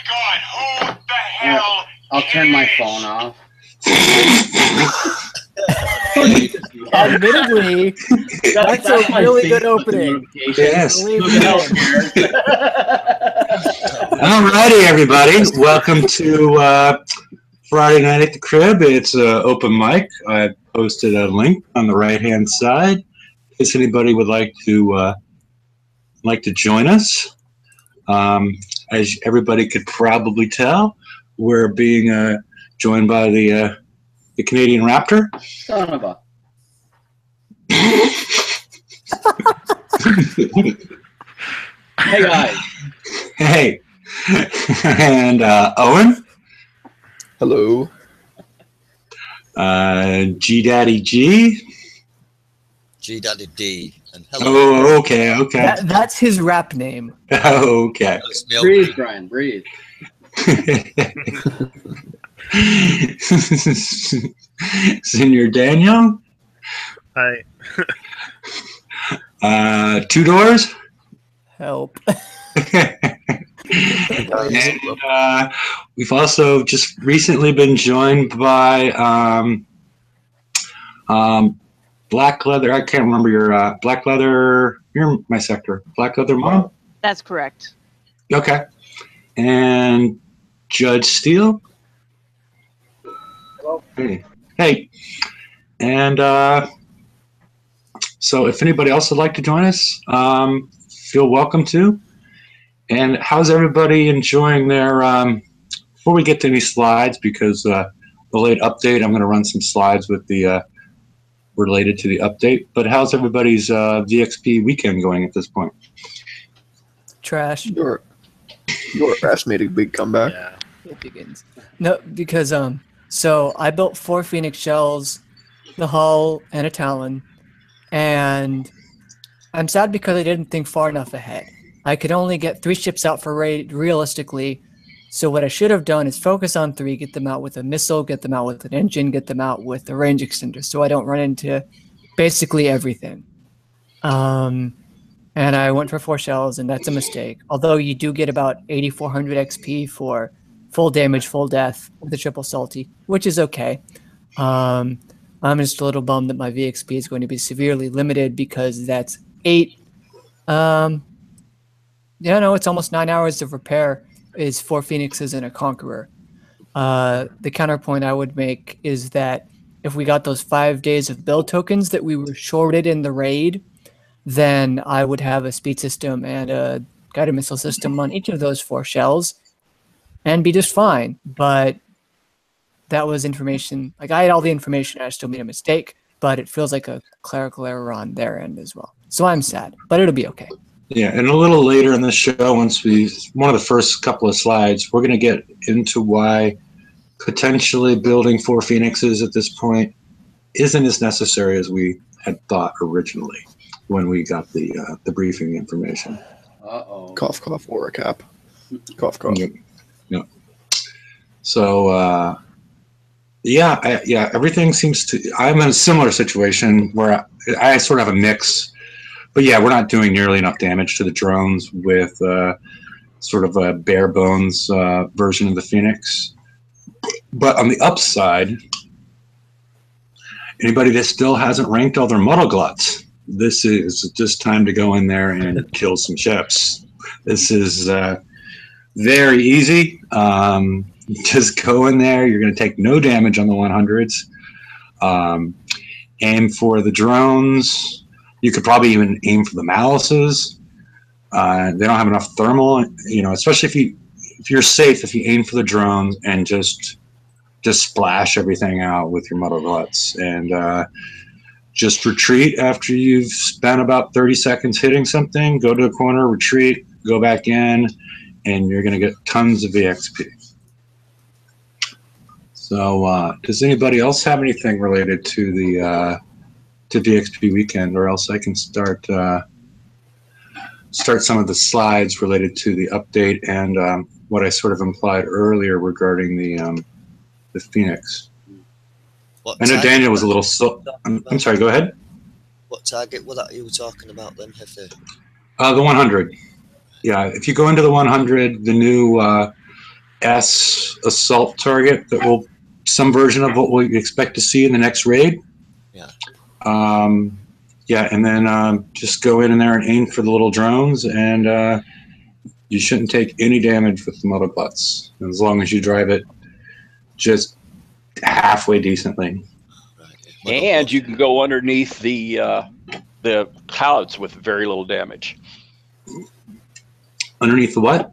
God, who the hell? I'll turn my phone off. Admittedly, that's a really good opening. Yes. Believe me. All righty, everybody. Welcome to Friday Night at the Crib. It's open mic. I posted a link on the right-hand side in case anybody would like to join us. As everybody could probably tell, we're being joined by the Canadian Raptor. Son of a. Hey guys. Hey. And Owen. Hello. G Daddy G. G Daddy D. And hello. Oh, okay. That's his rap name. Okay. Breathe, Brian, breathe. Senior Daniel. Hi. Two Doors. Help. And we've also just recently been joined by Black Leather. I can't remember your Black Leather. You're my sector. Black Leather Mom. That's correct. Okay. And Judge Steele. Hello. Hey. And so if anybody else would like to join us, feel welcome to. And how's everybody enjoying their, before we get to any slides, because the late update, I'm going to run some slides with the, related to the update, but how's everybody's VXP weekend going at this point? Trash. Your ass made a big comeback. Yeah. It begins. No, because so I built 4 Phoenix shells, the hull, and a Talon, and I'm sad because I didn't think far enough ahead. I could only get 3 ships out for raid realistically, so what I should have done is focus on 3, get them out with a missile, get them out with an engine, get them out with a range extender, so I don't run into basically everything. And I went for 4 shells, and that's a mistake. Although you do get about 8,400 XP for full damage, full death with the triple salty, which is okay. I'm just a little bummed that my VXP is going to be severely limited because that's 8. Yeah, no, it's almost 9 hours of repair is 4 Phoenixes and a Conqueror. The counterpoint I would make is that if we got those 5 days of build tokens that we were shorted in the raid, then I would have a speed system and a guided missile system on each of those 4 shells and be just fine. But that was information, like I had all the information, I still made a mistake, but it feels like a clerical error on their end as well. So I'm sad, but it'll be okay. Yeah, and a little later in the show, one of the first couple of slides, we're going to get into why potentially building 4 Phoenixes at this point isn't as necessary as we had thought originally when we got the briefing information. Uh-oh. Cough, cough, or a cap. Cough, cough. Yep. So, yeah, everything seems to. I'm in a similar situation where I sort of have a mix. But yeah, we're not doing nearly enough damage to the drones with sort of a bare bones version of the Phoenix. But on the upside, anybody that still hasn't ranked all their muddle gluts, this is just time to go in there and kill some ships. This is very easy. Just go in there. You're going to take no damage on the 100s. Aim for the drones. You could probably even aim for the malices. They don't have enough thermal, especially if you're safe, if you aim for the drones and just splash everything out with your muddle gluts and just retreat after you've spent about 30 seconds hitting something, go to the corner, retreat, go back in, and you're going to get tons of VXP. So does anybody else have anything related to the to VXP weekend, or else I can start some of the slides related to the update and what I sort of implied earlier regarding the Phoenix. I know Daniel was a little. I'm sorry. Go ahead. What target was that you were talking about then, Hefe? The 100. Yeah, if you go into the 100, the new S assault target that will some version of what we expect to see in the next raid. Yeah. Yeah, and then just go in there and aim for the little drones, and you shouldn't take any damage with the motor butts as long as you drive it just halfway decently. And you can go underneath the clouds with very little damage. Underneath the what?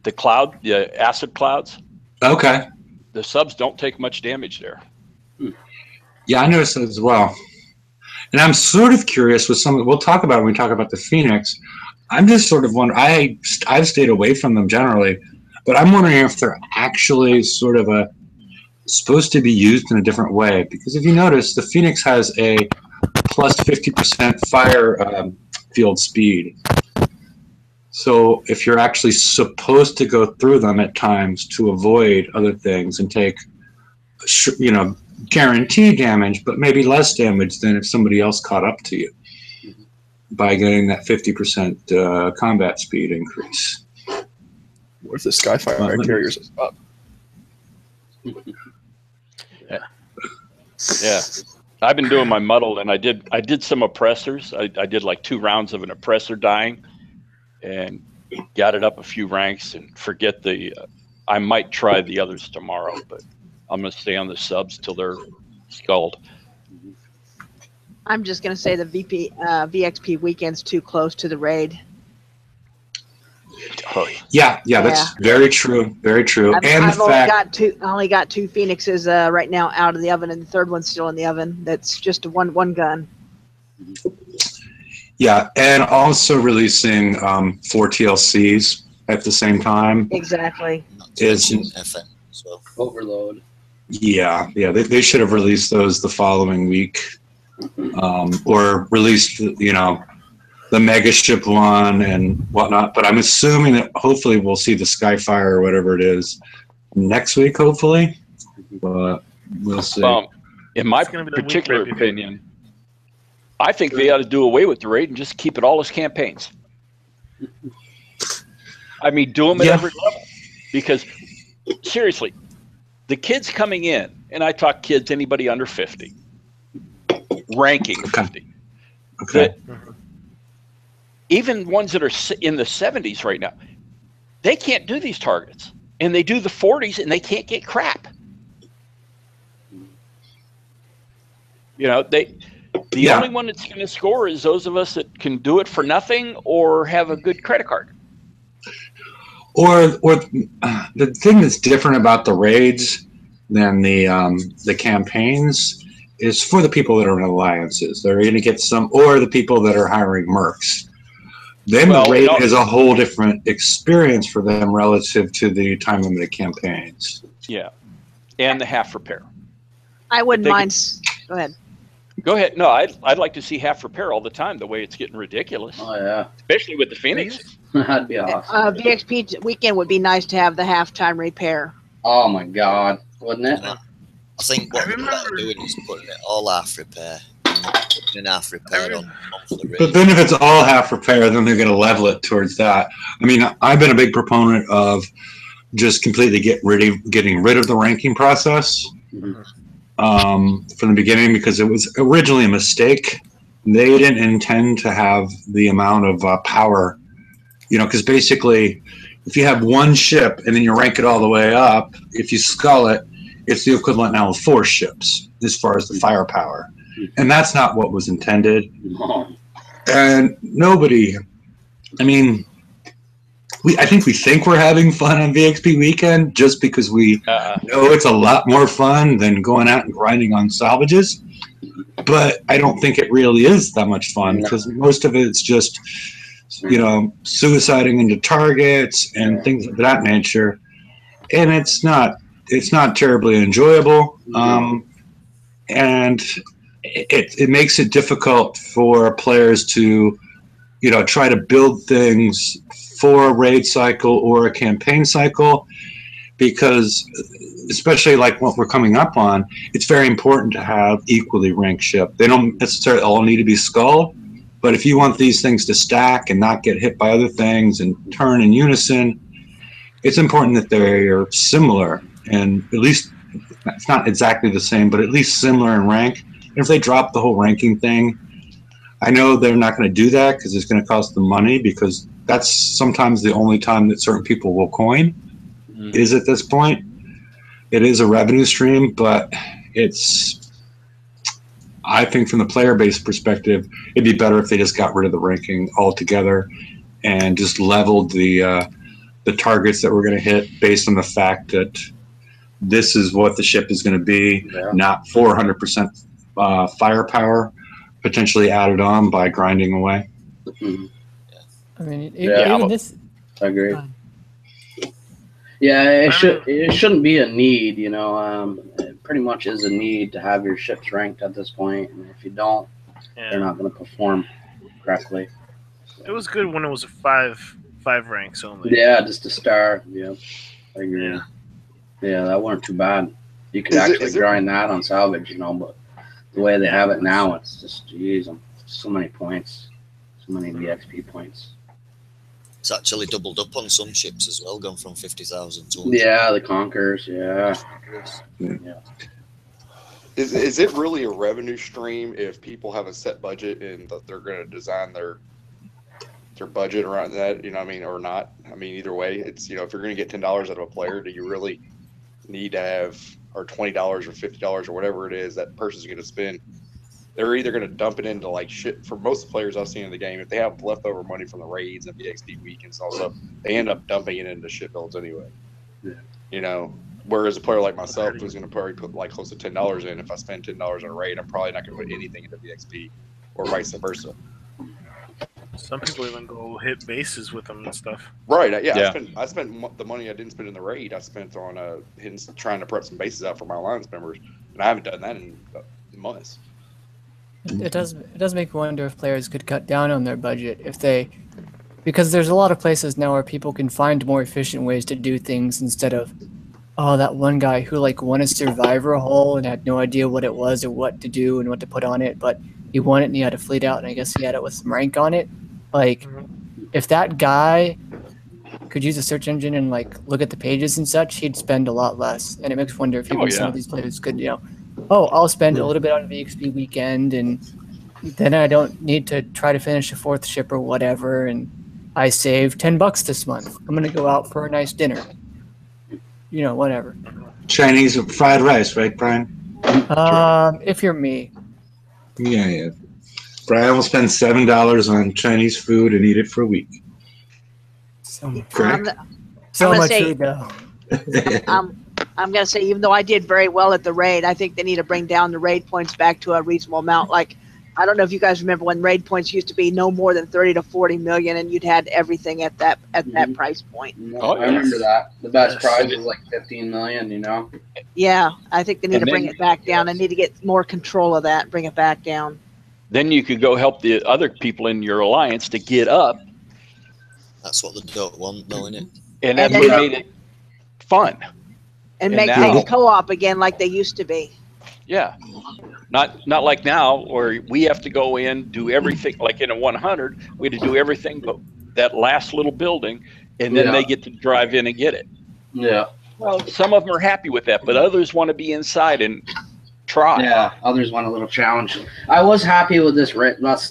The acid clouds. Okay. The subs don't take much damage there. Yeah, I noticed that as well. And I'm sort of curious with some. We'll talk about it when we talk about the Phoenix. I'm just sort of wondering. I've stayed away from them generally, but I'm wondering if they're actually sort of supposed to be used in a different way. Because if you notice, the Phoenix has a plus 50% fire field speed. So if you're actually supposed to go through them at times to avoid other things and take, guaranteed damage, but maybe less damage than if somebody else caught up to you by getting that 50% combat speed increase. What if the Skyfire carriers us up? Yeah, I've been doing my muddle, and I did some oppressors. I did like 2 rounds of an oppressor dying, and got it up a few ranks. And forget I might try the others tomorrow, but I'm gonna stay on the subs till they're skulled. I'm just gonna say the VXP weekend's too close to the raid. Oh, yeah, that's very true. Very true. I've only got 2 Phoenixes right now out of the oven, and the third one's still in the oven. That's just one gun. Yeah, and also releasing 4 TLCs at the same time. Exactly. Is FM, so. Overload. Yeah. They should have released those the following week, or released the mega ship one and whatnot. But I'm assuming that hopefully we'll see the Skyfire or whatever it is next week, hopefully. But we'll see. In my particular opinion, I think they ought to do away with the raid and just keep it all as campaigns. I mean, do them at every level. Because, seriously, the kids coming in, and I talk kids, anybody under 50, ranking 50. Okay. Even ones that are in the 70s right now, they can't do these targets. And they do the 40s, and they can't get crap. The only one that's going to score is those of us that can do it for nothing or have a good credit card. Or the thing that's different about the raids than the campaigns is for the people that are in alliances. They're going to get some, or the people that are hiring mercs. Then the raid is a whole different experience for them relative to the time limited campaigns. Yeah, and the half repair. I wouldn't mind. Go ahead. Go ahead. No, I'd like to see half repair all the time. The way it's getting ridiculous. Oh yeah. Especially with the Phoenix. That'd be awesome. VXP weekend would be nice to have the halftime repair. Oh my God, wouldn't it? I think what they're doing is putting it all half repair. Putting in half repair on for the raid. But then if it's all half repair, then they're going to level it towards that. I mean, I've been a big proponent of just completely getting rid of the ranking process. From the beginning, because it was originally a mistake. They didn't intend to have the amount of power, because basically if you have one ship and then you rank it all the way up, if you skull it, it's the equivalent now of 4 ships as far as the firepower. And that's not what was intended. And nobody, I think we think we're having fun on VXP weekend just because we know it's a lot more fun than going out and grinding on salvages. But I don't think it really is that much fun because most of it's just, suiciding into targets and things of that nature. And it's not terribly enjoyable. And it makes it difficult for players to, try to build things for a raid cycle or a campaign cycle, because especially like what we're coming up on, it's very important to have equally ranked ship. They don't necessarily all need to be skull, but if you want these things to stack and not get hit by other things and turn in unison, it's important that they are similar, and at least it's not exactly the same, but at least similar in rank. And if they drop the whole ranking thing, I know they're not going to do that because it's going to cost them money, because that's sometimes the only time that certain people will coin is at this point. It is a revenue stream, but I think from the player base perspective, it'd be better if they just got rid of the ranking altogether and just leveled the targets that we're going to hit based on the fact that this is what the ship is going to be, not 400% firepower potentially added on by grinding away. I mean, even this. I agree. Yeah, it shouldn't be a need, you know. It pretty much is a need to have your ships ranked at this point, and if you don't, they're not going to perform correctly. It was good when it was five ranks only. Yeah, just a star. Yeah, I agree. Yeah, that weren't too bad. You could actually grind that on salvage, you know, but the way they have it now, it's just, geez, so many points, so many VXP points. It's actually doubled up on some ships as well, gone from 50,000 to 100,000. Yeah, the Conquerors, yeah. Is it really a revenue stream if people have a set budget and that they're going to design their budget around that, you know what I mean, or not? I mean, either way, it's, you know, if you're going to get $10 out of a player, do you really need to have, or $20 or $50 or whatever it is that person's going to spend? They're either going to dump it into like shit. For most players I've seen in the game, if they have leftover money from the raids and VXP weekends and all stuff, they end up dumping it into shit builds anyway. Yeah. You know, whereas a player like myself who's going to probably put like close to $10 in, if I spend $10 on a raid, I'm probably not going to put anything into VXP, or vice versa. Some people even go hit bases with them and stuff. Right. Yeah. I spent the money I didn't spend in the raid. I spent on trying to prep some bases out for my alliance members, and I haven't done that in months. It does make me wonder if players could cut down on their budget because there's a lot of places now where people can find more efficient ways to do things instead of, oh, that one guy who like won a survivor hole and had no idea what it was or what to do and what to put on it, but he won it and he had a fleet out and I guess he had it with some rank on it. Like, if that guy could use a search engine and like look at the pages and such, he'd spend a lot less. And it makes me wonder if even some of these players could, you know, oh, I'll spend a little bit on VXP weekend and then I don't need to try to finish a 4th ship or whatever, and I save $10 this month. I'm gonna go out for a nice dinner. You know, whatever. Chinese fried rice, right, Brian? If you're me. Yeah. Brian will spend $7 on Chinese food and eat it for a week. So much Correct? food, though. I'm going to say, even though I did very well at the raid, I think they need to bring down the raid points back to a reasonable amount. Like, I don't know if you guys remember when raid points used to be no more than 30 to 40 million, and you'd had everything at that price point. I remember that. The best prize was like 15 million, you know? Yeah, I think they need to bring it back down. I need to get more control of that, bring it back down. Then you could go help the other people in your alliance to get up. That's what they don't want, though, isn't it? And that's what made it fun. And make things co-op again like they used to be. Yeah. Not like now where we have to go in, do everything. Like in a 100, we had to do everything but that last little building, and then they get to drive in and get it. Yeah. Well, some of them are happy with that, but others want to be inside and try. Yeah, others want a little challenge. I was happy with this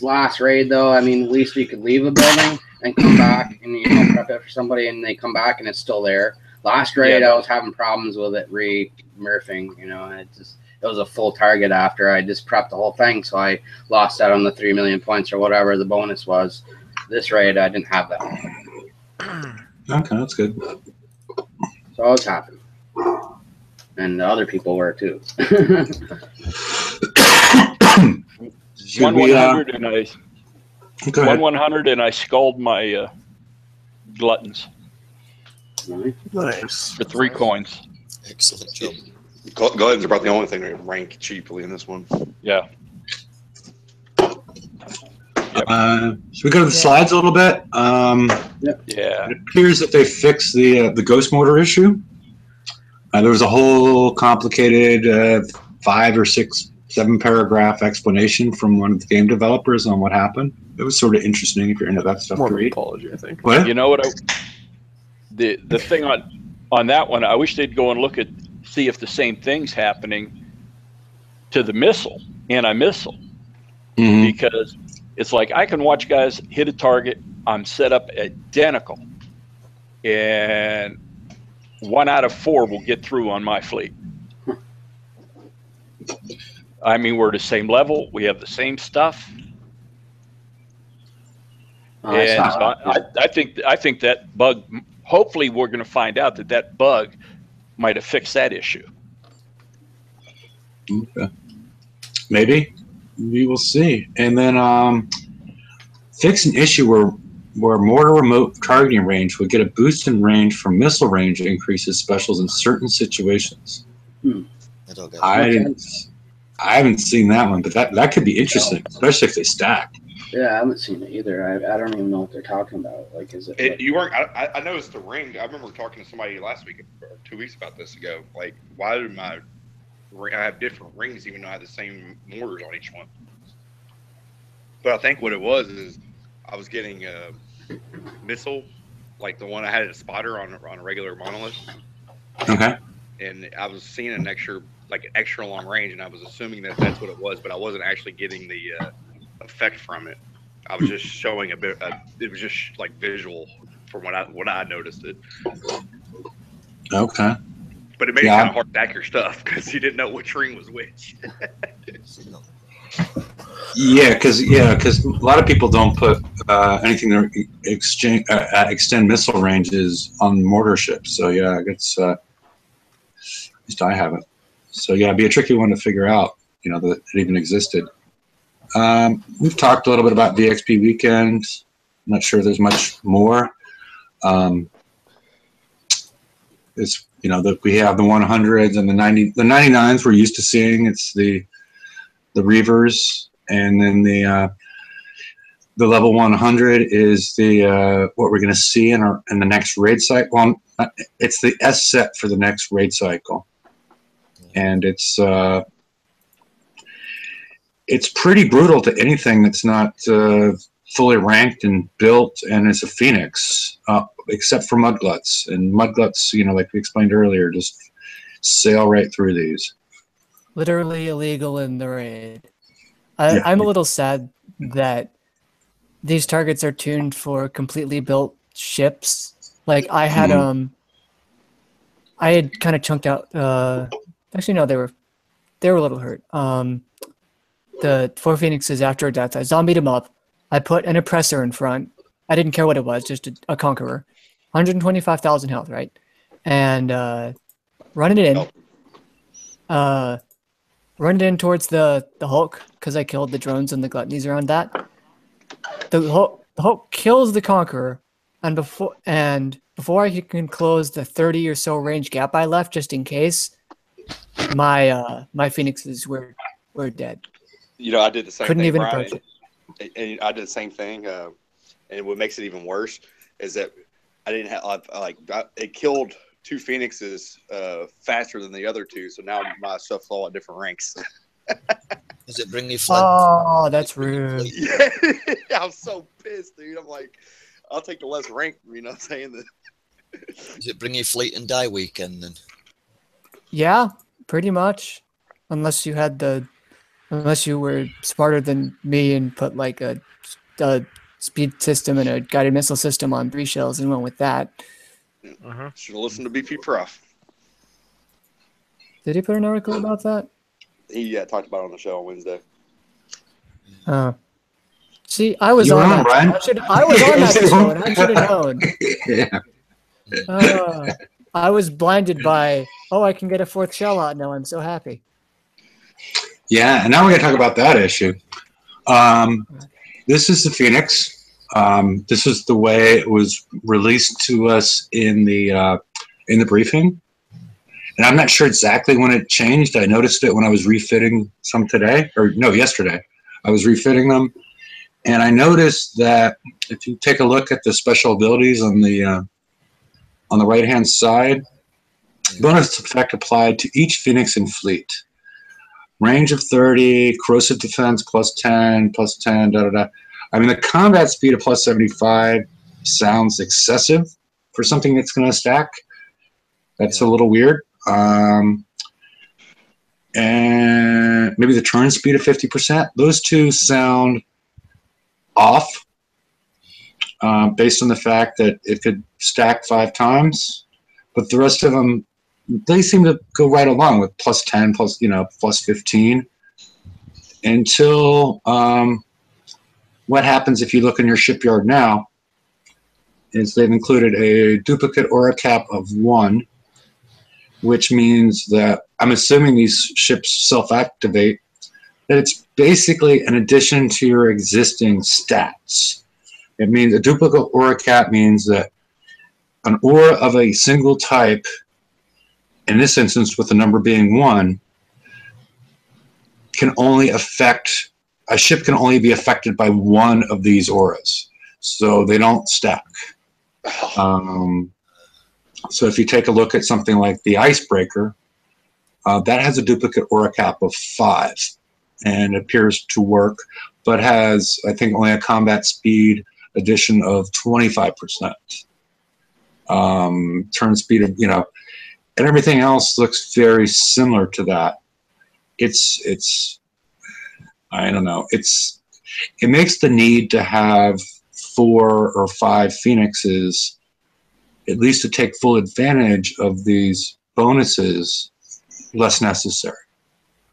last raid, though. I mean, at least we could leave a building and come back and, you know, prep it for somebody, and they come back and it's still there. Last raid, I was having problems with it re-murphing, you know, and it was a full target after I just prepped the whole thing, so I lost out on the 3 million points or whatever the bonus was. This raid, I didn't have that. Okay, that's good. So I was happy. And the other people were too. 100 and I 100 and I sculled my gluttons. Nice. For 3 coins. Excellent job. Gluttons are about the only thing that rank cheaply in this one. Yeah. Should we go to the slides a little bit? Yeah. It appears that they fixed the ghost motor issue. There was a whole complicated 5 or 6, 7 paragraph explanation from one of the game developers on what happened. It was sort of interesting if you're into that stuff. More to of an read. apology, I think. What? You know what? the thing on that one, I wish they'd go and see if the same thing's happening to the missile, anti-missile, because it's like I can watch guys hit a target. I'm set up identical, and 1 out of 4 will get through on my fleet. I mean, we're the same level. We have the same stuff. And so I think that bug, hopefully we're going to find out that bug might have fixed that issue. Okay. Maybe. We will see. And then fix an issue where mortar remote targeting range would get a boost in range from missile range increases specials in certain situations. I haven't seen that one, but that could be interesting, especially if they stack. Yeah, I haven't seen it either. I don't even know what they're talking about. Like, is it? You weren't. I noticed the ring. I remember talking to somebody last week or 2 weeks about this ago. Like, why do I have different rings even though I have the same mortars on each one? But I think what it was is I was getting a missile, like the one I had at a spotter on a regular monolith. Okay. And I was seeing an extra long range, and I was assuming that that's what it was, but I wasn't actually getting the effect from it. I was just showing a bit. It was just like visual from what I noticed it. Okay. But it made it kind of hard to stack your stuff because you didn't know which ring was which. Yeah, because a lot of people don't put anything that extend missile ranges on mortar ships. So yeah, it's at least I haven't. So yeah, it'd be a tricky one to figure out. That it even existed. We've talked a little bit about VXP weekend. I'm not sure there's much more. It's that we have the 100s and the 99s we're used to seeing. It's the Reavers, and then the level 100 is the what we're going to see in the next raid cycle. Well, it's the S set for the next raid cycle, and it's pretty brutal to anything that's not fully ranked and built, and it's a Phoenix, except for Mudgluts. And Mudgluts, like we explained earlier, just sail right through these. Literally illegal in the raid. I'm a little sad that these targets are tuned for completely built ships. Like I had kind of chunked out. Actually, no, they were a little hurt. The 4 Phoenixes after a death, I zombied them up. I put an oppressor in front. I didn't care what it was, just a conqueror. 125,000 health, right? And running it in. Run it in towards the Hulk because I killed the drones and the gluttonies around that. The Hulk kills the Conqueror, and before I can close the 30 or so range gap I left, just in case, my Phoenixes were dead. I did the same. Couldn't thing, even Brian, approach it. And I did the same thing. And what makes it even worse is that I didn't have it killed 2 Phoenixes faster than the other 2, so now my stuff's all at different ranks. Does it bring you flint? Oh, that's rude. Yeah, I'm so pissed, dude. I'm like, I'll take the less rank. You know what I'm saying? Does it bring you fleet and die weekend then? Yeah, pretty much. Unless you were smarter than me and put like a speed system and a guided missile system on 3 shells and went with that. Should have listened to BP Prof. Did he put an article about that? He talked about it on the show on Wednesday. See, I was on that. I was on that show, and I should have known. Yeah. I was blinded by, I can get a 4th shell out now. I'm so happy. Yeah, and now we're going to talk about that issue. This is the Phoenix. This is the way it was released to us in the briefing. And I'm not sure exactly when it changed. I noticed it when I was refitting some yesterday. I was refitting them. And I noticed that if you take a look at the special abilities on the right-hand side, bonus effect applied to each Phoenix in fleet. Range of 30, corrosive defense +10, +10, da-da-da. I mean, the combat speed of +75 sounds excessive, for something that's going to stack. That's a little weird. And maybe the turn speed of 50%. Those two sound off based on the fact that it could stack 5 times, but the rest of them, they seem to go right along with plus 10, plus, plus 15 until what happens if you look in your shipyard now is they've included a duplicate aura cap of 1, which means that I'm assuming these ships self-activate, that it's basically an addition to your existing stats. It means a duplicate aura cap means that an aura of a single type, in this instance with the number being 1, can only affect, a ship can only be affected by 1 of these auras. So they don't stack. So if you take a look at something like the Icebreaker, that has a duplicate aura cap of 5 and appears to work, but has, I think, only a combat speed addition of 25%. Turn speed of, and everything else looks very similar to that. It's I don't know. It makes the need to have 4 or 5 Phoenixes, at least to take full advantage of these bonuses, less necessary.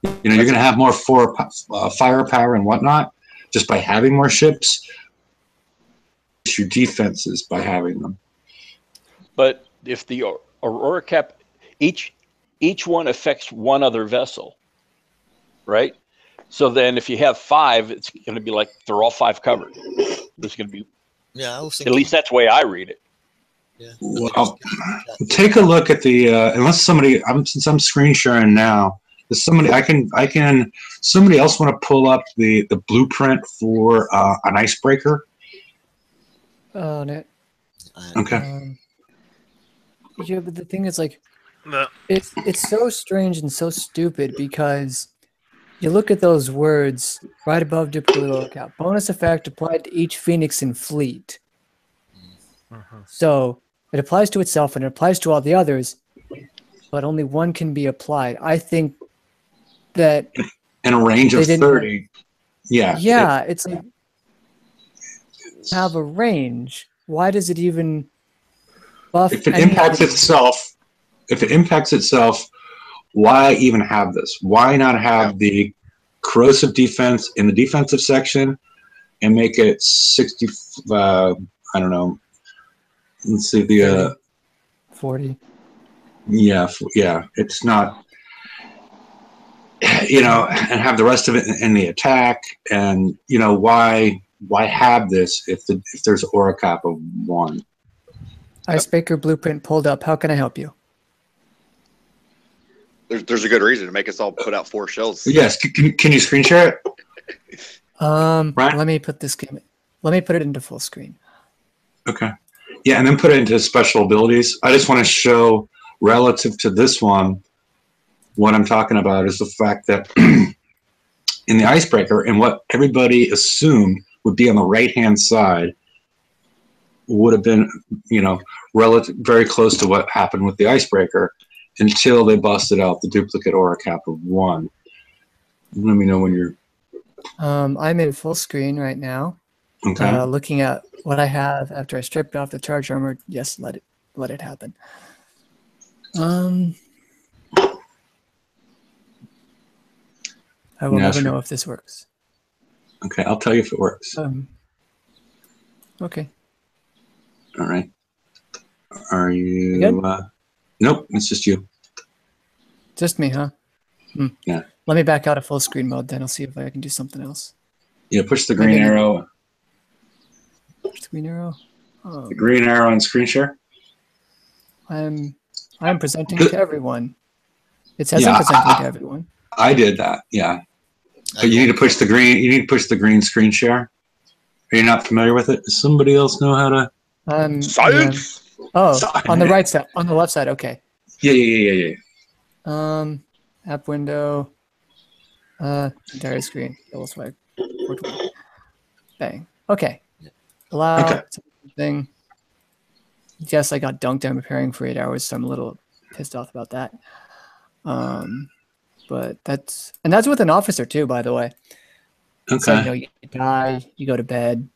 You're going to have more firepower and whatnot just by having more ships. It's your defenses by having them. But if the aura cap, each one affects one other vessel, right? So then if you have 5, it's going to be like they're all 5 covered. There's going to be, I was at thinking, least that's the way I read it. yeah. Well, take a look at the unless somebody, since I'm screen sharing now, is somebody somebody else want to pull up the blueprint for an Icebreaker? Oh, no. Okay. Yeah, but the thing is, like, No. it's so strange and so stupid because you look at those words right above duplicate aura cap. Bonus effect applied to each Phoenix in fleet. So it applies to itself and it applies to all the others, but only 1 can be applied. I think that in a range of 30. Yeah, it's like have a range. Why does it even buff? If it impacts itself, why even have this? Why not have the corrosive defense in the defensive section and make it 60? I don't know. Let's see the 40. Yeah. It's not. And have the rest of it in the attack, and why have this if there's an aura cap of 1? Icebreaker blueprint pulled up. How can I help you? There's a good reason to make us all put out 4 shells. Yes. Can you screen share it? Right? Let me put this game. Let me put it into full screen. Okay. Yeah, and then put it into special abilities. I just want to show relative to this one. What I'm talking about is the fact that in the Icebreaker, and what everybody assumed would be on the right-hand side would have been, very close to what happened with the Icebreaker until they busted out the duplicate aura cap of 1. Let me know when you're... I'm in full screen right now. Okay. Looking at what I have after I stripped off the charge armor. Yes, let it happen. I will never know if this works. Okay, I'll tell you if it works. Okay. All right. Are you? Nope, it's just you. Just me, huh? Yeah. Let me back out of full screen mode, then I'll see if I can do something else. Yeah, push the green arrow. Push the green arrow. The green arrow and screen share. I'm presenting to everyone. It says I'm presenting to everyone. I did that. Yeah. But you need to push the green. You need to push the green screen share. Are you not familiar with it? Does somebody else know how to? Science. On the right side, on the left side. Okay. Yeah. App window. Entire screen. Double swipe. 420. Bang. Okay. Allow something. yes, I got dunked. I'm preparing for 8 hours, so I'm a little pissed off about that. But that's with an officer too, by the way. So, Okay. you die, you go to bed.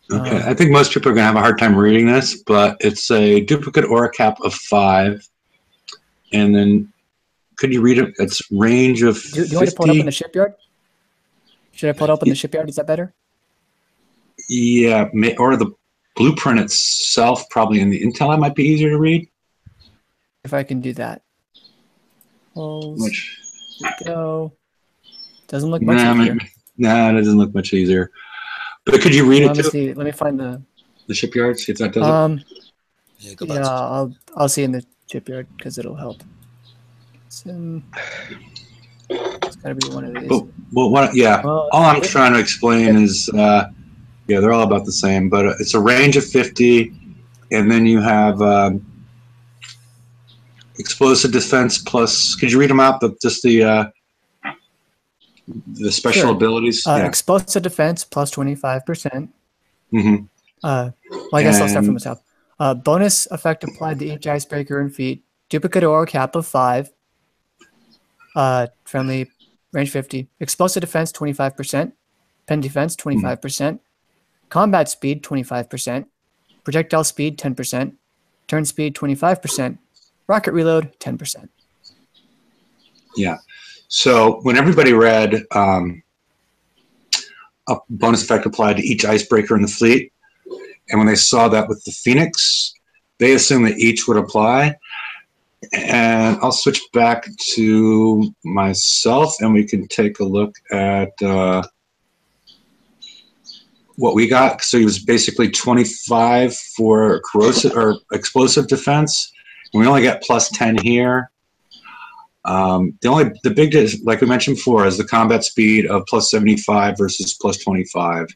Okay. I think most people are going to have a hard time reading this, but it's a duplicate aura cap of 5. And then could you read it? It's range of Do you 50. want to pull it up in the shipyard? Should I pull it up in the shipyard? Is that better? Yeah, or the blueprint itself, probably in the intel, it might be easier to read. If I can do that. Pulls. Which, Here we go. Doesn't look much easier. Nah, it doesn't look much easier. But could you read it Let me too? see. Let me find the shipyard, see if that does it. Yeah, I'll see in the shipyard because it'll help. It's gotta be one of these. All I'm trying to explain is, they're all about the same, but it's a range of 50, and then you have explosive defense plus. Could you read them out? The special abilities. Explosive defense plus 25%. Mm-hmm. I guess I'll start from the top. Bonus effect applied to each icebreaker and feat. Duplicate aura cap of 5. Friendly range 50. Explosive defense 25%. Pen defense 25%. Combat speed 25%. Projectile speed 10%. Turn speed 25%. Rocket reload 10%. Yeah. So when everybody read a bonus effect applied to each icebreaker in the fleet, and when they saw that with the Phoenix, they assumed that each would apply. And I'll switch back to myself, and we can take a look at what we got. So he was basically 25 for corrosive or explosive defense. And we only got plus 10 here. The big, like we mentioned before, is the combat speed of plus 75 versus plus 25.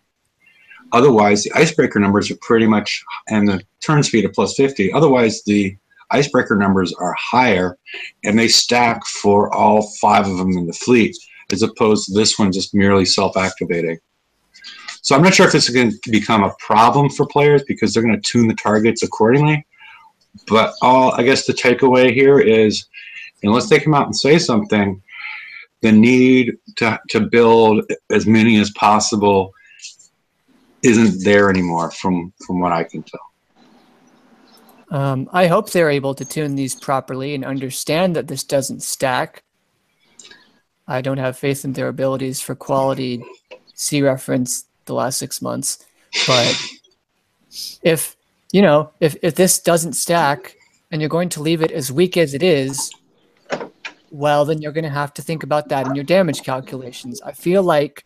Otherwise, the icebreaker numbers are pretty much, and the turn speed of plus 50. Otherwise, the icebreaker numbers are higher, and they stack for all 5 of them in the fleet, as opposed to this one just merely self-activating. So I'm not sure if this is going to become a problem for players because they're going to tune the targets accordingly. But I guess the takeaway here is, unless they come out and say something, the need to build as many as possible isn't there anymore from what I can tell. I hope they're able to tune these properly and understand that this doesn't stack. I don't have faith in their abilities for quality C reference the last 6 months. But if this doesn't stack and you're going to leave it as weak as it is, well, then you're going to have to think about that in your damage calculations. I feel like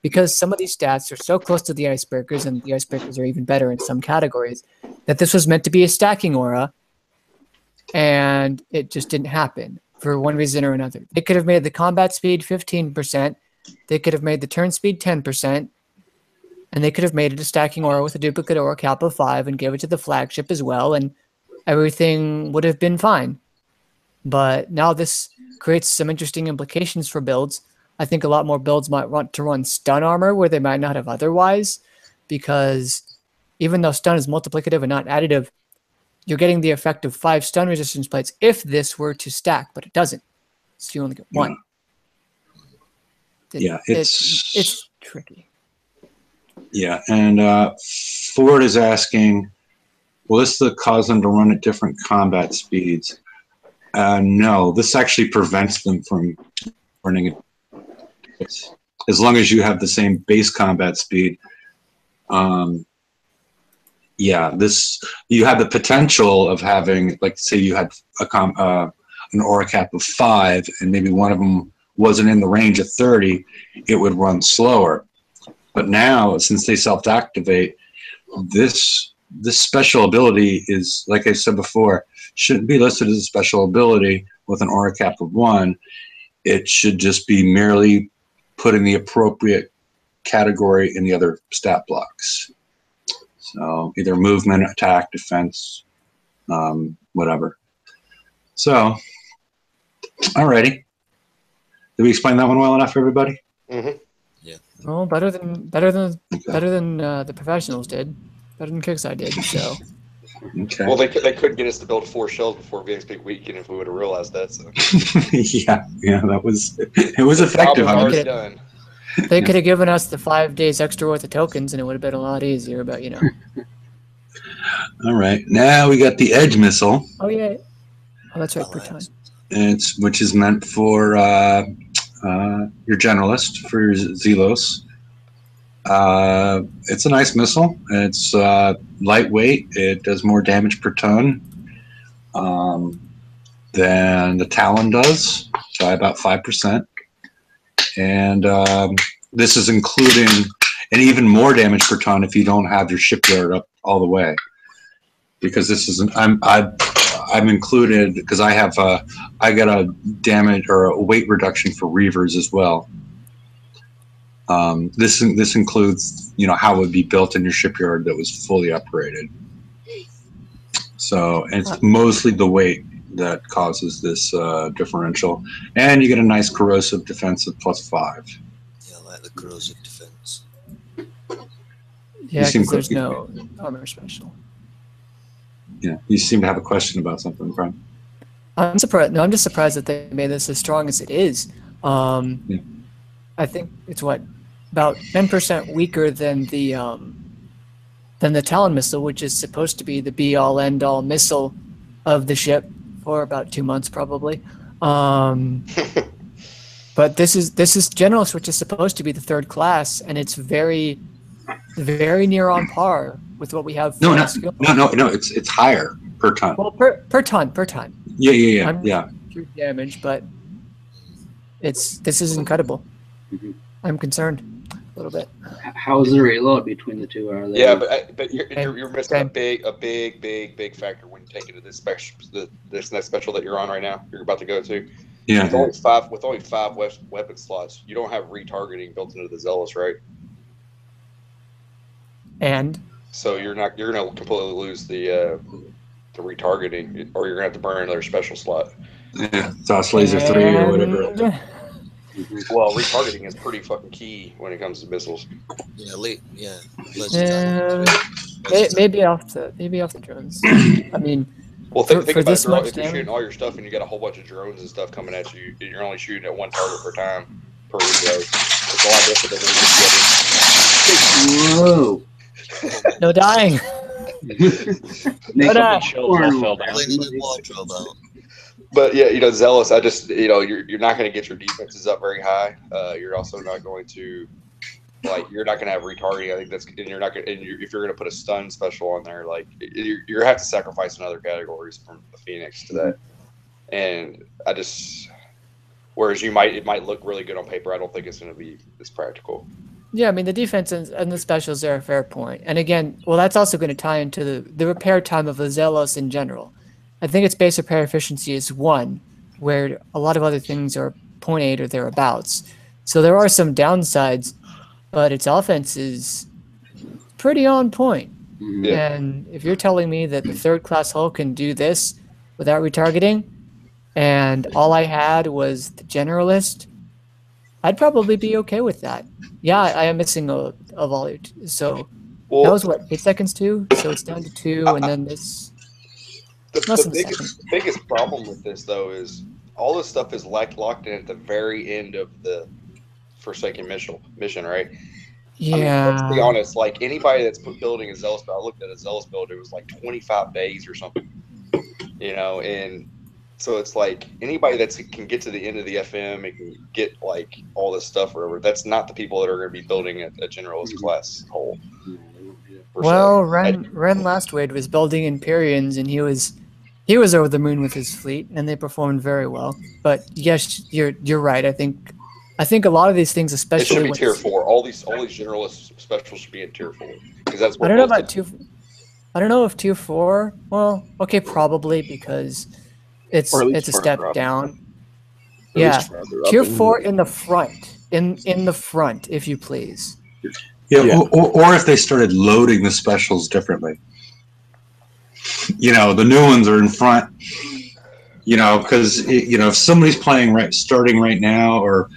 because some of these stats are so close to the icebreakers, and the icebreakers are even better in some categories, that this was meant to be a stacking aura, and it just didn't happen for one reason or another. They could have made the combat speed 15%, they could have made the turn speed 10%, and they could have made it a stacking aura with a duplicate aura cap of 5 and give it to the flagship as well, and everything would have been fine. But now this creates some interesting implications for builds. I think a lot more builds might want to run stun armor where they might not have otherwise, because even though stun is multiplicative and not additive, you're getting the effect of 5 stun resistance plates if this were to stack, but it doesn't. So you only get 1. It's tricky. Yeah, and Ford is asking, will this cause them to run at different combat speeds? No, this actually prevents them from running it. As long as you have the same base combat speed. You have the potential of having, like, say you had an aura cap of 5 and maybe one of them wasn't in the range of 30, it would run slower. But now, since they self-activate, this special ability is, like I said before, shouldn't be listed as a special ability with an aura cap of 1. It should just be merely put in the appropriate category in the other stat blocks. So either movement, attack, defense, whatever. So, alrighty. Did we explain that one well enough for everybody? Mm-hmm. Yeah. Well, better than the professionals did. Better than Kickside did. So Okay. Well, they couldn't get us to build 4 shells before VXP weekend if we would have realized that. So. yeah, that was it was effective. Job was I already was, done. They could have given us the 5 days extra worth of tokens, and it would have been a lot easier. But all right, now we got the Edge missile. Oh yeah. Oh, that's right. Per ton. Which is meant for your generalist, for your Zelos. It's a nice missile. It's lightweight. It does more damage per ton than the Talon does, by about 5%. And this is including an even more damage per ton if you don't have your shipyard up all the way. Because this is I'm included because I got a damage or a weight reduction for Reavers as well. This includes how it would be built in your shipyard that was fully upgraded. So it's mostly the weight that causes this differential, and you get a nice corrosive defense of +5. Yeah, I like the corrosive defense. Yeah, because there's no armor special. Yeah, you seem to have a question about something, Brian. I'm surprised. No, I'm just surprised that they made this as strong as it is. Yeah. I think it's about 10% weaker than the Talon missile, which is supposed to be the be-all, end-all missile of the ship for about 2 months, probably. But this is Generalist, which is supposed to be the 3rd class, and it's very, very near on par with what we have. No, it's higher per ton. Well, per ton. Yeah. True damage, but this is incredible. Mhm. I'm concerned a little bit. How is the reload between the two? Are they? Yeah, but you're missing a big factor when you take it to this next special that you're on right now. You're about to go to. Yeah. With only 5 weapon slots, you don't have retargeting built into the Zealous, right? And so you're gonna completely lose the retargeting, or you're gonna have to burn another special slot. Yeah, Toss Laser 3 or whatever. Well, retargeting is pretty fucking key when it comes to missiles. Yeah, maybe off the drones. I mean, well, think for about this drone, much if you're shooting all your stuff and you got a whole bunch of drones and stuff coming at you, and you're only shooting at 1 target per time per reload. It's a lot different than when you're Whoa! No dying. But yeah, Zealous. I just you're not going to get your defenses up very high. You're also not going to you're not going to have retargeting. I think and you're not going. And if you're going to put a stun special on there, you're going to have to sacrifice in other categories from the Phoenix to that. And whereas it might look really good on paper, I don't think it's going to be as practical. Yeah, I mean, the defense and the specials are a fair point. And again, that's also going to tie into the repair time of the Zealous in general. I think its base repair efficiency is 1, where a lot of other things are 0.8 or thereabouts. So there are some downsides, but its offense is pretty on point. Yeah. And if you're telling me that the 3rd class hull can do this without retargeting, and all I had was the Generalist, I'd probably be okay with that. Yeah, I am missing a volley. So that was 8 seconds too? So it's down to 2, and then this. The biggest problem with this, though, is all this stuff is locked in at the very end of the Forsaken mission, right? Yeah. Let's be honest. Anybody that's building a Zealous build, I looked at a Zealous build. It was 25 days or something. And so it's anybody that can get to the end of the FM and can get all this stuff or whatever. That's not the people that are going to be building a Generalist class hull. Well, Ren last wave was building Empyreans, and he was over the moon with his fleet, and they performed very well. But yes, you're right. I think a lot of these things, especially it should be tier 4. All these Generalist specials should be in tier 4 because that's what I don't know about I don't know if tier 4. Well, okay, probably because it's a step down. Yeah, tier 4 in the front, in the front, if you please. Yeah. Or if they started loading the specials differently. The new ones are in front. Because if somebody's playing starting right now, or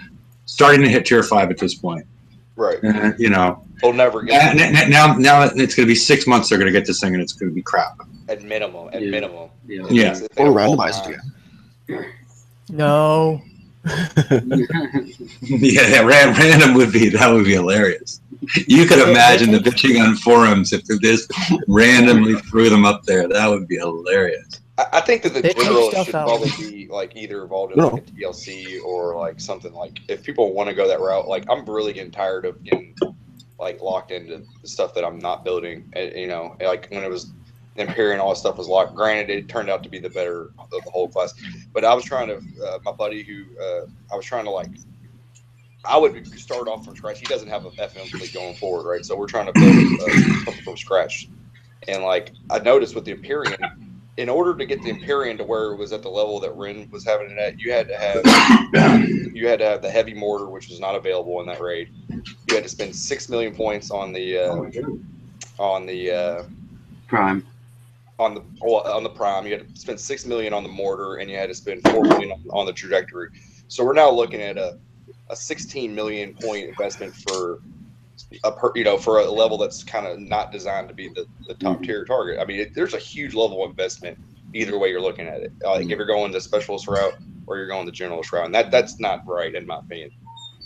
starting to hit tier 5 at this point, right? He'll never get Now it's going to be 6 months. They're going to get this thing, and it's going to be crap. at minimum. At Yeah. minimum. Yeah. Yeah. If they Or have all randomize time. it again. No. Yeah, random would be hilarious. You could imagine the bitching on forums if this randomly threw them up there. That would be hilarious. I think that the They take general stuff should out. probably be like either involved in No. like a TLC or like something like if people want to go that route. Like I'm really getting tired of getting like locked into the stuff that I'm not building. You know, like when it was Imperial and all that stuff was locked. Granted, it turned out to be the better of the whole class. But I was trying to my buddy who I was trying to like. I would start off from scratch. He doesn't have a FM fleet going forward, right? So we're trying to build something from scratch. And like I noticed with the Empyrean, in order to get the Empyrean to where it was at the level that Ren was having it at, you had to have the heavy mortar, which was not available in that raid. You had to spend 6 million points on the Prime. on the prime. You had to spend 6 million on the mortar, and you had to spend 4 million on the trajectory. So we're now looking at a 16 million point investment for for a level that's kind of not designed to be the top tier target. I mean, there's a huge level of investment either way you're looking at it. Like if you're going the specialist route or you're going the generalist route, and that's not right in my opinion.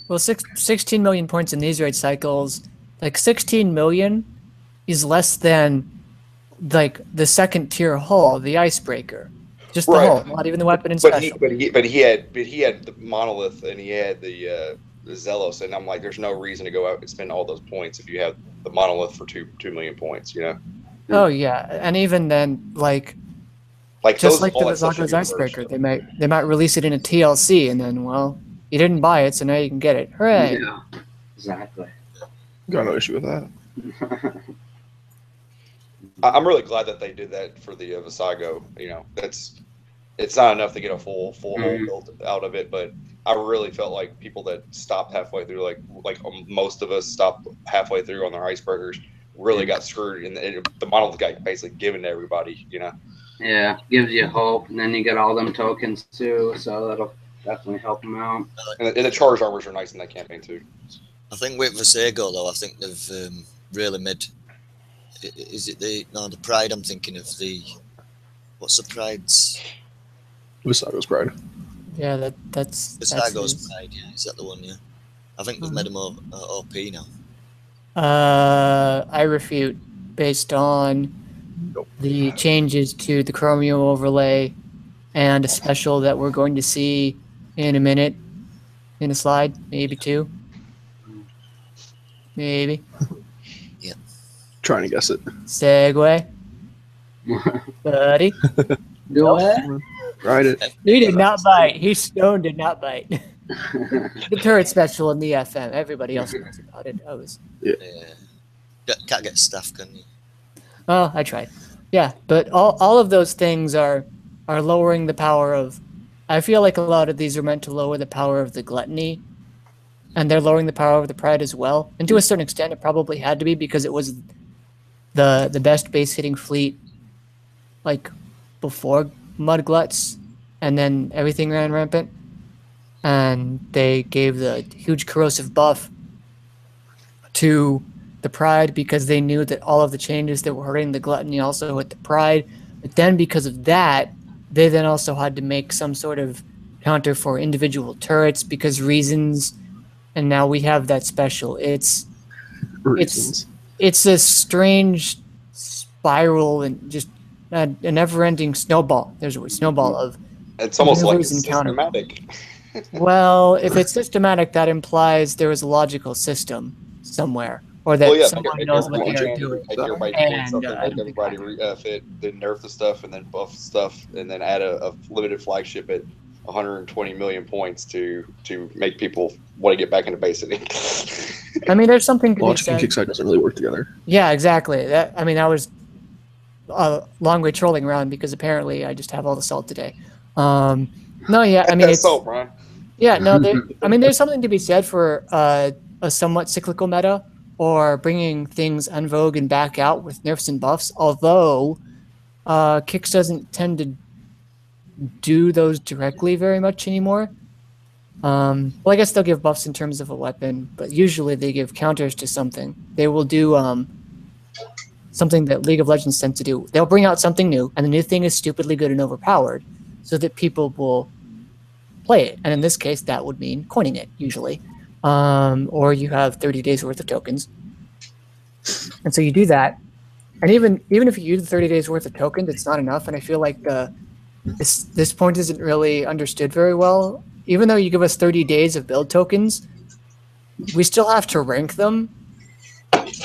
Well, 16 million points in these raid cycles, like 16 million is less than like the second tier hull, the icebreaker. Just the Right. hull, not even the weapon and But special. he had the monolith and he had the Zealous, and I'm like, there's no reason to go out and spend all those points if you have the monolith for 2 million points, you know? Oh yeah, and even then, like Like just those, like the all that stuff Vazago's should be reversed. icebreaker, they might release it in a TLC, and then well, you didn't buy it, so now you can get it. Hooray! Yeah. Exactly. Got no issue with that. I'm really glad that they did that for the Vasago. You know, it's not enough to get a full hole built out of it, but I really felt like people that stopped halfway through, like most of us stopped halfway through on their icebreakers, really got screwed, and the monolith got basically given to everybody. You know. Yeah, gives you hope, and then you get all them tokens too, so that'll definitely help them out. And the charge armors are nice in that campaign too. I think with Vasago though, I think they've really made. Is it the Pride? I'm thinking of what's the Pride's? Visago's Pride. Yeah, that's Vasago's his. Pride. Yeah, is that the one? Yeah, I think they've made them OP now. I refute based on the changes to the Chromium overlay and a special that we're going to see in a minute in a slide, maybe two. Maybe. Trying to guess it. Segue. Buddy. Do it. Ride it. He did not bite. He stone did not bite. The turret special in the FM. Everybody else knows about it. Yeah. Can't get staff, can you? Oh, I tried. Yeah, but all of those things are lowering the power of. I feel like a lot of these are meant to lower the power of the gluttony, and they're lowering the power of the pride as well. And to a certain extent, it probably had to be because it was the best base hitting fleet, like before Mudgluts, and then everything ran rampant, and they gave the huge corrosive buff to the pride because they knew that all of the changes that were hurting the gluttony also hit the pride. But then because of that, they then also had to make some sort of counter for individual turrets because reasons, and now we have that special. It's a strange spiral and just a never-ending snowball. There's a word, snowball of. It's almost like maneuvers it's and counter. systematic. Well, if it's systematic, that implies there is a logical system somewhere, or that Well, yeah, someone make knows what they are everybody doing. make everybody And, doing something, I make don't think everybody fit, then nerf the stuff, and then buff stuff, and then add a limited flagship at 120 million points to make people want to get back into base hitting. I mean, there's something to be Logic and said. Kickside doesn't really work together. Yeah, exactly. That was a long way trolling around because apparently I just have all the salt today. No, yeah, I mean, it's so, Brian. yeah, no. I mean, there's something to be said for a somewhat cyclical meta or bringing things en vogue and back out with nerfs and buffs. Although Kix doesn't tend to do those directly very much anymore. Well, I guess they'll give buffs in terms of a weapon, but usually they give counters to something. They will do something that League of Legends tends to do. They'll bring out something new, and the new thing is stupidly good and overpowered, so that people will play it. And in this case, that would mean coining it, usually. Or you have 30 days worth of tokens. And so you do that. And even if you use 30 days worth of tokens, it's not enough. And I feel like this point isn't really understood very well. Even though you give us 30 days of build tokens, we still have to rank them.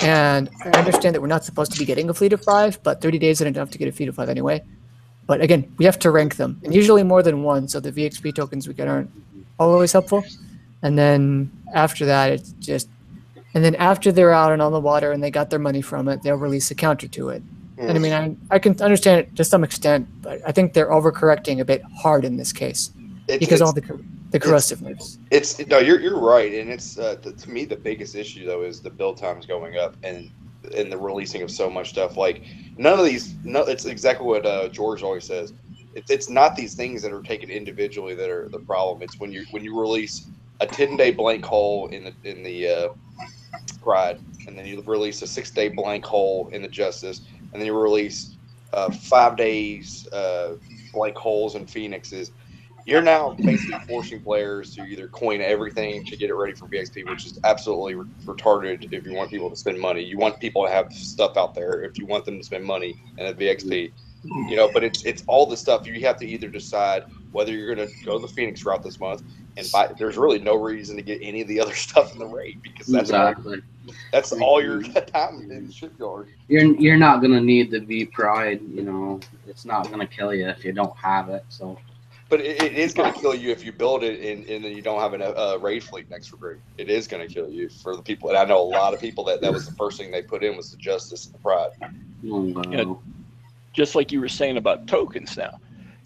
And I understand that we're not supposed to be getting a fleet of 5, but 30 days isn't enough to get a fleet of 5 anyway. But again, we have to rank them, and usually more than one, so the VXP tokens we get aren't always helpful. And then after that, it's just... And then after they're out and on the water and they got their money from it, they'll release a counter to it. And I mean, I can understand it to some extent, but I think they're overcorrecting a bit hard in this case because all the corrosiveness. You're right, and it's to me the biggest issue though is the build times going up and the releasing of so much stuff. Like it's exactly what George always says. It's not these things that are taken individually that are the problem. It's when you release a 10-day blank hole in the Pride, and then you release a 6-day blank hole in the Justice, and then you release 5 days blank holes in Phoenixes. You're now basically forcing players to either coin everything to get it ready for VXP, which is absolutely retarded if you want people to spend money. You want people to have stuff out there if you want them to spend money in a VXP. But it's all the stuff you have to either decide whether you're going to go the Phoenix route this month and buy. There's really no reason to get any of the other stuff in the raid because that's all your time in the shipyard. You're not going to need the V Pride. It's not going to kill you if you don't have it. So. But it is going to kill you if you build it and then you don't have a raid fleet next for raid. It is going to kill you for the people. And I know a lot of people that was the first thing they put in was the Justice and the Pride. Just like you were saying about tokens now.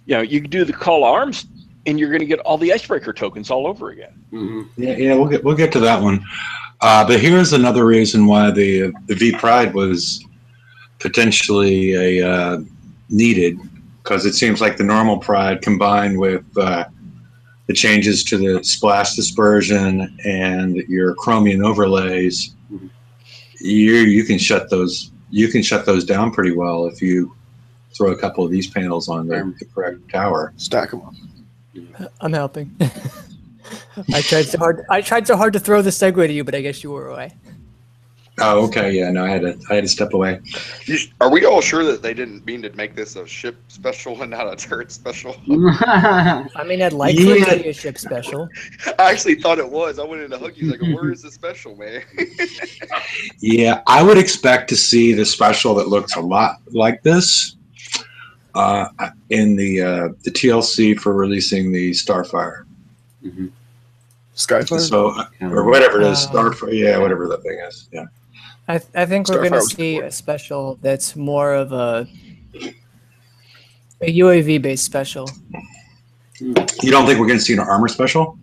You can do the Call Arms and you're going to get all the Icebreaker tokens all over again. Mm-hmm. Yeah, we'll get to that one. But here's another reason why the V Pride was potentially needed. Because it seems like the normal Pride combined with the changes to the splash dispersion and your chromium overlays, you can shut those down pretty well if you throw a couple of these panels on the correct tower. Stack them up. I'm helping. I tried so hard to throw the segue to you, but I guess you were away. Oh, okay. Yeah, no, I had to step away. Are we all sure that they didn't mean to make this a ship special and not a turret special? I mean, I'd like for it to be a ship special. I actually thought it was. I went in to hug you, like, where is the special, man? Yeah, I would expect to see the special that looks a lot like this in the TLC for releasing the Starfire. Mm-hmm. Skyfire? So, or whatever it is, Starfire. Yeah, whatever that thing is. Yeah. I think we're going to see a special that's more of a UAV-based special. You don't think we're going to see an armor special?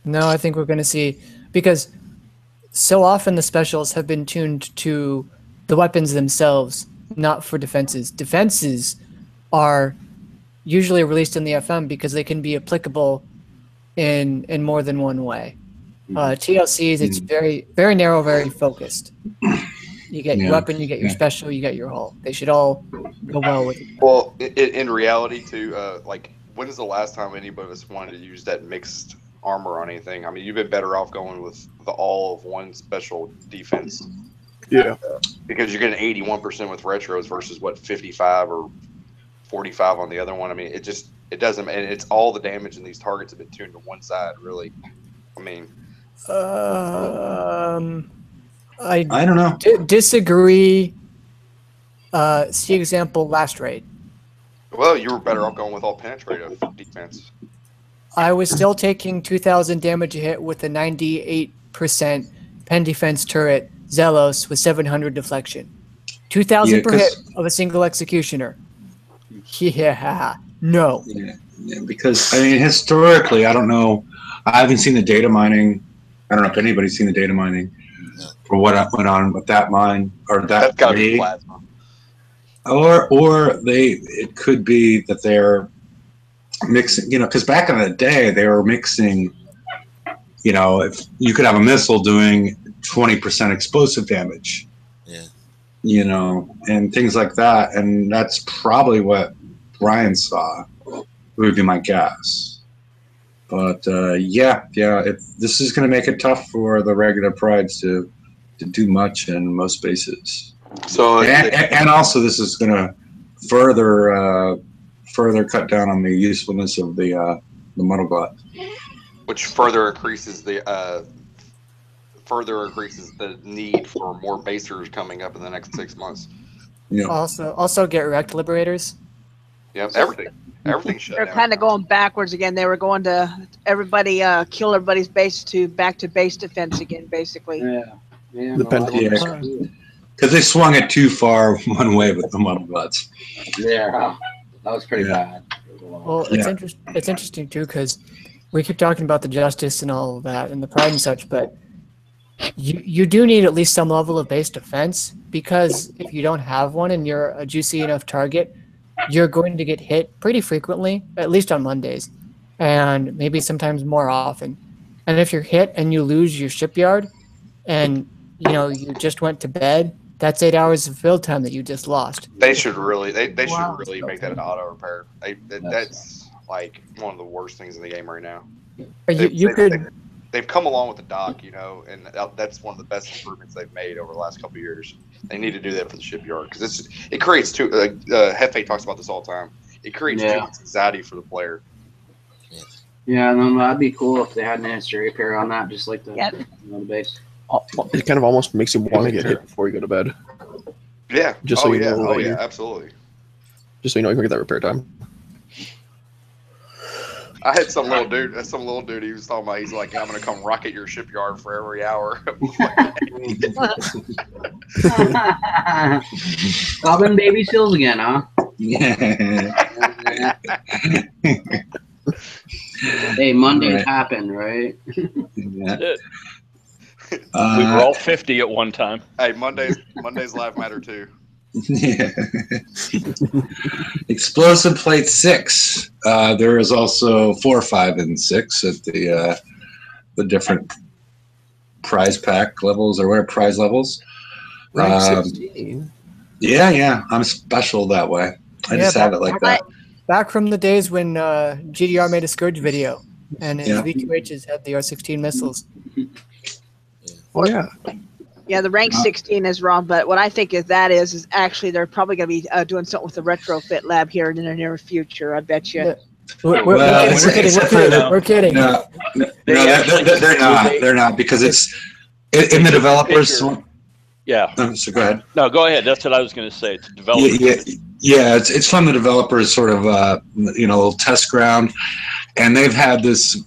No, I think we're going to see, because so often the specials have been tuned to the weapons themselves, not for defenses. Defenses are usually released in the FM because they can be applicable in more than one way. TLCs, it's very, very narrow, very focused. You get your weapon, you get your special, you get your hull. They should all go well with it. Well, in reality, too, like, when is the last time anybody of us wanted to use that mixed armor on anything? I mean, you've been better off going with the all of one special defense. Yeah. Because you're getting 81% with retros versus, 55 or 45 on the other one. I mean, it doesn't, and it's all the damage in these targets have been tuned to one side, really. I mean, I don't know. Disagree. See example last raid. Well, you were better off going with all penetrative defense. I was still taking 2,000 damage a hit with a 98% pen defense turret Zelos with 700 deflection. 2,000 per hit of a single executioner. Yeah, no. Yeah, because, I mean, historically, I don't know. I haven't seen the data mining. I don't know if anybody's seen the data mining for what went on with that mine or that. That's got to be plasma. Or it could be that they're mixing, because back in the day they were mixing, if you could have a missile doing 20% explosive damage, and things like that. And that's probably what Brian saw, would be my guess. But this is going to make it tough for the regular prides to do much in most bases. So and also this is going to further cut down on the usefulness of the muddle glut, which further increases the need for more basers coming up in the next 6 months. Yeah. Also get wrecked liberators. Yeah, everything shut They're down. kind of going backwards again. They were going to kill everybody's base back to base defense again, basically. Yeah. The pendulum. Because they swung it too far one way with the muddle gluts. Yeah, that was pretty bad. Well, it's interesting too because we keep talking about the justice and all of that and the pride and such, but you do need at least some level of base defense, because if you don't have one and you're a juicy enough target, you're going to get hit pretty frequently, at least on Mondays, and maybe sometimes more often. And if you're hit and you lose your shipyard and you just went to bed, that's 8 hours of field time that you just lost. They should really make that an auto repair. That's like one of the worst things in the game right now. They've come along with the dock, and that's one of the best improvements they've made over the last couple of years. They need to do that for the shipyard because it creates too. Hefe talks about this all the time. It creates too much anxiety for the player. Yeah, no, that'd be cool if they had an instant repair on that, just like the base. It kind of almost makes you want to get hit before you go to bed. Yeah. Just so you know. Oh yeah, absolutely. Just so you know you can get that repair time. I had some little dude. He was talking about. He's like, "I'm gonna come rocket your shipyard for every hour." Goblin baby seals again, huh? Hey, Mondays happen, right? Yeah. We were all 50 at one time. Hey, Mondays live matter too. Yeah. Explosive plate 6. There is also 4, 5, and 6 at the different prize pack levels or prize levels. Rank 16. Yeah. I'm special that way. I just have it like that. Back from the days when GDR made a Scourge video and his V2Hs had the R16 missiles. Oh yeah. Yeah, the rank 16 is wrong, but what I think is actually they're probably going to be doing something with the retrofit lab here in the near future. I bet you. We're kidding. No, they're not because it's in the developers. Yeah. So go ahead. No, go ahead. That's what I was going to say. It's a developer. Yeah. It's from the developers, sort of little test ground, and they've had this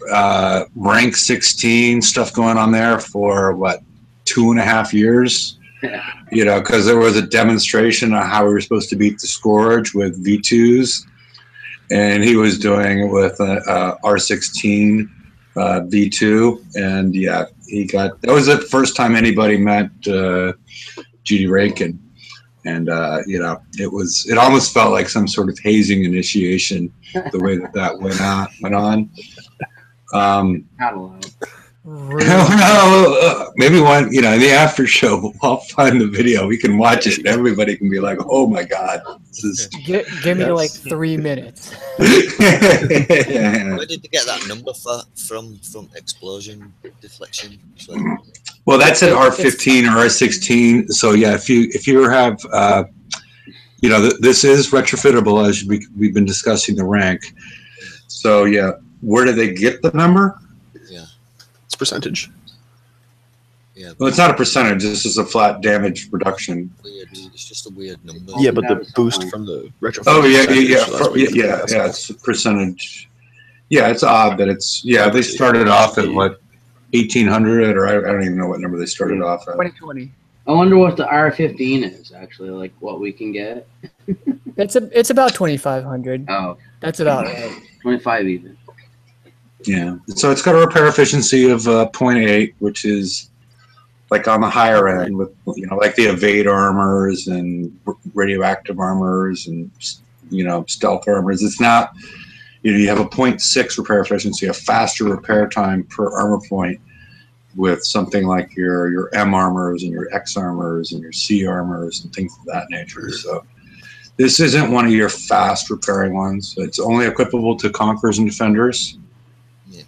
rank 16 stuff going on there for 2.5 years. Because there was a demonstration on how we were supposed to beat the Scourge with V2s, and he was doing it with R16 V2, and that was the first time anybody met Judy Rankin, and it almost felt like some sort of hazing initiation the way that went on. Not allowed. Maybe one, in the after show, I'll find the video. We can watch it, and everybody can be like, "Oh my god, this is." Give me like 3 minutes. Where did they get that number from explosion deflection? Well, that's at R15 or R16. So yeah, if you have, this is retrofittable as we've been discussing the rank. So yeah, where do they get the number? It's percentage. Yeah. Well, it's not a percentage. This is a flat damage reduction. Weird. It's just a weird number. Yeah, but the boost from the retro. Oh yeah. It's a percentage. Yeah, it's odd that it's They started off at 1,800 or I don't even know what number they started off at. 2020. I wonder what the R15 is actually, like what we can get. It's about 2,500. Oh, That's about right. 25 even. Yeah, so it's got a repair efficiency of 0.8, which is like on the higher end with like the evade armors and radioactive armors and stealth armors. It's not you have a 0.6 repair efficiency, a faster repair time per armor point with something like your M armors and your X armors and your C armors and things of that nature. So this isn't one of your fast repairing ones. It's only equipable to Conquerors and Defenders. Yeah.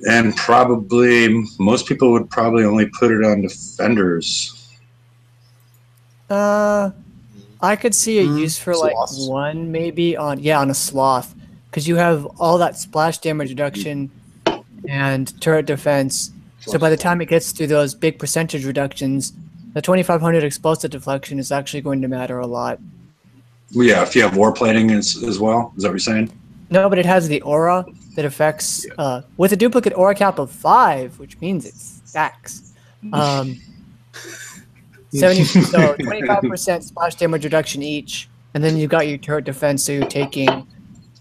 And probably most people would probably only put it on Defenders. I could see a use for like Sloths. one maybe on a sloth, because you have all that splash damage reduction and turret defense. So by the time it gets to those big percentage reductions, the 2500 explosive deflection is actually going to matter a lot. Well, yeah, if you have warplating as well, is that what you're saying? No, but it has the aura that affects with a duplicate aura cap of 5, which means it stacks. 25% splash damage reduction each, and then you got your turret defense, so you're taking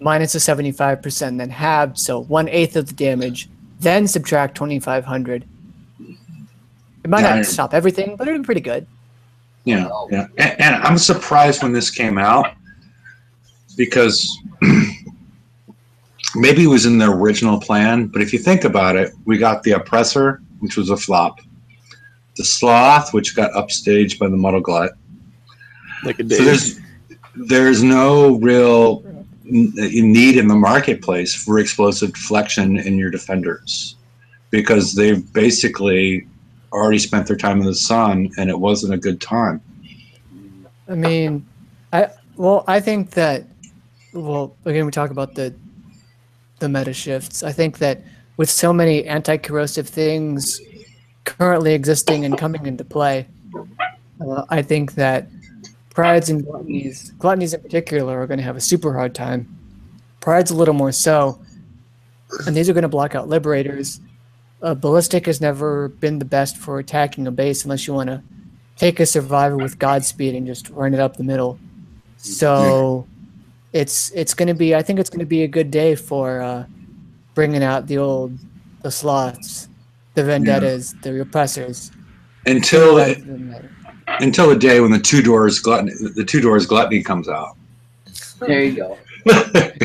minus a 75%, then halved, so 1/8 of the damage, then subtract 2500. It might not stop everything, but it'll be pretty good. Yeah, yeah. And I'm surprised when this came out because maybe it was in the original plan, but if you think about it, we got the Oppressor, which was a flop. The Sloth, which got upstaged by the Muddle Glut. Like a So day. there's no real need in the marketplace for explosive deflection in your defenders because they've basically already spent their time in the sun and it wasn't a good time. I mean, I think that, again, we talk about the meta shifts. I think that with so many anti-corrosive things currently existing and coming into play, I think that Prides and Gluttonies in particular, are going to have a super hard time. Pride's a little more so, and these are going to block out Liberators. Ballistic has never been the best for attacking a base unless you want to take a Survivor with Godspeed and just run it up the middle. So it's going to be, I think it's going to be a good day for bringing out the Sloths, the Vendettas, the Oppressors. Until the day when the two doors gluttony comes out. There you go.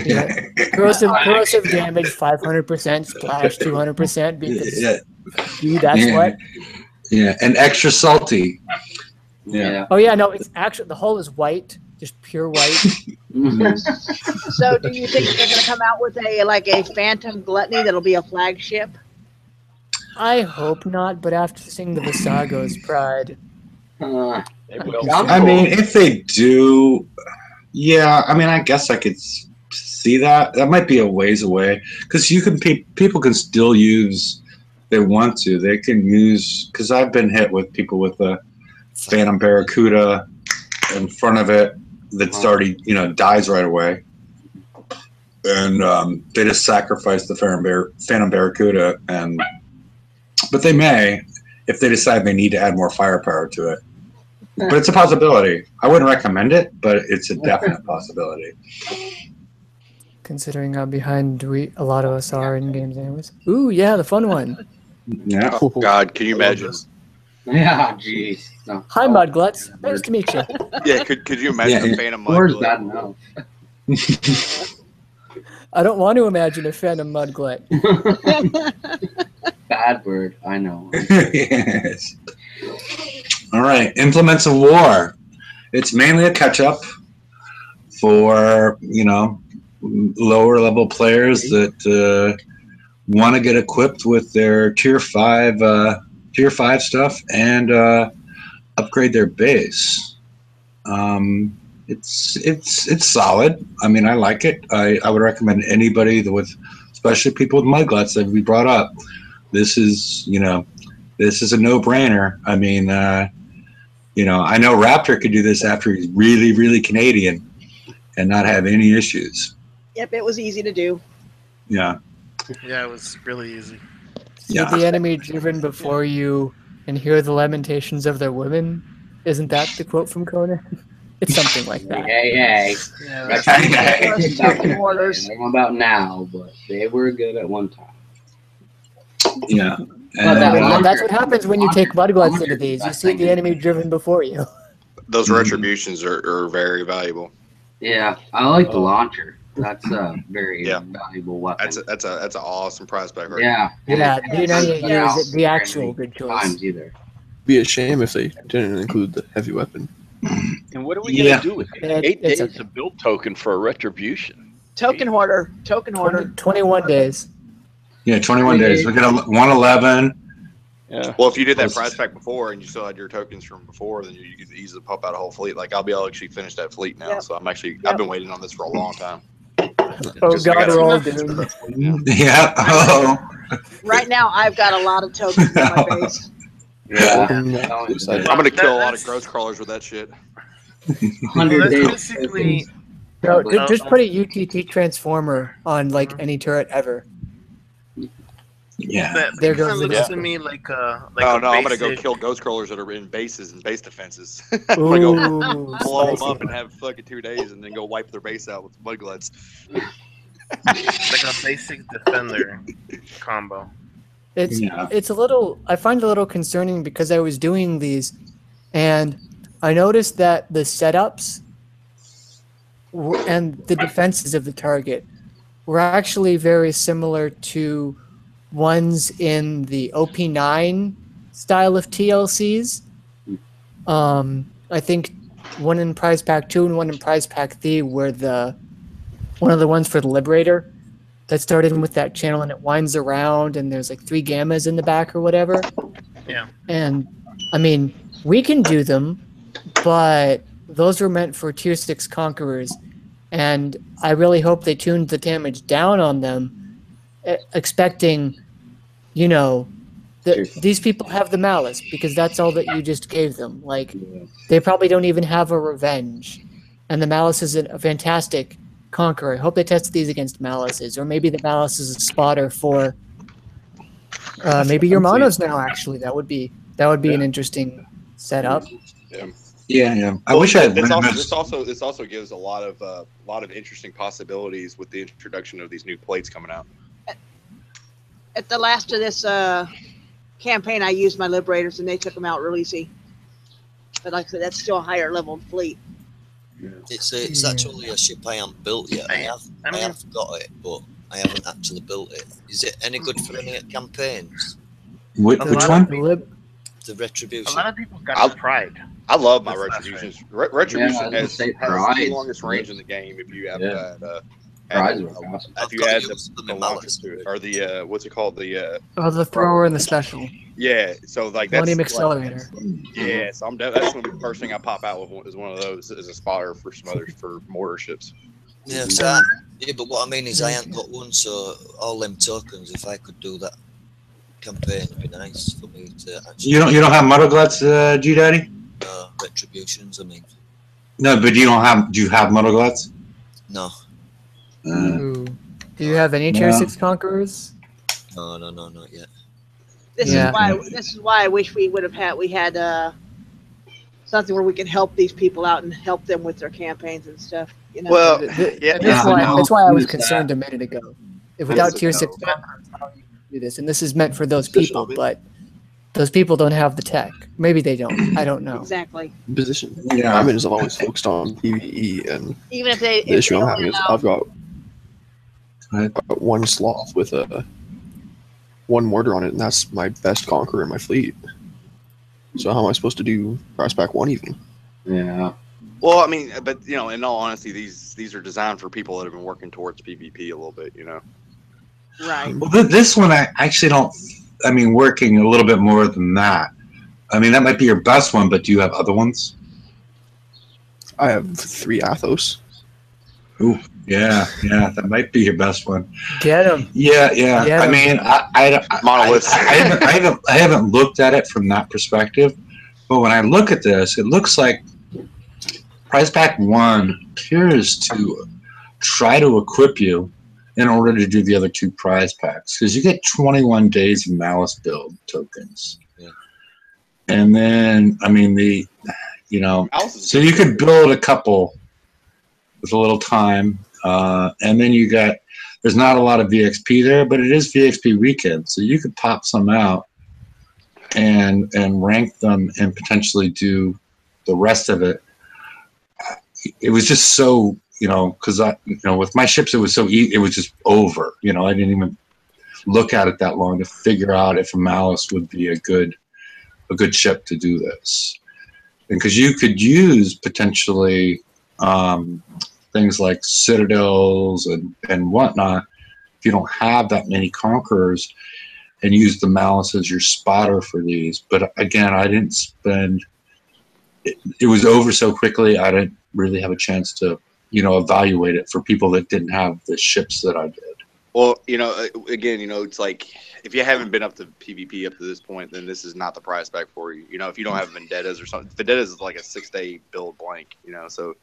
Yeah. Corrosive damage 500%, splash 200% because that's what. Yeah, and extra salty. Yeah. Oh yeah, no, it's actually the hull is white, just pure white. So, do you think they're going to come out with a Phantom Gluttony that'll be a flagship? I hope not, but after seeing the Visago's Pride, They will. I mean, if they do, yeah. I mean, I guess I could see that. That might be a ways away because people can still use. They want to. They can use because I've been hit with people with a Phantom Barracuda in front of it that's already dies right away, and they just sacrifice the Phantom Barracuda but they may if they decide they need to add more firepower to it. But it's a possibility. I wouldn't recommend it, but it's a definite possibility. considering how behind a lot of us are in games anyways. Ooh, yeah, the fun one. Yeah. Oh God, can you imagine? Yeah, jeez. No. Hi, Mudgluts. Nice to meet you. Yeah, could you imagine a Phantom Four's Mudglut? bad enough. I don't want to imagine a Phantom Mudglut. Bad word, I know. Yes. All right, Implements of War. It's mainly a catch-up for lower level players that want to get equipped with their tier 5 stuff and upgrade their base. It's solid. I mean, I like it. I would recommend anybody especially people with Mudgluts that we brought up. This is a no-brainer. I mean, I know Raptor could do this after he's really, really Canadian and not have any issues. Yep, it was easy to do. Yeah. Yeah, it was really easy. See the enemy driven before you and hear the lamentations of their women. Isn't that the quote from Conan? It's something like that. Hey. Yeah, They're about now, but they were good at one time. Yeah. That's what happens when you take Mudgluts into these. You see the enemy driven before you. Those retributions are very valuable. Yeah, I like the launcher. That's a very Yeah. valuable weapon. That's an awesome prize pack, right? Yeah. Yeah, And the it United doesn't Year come is out the very actual many good choice. times either. Be a shame if they didn't include the heavy weapon. And what are we Yeah. gonna do with It- 8 it's days okay. of build token for a retribution? Token hoarder. Token hoarder. 21 days. Yeah, 21 days. Look at 111. Yeah. Well, if you did that prize pack before and you still had your tokens from before, then you could easily pump out a whole fleet. Like I'll be able to actually finish that fleet now. Yep. So I've Yep. been waiting on this for a long time. Oh Just- I God, gotta- we're all doomed. Yeah. Oh. Right now, I've got a lot of tokens in my base. Yeah. I'm gonna kill a lot of growth crawlers with that shit. 100 That's days. basically No, just put a UTT transformer on like any turret ever. Yeah. that There kind goes of the looks guy. to me like a Oh no, I'm gonna go basic- kill ghost crawlers that are in bases and base defenses. I'm gonna go Ooh, blow them spicy. up and have fucking 2 days and then go wipe their base out with mudglets. like a basic defender combo. Yeah. It's a little. I find it a little concerning because I was doing these, and I noticed that the setups and the defenses of the target were actually very similar to ones in the OP9 style of TLCs. I think one in Prize Pack 2 and one in Prize Pack 3 were one of the ones for the Liberator that started with that channel and it winds around and there's like 3 gammas in the back or whatever. Yeah. And I mean, we can do them, but those were meant for tier 6 conquerors. And I really hope they tuned the damage down on them, expecting, you know, that these people have the malice because that's all that you just gave them. Like, they probably don't even have a revenge. And the malice is a fantastic conqueror. I hope they test these against malices, or maybe the malice is a spotter for maybe your monos now. Actually, that would be an interesting setup. Yeah. I wish I had This limits. also gives a lot of interesting possibilities with the introduction of these new plates coming out. At the last of this campaign, I used my Liberators and they took them out real easy. But like I said, that's still a higher level fleet. It's actually a ship I haven't built yet. I have got it, but I haven't actually built it. Is it any good for any campaigns? Which one? The Retribution. A lot of people got pride. I love my That's Retributions. Retribution has the Pride. longest range in the game if you have Yeah. that. Prize was awesome. If you add the launcher to it, or the what's it called? The thrower and the special. yeah. So like that's Millennium like- Accelerator. yeah. So that's the first thing I pop out with is one of those as a spotter for some others for mortar ships. Yeah, but what I mean is I ain't got one, so all them tokens, if I could do that campaign, it'd be nice for me to actually. You don't have Muddleglets, G Daddy? Retributions, I mean. No, but do you have Muddleglets? No. Ooh. Do you have any tier 6 conquerors? No, not yet. This is why I wish we would have had something where we can help these people out and help them with their campaigns and stuff. You know? Well, yeah, That's why I was concerned a minute ago. If without tier 6 conquerors, how do you do this? And this is meant for those people, but those people don't have the tech. Maybe they don't. I don't know. Exactly. Position. Yeah. I mean, I've always focused on PvE, and Even if they, the issue I'm having is I've got one sloth with one mortar on it, and that's my best conqueror in my fleet. So how am I supposed to do prize pack 1 even? Yeah. Well, I mean, but you know, in all honesty, these are designed for people that have been working towards PvP a little bit. You know. Right. Well, this one I actually don't. I mean, working a little bit more than that. I mean, that might be your best one, but do you have other ones? I have 3 Athos. Ooh, yeah, that might be your best one. Get them. Yeah. Get I 'em. mean, I haven't looked at it from that perspective, but when I look at this, it looks like Prize Pack 1 appears to try to equip you in order to do the other 2 prize packs, because you get 21 days of Malice build tokens. Yeah. And then, I mean, so you could build a couple with a little time, and then there's not a lot of VXP there, but it is VXP weekend, so you could pop some out and rank them and potentially do the rest of it. It was just so because with my ships, it was so easy. It was just over. I didn't even look at it that long to figure out if a Malice would be a good ship to do this. And because you could use potentially things like citadels and whatnot if you don't have that many conquerors, and use the Malice as your spotter for these. But again, I didn't spend it was over so quickly. I didn't really have a chance to evaluate it for people that didn't have the ships that I did. Well, again, it's like if you haven't been up to PvP up to this point, then this is not the prize pack for you. If you don't have vendettas or something, vendettas is like a 6-day build blank. So,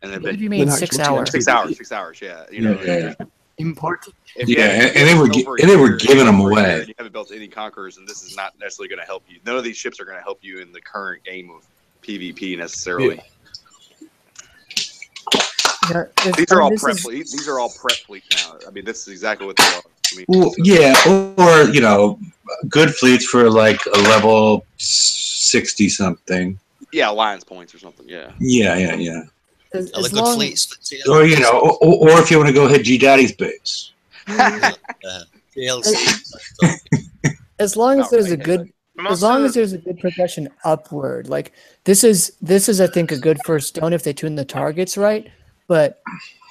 and then What do you mean 6 hours? 6 hours. 6 hours. Yeah. Yeah. Important. And they were giving them away. You haven't built any conquerors, and this is not necessarily going to help you. None of these ships are going to help you in the current game of PvP necessarily. Yeah, These are all prep fleets. These are all prep fleets now. I mean, this is exactly what they are. Well, yeah, or good fleets for like a level 60 something. Yeah, alliance points or something. Yeah. Yeah. As good long, fleets for TLC. Or if you want to go hit G Daddy's base. TLC. as long as Not there's really, a good, I'm as long also- as there's a good progression upward, like this is I think a good first stone if they tune the targets right. But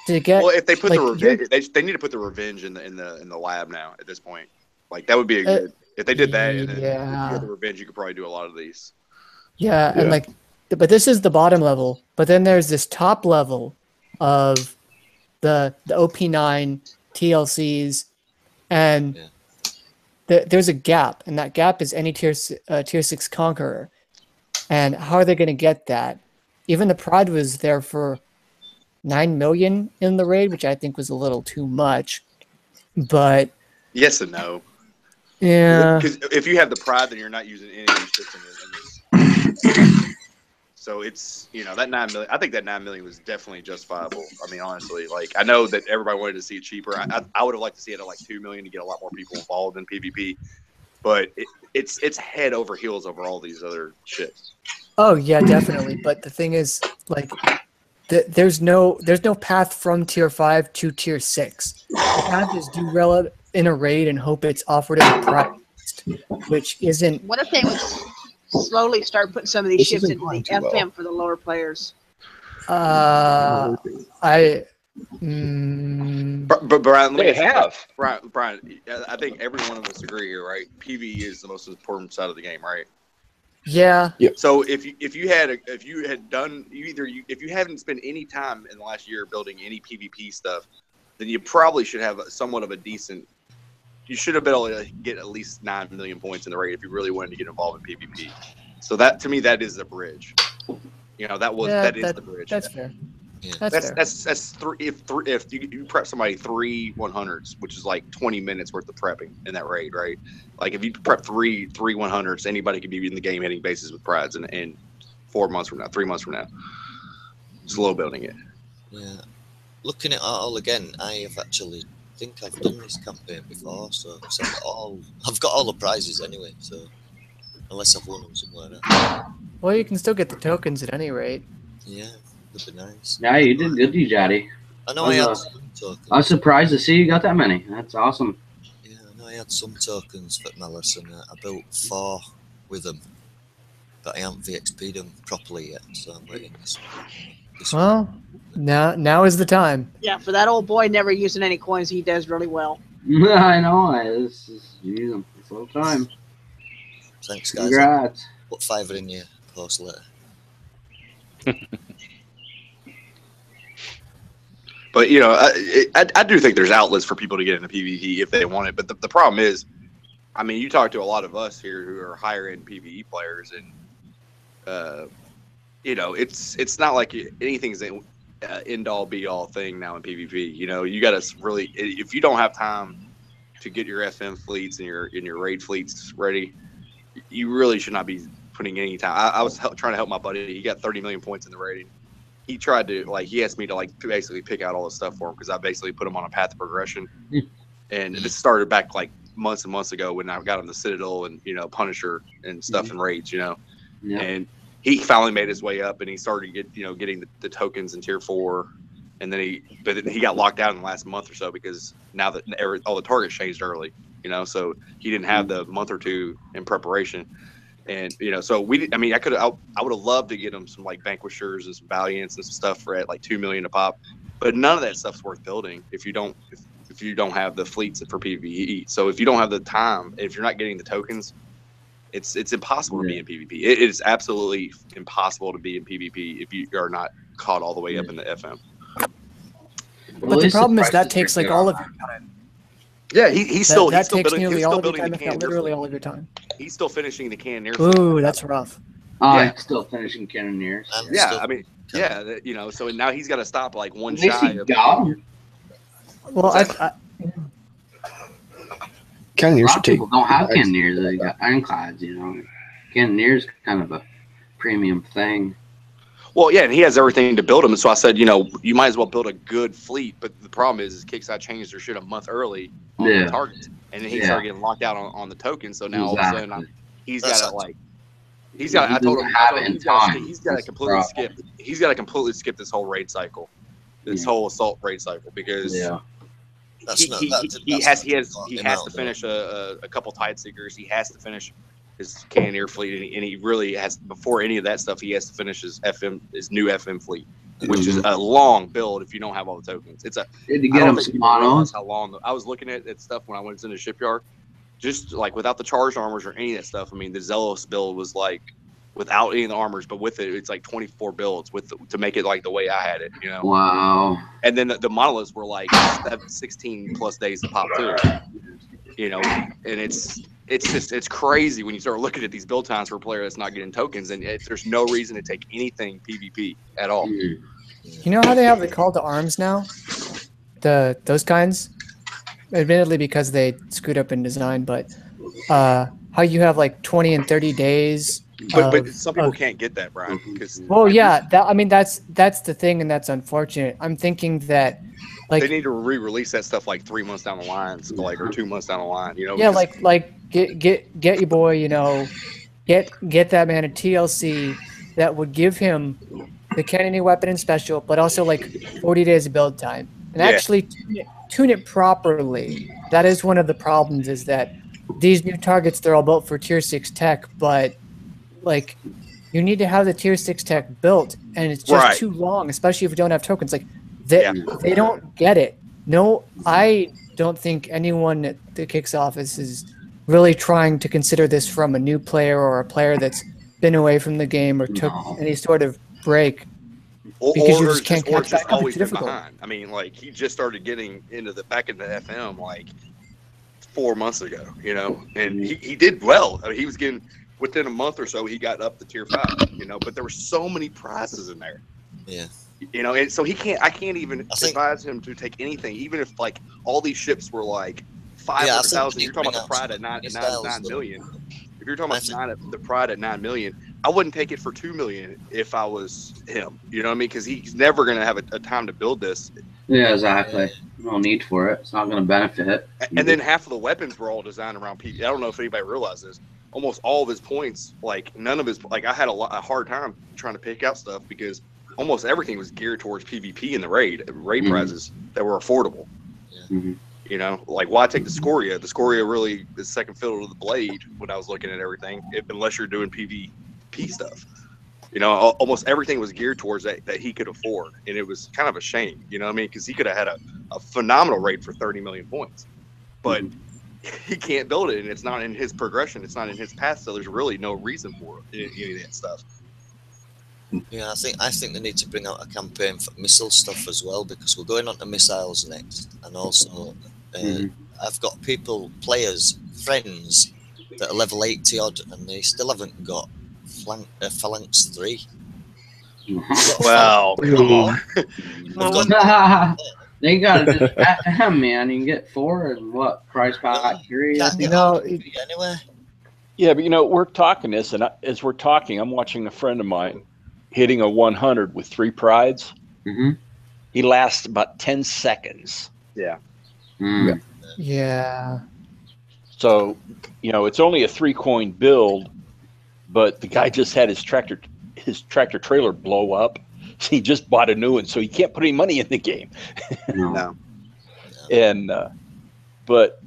to get Well, if they put like, the revenge, they need to put the revenge in the lab now. At this point, like that would be a good. If they did that, and then if you had the revenge, you could probably do a lot of these. Yeah, and like, but this is the bottom level. But then there's this top level of the OP9 TLCs, and there's a gap, and that gap is any tier 6 conqueror. And how are they going to get that? Even the Pride was there for 9 million in the raid, which I think was a little too much. But yes and no. Yeah. Because if you have the Pride, then you're not using any of these ships in this. So it's that 9 million. I think that 9 million was definitely justifiable. I mean, honestly, like I know that everybody wanted to see it cheaper. I would have liked to see it at like 2 million to get a lot more people involved in PvP. But it's head over heels over all these other ships. Oh yeah, definitely. But the thing is, like, there's no path from tier 5 to tier 6. The path is do well in a raid and hope it's offered as a prize, which isn't. What if they would slowly start putting some of these ships into the FM for the lower players? But Brian, They have. Brian, I think every one of us agree here, right? PvE is the most important side of the game, right? Yeah. So if you haven't spent any time in the last year building any PvP stuff, then you probably should have somewhat of a decent. You should have been able to get at least 9 million points in the raid if you really wanted to get involved in PvP. So that to me, that is the bridge. That is the bridge. That's fair. Yeah. That's fair. If you prep somebody 3 100s, which is like 20 minutes worth of prepping in that raid, right? Like if you prep three 100s, anybody could be in the game hitting bases with prides in 4 months from now, 3 months from now. Slow building it. Yeah. Looking at it all again, I have actually think I've done this campaign before, so I've got all the prizes anyway. So unless I've won them somewhere else. Well, you can still get the tokens at any rate. Yeah, that'd be nice. Yeah, you did good, Jaddy. I know I had some tokens. I was surprised to see you got that many. That's awesome. Yeah, I know I had some tokens for Malice, and I built 4 with them, but I haven't VXP'd them properly yet, so I'm waiting this Well, now is the time. Yeah, for that old boy never using any coins, he does really well. I know. This is use them. It's all the time. Thanks, guys. Congrats. Put 5 in your post later. But I do think there's outlets for people to get into PvP if they want it. But the problem is, I mean, you talk to a lot of us here who are higher end PvE players, and it's not like anything's an end all be all thing now in PvP. You got to really, if you don't have time to get your FM fleets and your raid fleets ready, you really should not be putting any time. I was trying to help my buddy. He got 30 million points in the raid. He tried to he asked me to basically pick out all the stuff for him because I basically put him on a path of progression. And this started back like months and months ago when I got him the Citadel and Punisher and stuff and raids, Yeah. And he finally made his way up and he started getting the tokens in tier 4 and then he got locked out in the last month or so because now that all the targets changed early, you know, so he didn't have the month or two in preparation. And, you know, so I would have loved to get him some like Vanquishers and some Valiants and some stuff for at like 2 million a pop, but none of that stuff's worth building if you don't have the fleets for PvE. So if you don't have the time, if you're not getting the tokens, it's impossible to be in PvP. It is absolutely impossible to be in PvP if you are not caught all the way up in the FM. But the problem is that takes like all of your time. Yeah, he's still takes building. nearly He's all still of your building time, the if not Cannoneer literally fleet. all of your time. He's still finishing the Cannoneer Ooh, fleet. that's rough. I'm still finishing Cannoneers. Yeah, I mean, yeah, you know, so now he's got to stop like one At least shy he of. got 'em. Well, Cannoneers A lot should of take. people don't have Cannoneers. They got Ironclads, you know. Cannoneers kind of a premium thing. Well, yeah, and he has everything to build them. So I said, you know, you might as well build a good fleet. But the problem is Kickside changed their shit a month early on the targets, and then he started getting locked out on the tokens. So now all of a sudden, he's got to like, he's got. I told him he's got to completely skip. He's got to completely skip this whole raid cycle, this whole assault raid cycle because he has to finish a couple Tide Seekers. He has to finish his Cannoneer fleet, and he really has, before any of that stuff, he has to finish his new FM fleet, which is a long build if you don't have all the tokens. It's a to get him some monos. How long I was looking at stuff when I went in the shipyard, just like without the charged armors or any of that stuff. I mean, the Zealous build was like without any of the armors, but with it, it's like 24 builds to make it like the way I had it, you know. Wow. And then the monoliths were like 16 plus days to pop too, you know, and it's crazy when you start looking at these build times for a player that's not getting tokens, and there's no reason to take anything PvP at all. You know how they have the call to arms now? Those kinds? Admittedly, because they screwed up in design, but how you have like 20 and 30 days. But some people can't get that, Brian. Well, yeah, that's the thing, and that's unfortunate. I'm thinking that like they need to re-release that stuff like 3 months down the line, so like, or 2 months down the line, you know. Yeah, like get your boy, you know, get that man a TLC that would give him the Cannoneer weapon and special, but also like 40 days of build time, and actually tune it properly. That is one of the problems, is that these new targets, they're all built for tier 6 tech, but like you need to have the tier 6 tech built, and it's just too long, especially if you don't have tokens. Like they don't get it. No, I don't think anyone at the Kicks office is really trying to consider this from a new player or a player that's been away from the game or took any sort of break. Because you just can't catch back up. It's difficult. I mean, like he just started getting back into FM like 4 months ago, you know, and he did well. I mean, he was getting within a month or so, he got up to tier 5, you know, but there were so many prizes in there. Yeah. You know, and so I can't even advise him to take anything, even if like all these ships were like 500,000. You're talking about the Pride at 9 million. If you're talking about the Pride at 9 million, I wouldn't take it for 2 million if I was him. You know what I mean? Because he's never going to have a time to build this. Yeah, exactly. No need for it. It's not going to benefit it. And then half of the weapons were all designed around PvP. I don't know if anybody realizes. Almost all of his points, like none of his, like I had a hard time trying to pick out stuff because almost everything was geared towards PvP in the raid prizes that were affordable. You know, like why take the Scoria? The Scoria really is second fiddle to the blade when I was looking at everything, unless you're doing PvP stuff. You know, almost everything was geared towards that he could afford, and it was kind of a shame. You know what I mean? Because he could have had a phenomenal raid for 30 million points, but he can't build it, and it's not in his progression. It's not in his path, so there's really no reason for any of that stuff. Yeah, I think they need to bring out a campaign for missile stuff as well, because we're going on to missiles next, and also I've got players, friends that are level 80 odd, and they still haven't got Phalanx 3. Well, come on. They got to just man. You can get 4 and what price pack 3? Can't get anywhere. Yeah, but you know, we're talking this, and as we're talking, I'm watching a friend of mine hitting a 100 with 3 prides. He lasts about 10 seconds. Yeah. Yeah. So, you know, it's only a 3-coin build, but the guy just had his tractor trailer blow up. he just bought a new one, so he can't put any money in the game. No. And but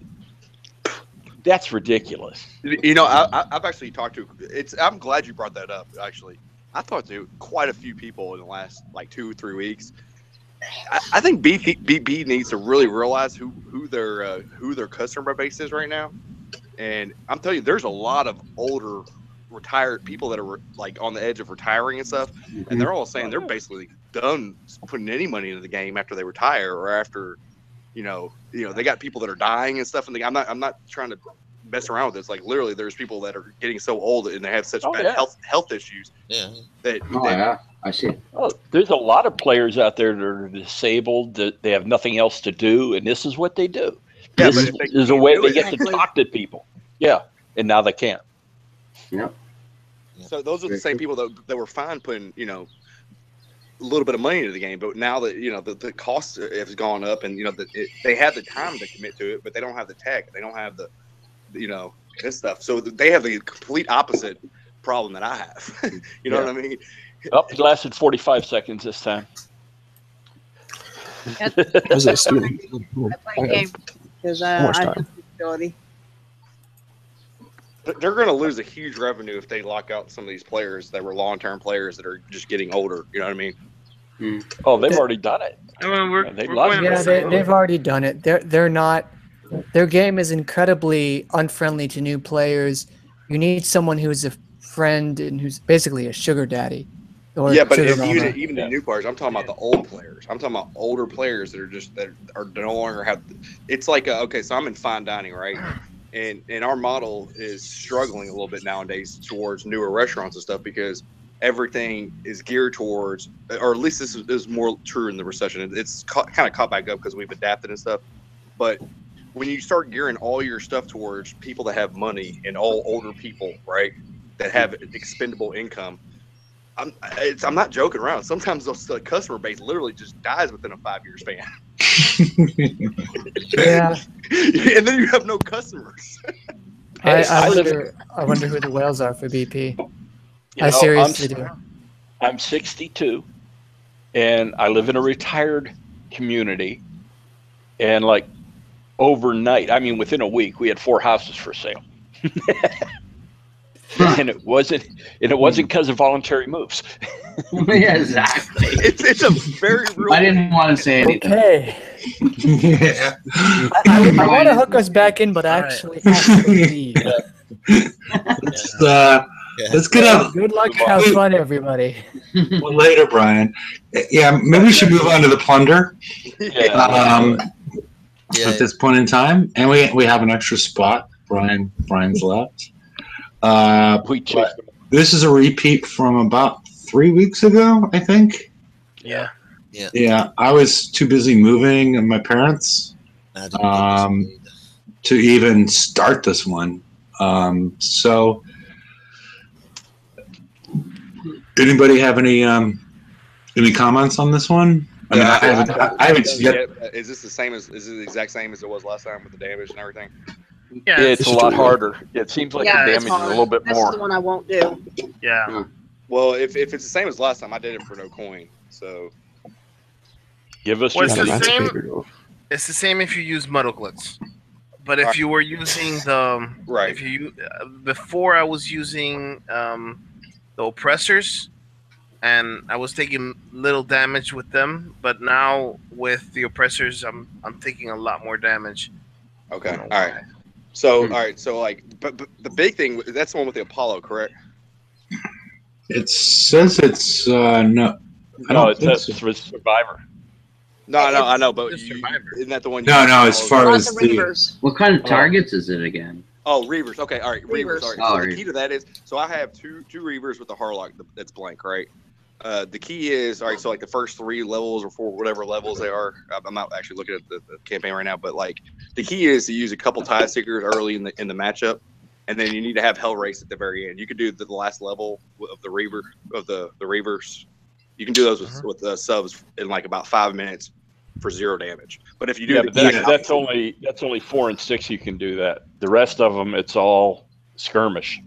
that's ridiculous. You know, I've actually talked to. I'm glad you brought that up. Actually, I talked to quite a few people in the last like 2 or 3 weeks. I think BP needs to really realize who their customer base is right now. And I'm telling you, there's a lot of older retired people that are like on the edge of retiring and stuff, and they're all saying they're basically done putting any money into the game after they retire or after, you know, they got people that are dying and stuff. And I'm not trying to mess around with this. Like literally, there's people that are getting so old and they have such bad health issues. Yeah. That I see. Oh, there's a lot of players out there that are disabled, that they have nothing else to do, and this is what they do. Yeah, this is a way they get to talk to people. Yeah, and now they can't. Yep. So those are the same people that were fine putting, you know, a little bit of money into the game, but now that, you know, the cost has gone up, and you know they have the time to commit to it, but they don't have the tech, they don't have the, you know, this stuff. So they have the complete opposite problem that I have. You know what I mean? Oh, it lasted 45 seconds this time. As a student, I play games because I have ability. They're going to lose a huge revenue if they lock out some of these players that were long-term players that are just getting older. You know what I mean? Oh, they've already done it. They've already done it. They're not. Their game is incredibly unfriendly to new players. You need someone who's a friend and who's basically a sugar daddy. Yeah, but even the new players, I'm talking about the old players. I'm talking about older players that are no longer have. It's like okay, so I'm in fine dining, right? And our model is struggling a little bit nowadays towards newer restaurants and stuff because everything is geared towards, or at least this is more true in the recession. It's kind of caught back up because we've adapted and stuff. But when you start gearing all your stuff towards people that have money and all older people, right, that have expendable income, I'm not joking around. Sometimes the customer base literally just dies within a 5-year span. Yeah. And then you have no customers. I wonder who the whales are for BP. I seriously do. I'm 62, and I live in a retired community, and like overnight, I mean within a week, we had 4 houses for sale. And it wasn't because of voluntary moves. Yeah, exactly. It's a very real. I didn't want to say anything. Okay. Yeah. I want to hook us back in, but actually leave. Let's get up. Good luck. Have fun, everybody. Well, later, Brian. Yeah, maybe we should move on to the plunder. At this point in time, and we have an extra spot. Brian's left. This is a repeat from about 3 weeks ago, I think. Yeah. Yeah, I was too busy moving and my parents to even start this one. So, anybody have any comments on this one? I mean, I haven't yet. Is this the exact same as it was last time with the damage and everything? Yeah, it's a lot harder. It seems like the damage is a little bit more. That's the one I won't do. Yeah. Well, if it's the same as last time, I did it for no coin. So give us. Well, it's the same. It's the same if you use Muddle Glitz, but if you were using the if you before I was using the oppressors, and I was taking little damage with them, but now with the oppressors, I'm taking a lot more damage. Okay. All right. So, all right. So, like, but the big thing, that's the one with the Apollo, correct? It says it's no. It's with Survivor. No, I know, but isn't that the one? No, as far as the what kind of targets is it again? Oh, Reavers. Okay, all right, Reavers. All right. Oh, so the key to that is, so I have two Reavers with the Harlock that's blank, right? The key is, all right, so like the first 3 levels or 4, whatever levels they are, I'm not actually looking at the campaign right now, but like the key is to use a couple tie stickers early in the matchup, and then you need to have Hell Race at the very end. You could do the last level of the Reaver of the Reavers. You can do those with subs in like about 5 minutes for 0 damage. But if you do, that's only 4 and 6 you can do that. The rest of them, it's all skirmish.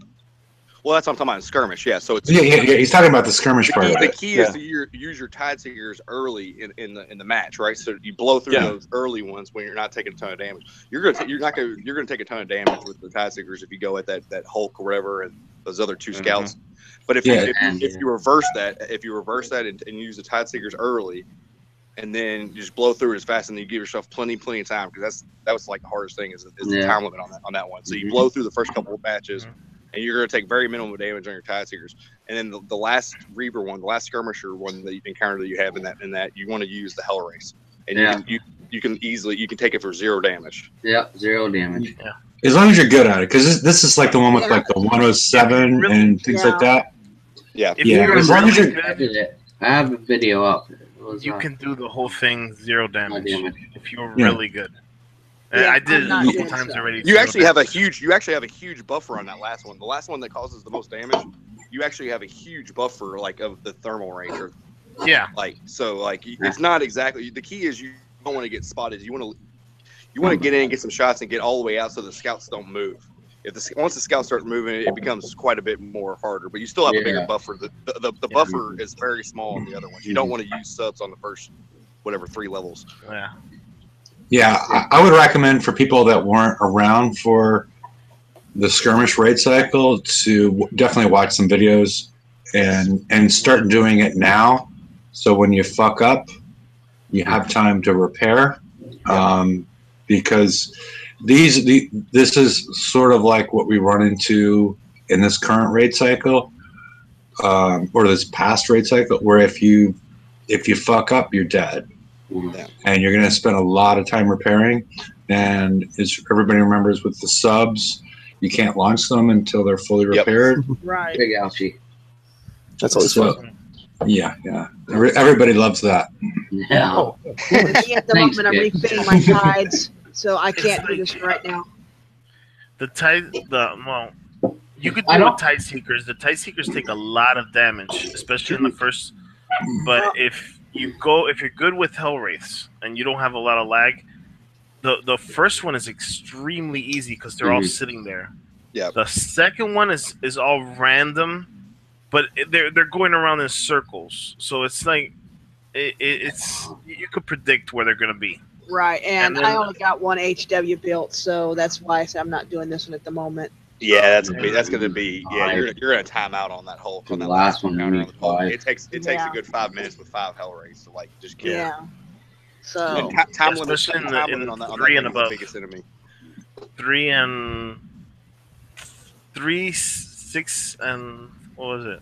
Well, that's what I'm talking about in skirmish. Yeah, so it's Yeah. He's talking about the skirmish part of the it. key is to use your tide seekers early in the match, right? So you blow through those early ones when you're not taking a ton of damage. You're gonna take a ton of damage with the tide seekers if you go at that Hulk or whatever and those other two scouts. But if you reverse that, and use the tide seekers early, and then you just blow through it as fast, and then you give yourself plenty of time, because that was like the hardest thing is the time limit on that one. So you blow through the first couple of matches, and you're going to take very minimal damage on your tide seekers. And then the last Reaver one, the last skirmisher one that you encounter that you have in that you want to use the Hell Race, and you can take it for 0 damage. Yep, 0 damage. Yeah. As long as you're good at it, because this is like the one with like the 107 and things like that. Yeah, as long as you're. I have a video up. You can do the whole thing 0 damage if you're really good. I did it a couple times already. You actually have a huge buffer on that last one. The last one that causes the most damage, you actually have a huge buffer like of the thermal range. It's not exactly. The key is you don't want to get spotted. You want to get in, get some shots, and get all the way out so the scouts don't move. Once the scouts start moving, it becomes quite a bit more harder. But you still have a bigger buffer. The buffer is very small on the other ones. You don't want to use subs on the first 3 levels. Yeah, I would recommend for people that weren't around for the skirmish raid cycle to definitely watch some videos and start doing it now. So when you fuck up, you have time to repair, because this is sort of like what we run into in this current raid cycle, or this past raid cycle, where if you fuck up, you're dead. And you're going to spend a lot of time repairing. And as everybody remembers, with the subs, you can't launch them until they're fully repaired. Right. Big ouchie. That's always fun. Yeah. Everybody loves that. Yeah. At the moment, I'm refitting my tides, so I can't do this right now. You could do with tide seekers. The tide seekers take a lot of damage, especially in the first. But if you're good with Hell Wraiths and you don't have a lot of lag, the first one is extremely easy because they're all sitting there. Yeah. The second one is all random, but they're going around in circles. So it's like it's you could predict where they're going to be. Right, and I only got 1 HW built, so that's why I said I'm not doing this one at the moment. Yeah, that's gonna be you're gonna time out on that whole on that last one. It takes a good 5 minutes with 5 Hell Rays to like just kill. Yeah. So time limit on that 3 and above. The biggest enemy. 3, 6, and what was it?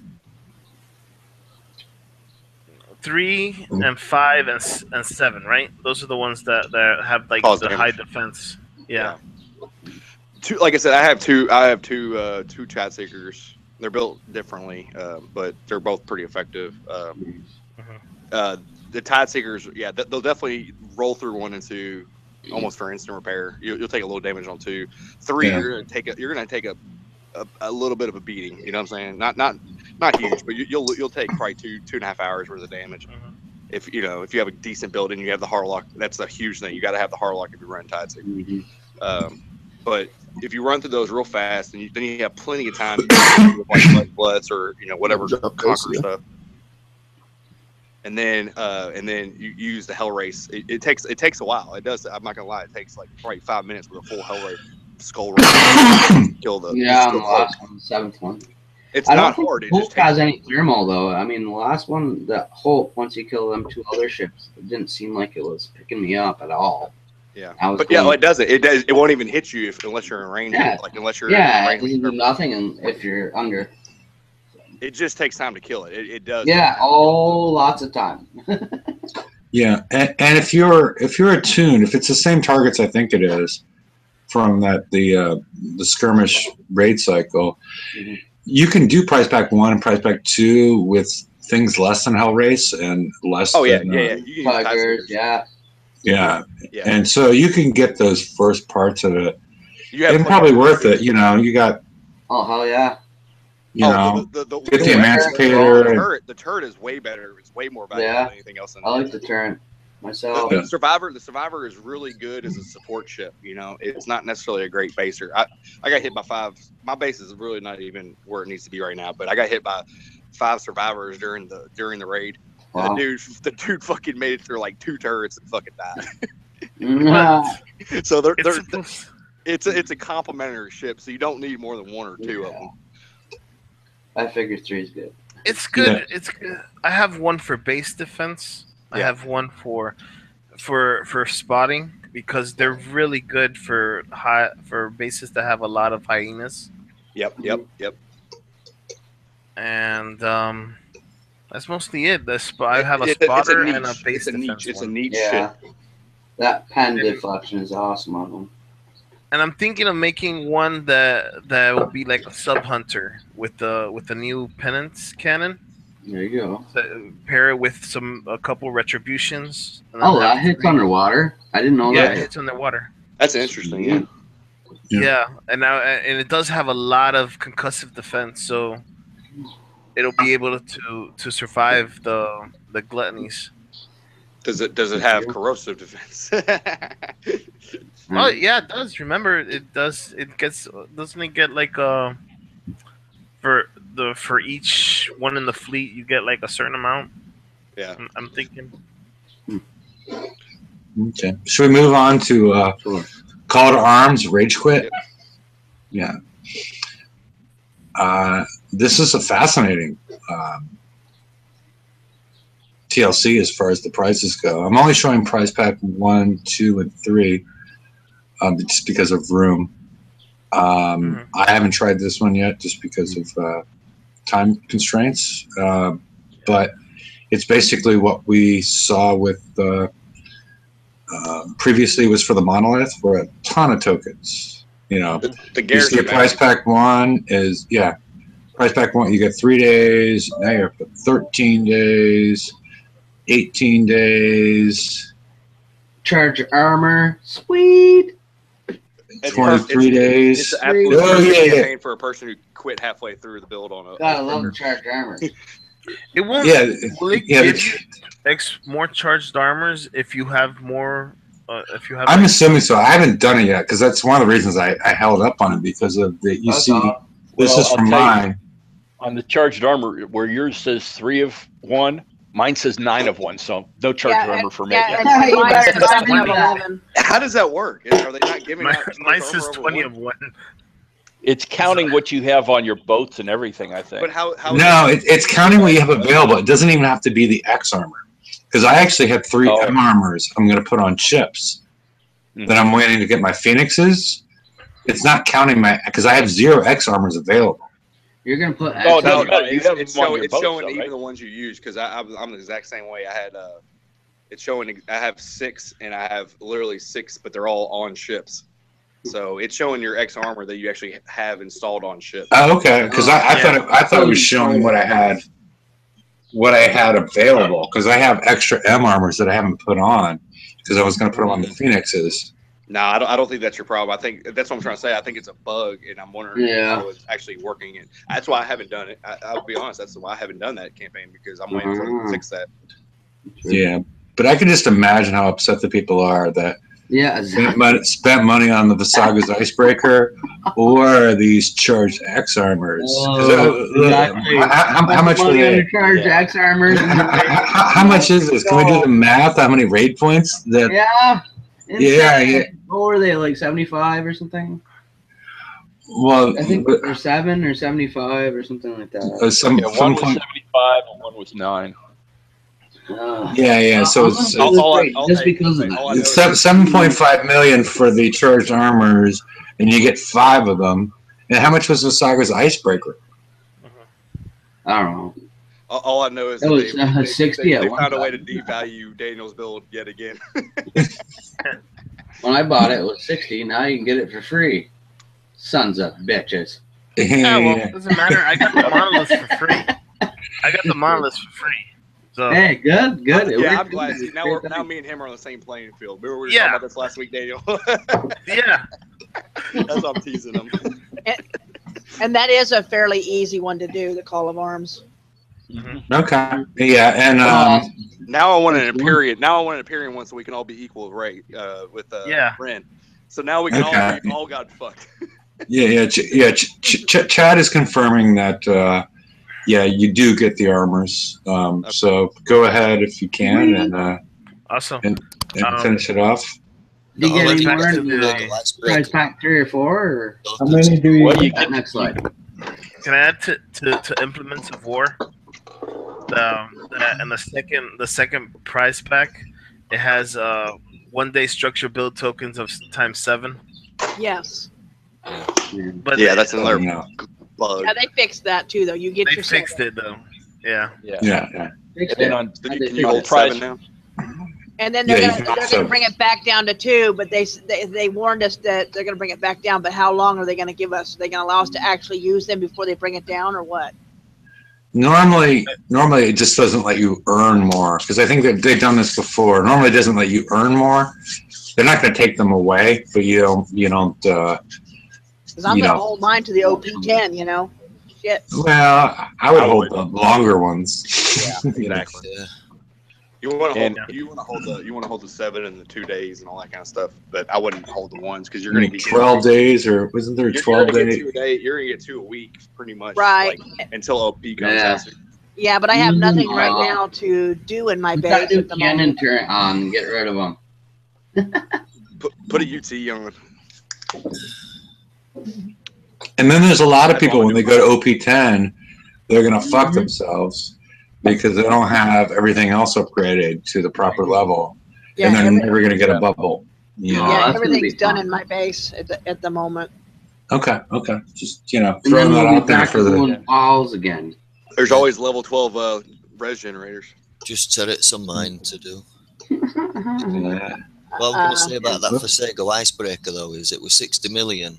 3 and 5 and 7, right? Those are the ones that have like the high defense. Yeah. Like I said, I have two Chat Seekers. They're built differently, but they're both pretty effective. The Tide Seekers, they'll definitely roll through 1 and 2 almost for instant repair. You'll take a little damage on 2. 3, you're gonna take a little bit of a beating. You know what I'm saying? Not huge, but you'll take probably 2.5 hours worth of damage. If you have a decent build and you have the Harlock, that's a huge thing. You got to have the Harlock if you run Tide Seeker. But if you run through those real fast, then you have plenty of time to do like Bloods or whatever conquer stuff. And then you use the Hell Race. It takes a while. It does. I'm not gonna lie. It takes like probably 5 minutes with a full Hell Race skull race to kill the. Yeah, on the last one, the 7th one. It's not hard. Hulk has any thermal though. I mean, the last one, the Hulk, once you kill them 2 other ships, it didn't seem like it was picking me up at all. Yeah, it doesn't. It won't even hit you unless you're in range. Unless you're in range. It doesn't do nothing if you're under. It just takes time to kill it. It does. Yeah, lots of time. Yeah, and if you're attuned, if it's the same targets, I think it is from the skirmish raid cycle, you can do price pack 1 and price pack 2 with things less than Hell Race and less. Tigers, Yeah, and so you can get those first parts of it. It's probably worth it. You got. Oh hell yeah! Get the Emancipator. The turret is way better. It's way more valuable than anything else. I like the turret. myself. The Survivor is really good as a support ship. You know, it's not necessarily a great baser. I got hit by 5. My base is really not even where it needs to be right now, but I got hit by 5 Survivors during the raid. Wow. The dude fucking made it through like 2 turrets and fucking died. So it's a complimentary ship, so you don't need more than 1 or 2 of them. I figure 3 is good. It's good. Yeah. It's good. I have one for base defense. I have one for spotting because they're really good for bases that have a lot of hyenas. Yep. And that's mostly it. I have a spotter and a base defense. It's a neat ship. That pen deflection is awesome on them. And I'm thinking of making one that will be like a sub hunter with the new penance cannon. There you go. So, pair it with a couple retributions. Oh, that hits underwater. I didn't know that. Yeah, it hits underwater. That's interesting. Yeah, and it does have a lot of concussive defense, so it'll be able to survive the gluttonies. Does it have corrosive defense? Oh yeah, it does. Remember, it does. Doesn't it get like for each one in the fleet, you get like a certain amount? Yeah, I'm thinking. Okay, should we move on to Call to Arms, Rage Quit? Yeah. This is a fascinating TLC as far as the prizes go. I'm only showing prize pack 1, 2, and 3 just because of room. I haven't tried this one yet just because of time constraints. But it's basically what we saw with previously was for the monolith for a ton of tokens. You know, you see prize pack 1 is prize pack 1. You get 3 days. Now you're up to 13 days, 18 days. Charge armor, sweet. 23 days. It's absolutely campaign for a person who quit halfway through the build on a. Gotta love charged armor. It won't. Will it give you more charged armors if you have more? If you have. I'm assuming so. I haven't done it yet because that's one of the reasons I held up on it because of the. You see, this is from mine. On the charged armor, where yours says 3 of 1, mine says 9 of 1. So no charged armor for me. How does that work? Are they not giving out? Mine says 20 of 1. It's counting what you have on your boats and everything, I think. But how no, it's counting what you have available. It doesn't even have to be the X armor. Because I actually have 3 M armors I'm going to put on ships. That I'm waiting to get my Phoenixes. It's not counting because I have 0 X armors available. You're going to put X armor. It's showing even the ones you use because I'm the exact same way. I had it's showing I have 6 and I have literally 6, but they're all on ships. So it's showing your X armor that you actually have installed on ship. Oh, okay. Because I thought it was showing what I had available. Because I have extra M armors that I haven't put on because I was going to put them on the Phoenixes. No, I don't think that's your problem. I think that's what I'm trying to say. I think it's a bug, and I'm wondering how it's actually working. And that's why I haven't done it. I'll be honest. That's why I haven't done that campaign because I'm waiting for them to fix that. Yeah, but I can just imagine how upset the people are that spent money on the Visaga's Icebreaker or these charged X armors. How much were they? Charged X armors. How much is this? Can we do the math? How many raid points? Yeah. What were they, like 75 or something? Well, I think they're 7 or 75 or something like that. One was 75 and one was 9. So just because of that. It's 7.5 million for the charged armors, and you get 5 of them. And how much was the Saga's Icebreaker? I don't know. All I know is it was 60. They found a way to devalue Daniel's build yet again. When I bought it, it was 60. Now you can get it for free. Sons of bitches. Yeah, well, it doesn't matter. I got the monolith for free. So. Hey, good. Yeah, I'm glad. Now me and him are on the same playing field. Remember we were talking about this last week, Daniel? Yeah. That's why I'm teasing him. And that is a fairly easy one to do, the Call of Arms. Okay. Yeah, and Now I want an Empyrean. Now I want an Empyrean one so we can all be equal, right? With Ren. So now we can all got fucked. Chad is confirming that. You do get the armors. So go ahead if you can, and awesome, and finish it off. Do you get any more in the prize pack 3 or 4? Or how many do you get? Next slide. Can I add to Implements of War? And the second prize pack, it has 1 day structure build tokens of ×7. Yes. But that's another bug. Yeah, they fixed that too, though. You get they your fixed it though. Yeah. And then on can you hold prize now? And then they're gonna bring it back down to 2, but they warned us that they're gonna bring it back down. But how long are they gonna give us? Are they gonna allow us to actually use them before they bring it down, or what? Normally it just doesn't let you earn more, because I think that they've done this before. Normally it doesn't let you earn more. They're not going to take them away, but you don't. Because I'm gonna hold mine to the OP10. Shit. Well, I would hold the longer ones. Yeah, exactly. You want to hold the 7 and the 2 days and all that kind of stuff, but I wouldn't hold the ones because you're going to be 12 days, or wasn't there 12 days? You're going to get 2 a week, pretty much, right? Until OP comes out. Yeah, but I have nothing right now to do in my base at the moment. Turn on, get rid of them. Put a UT on. And then there's a lot of people when they go to OP10, they're going to fuck themselves because they don't have everything else upgraded to the proper level, and they're never going to get a bubble. Yeah, everything's done in my base at the moment. Okay. Just throwing that out there for the walls again. There's always level 12 res generators. Just turrets on mine to do. What I'm going to say about that Forsago icebreaker though is it was 60 million.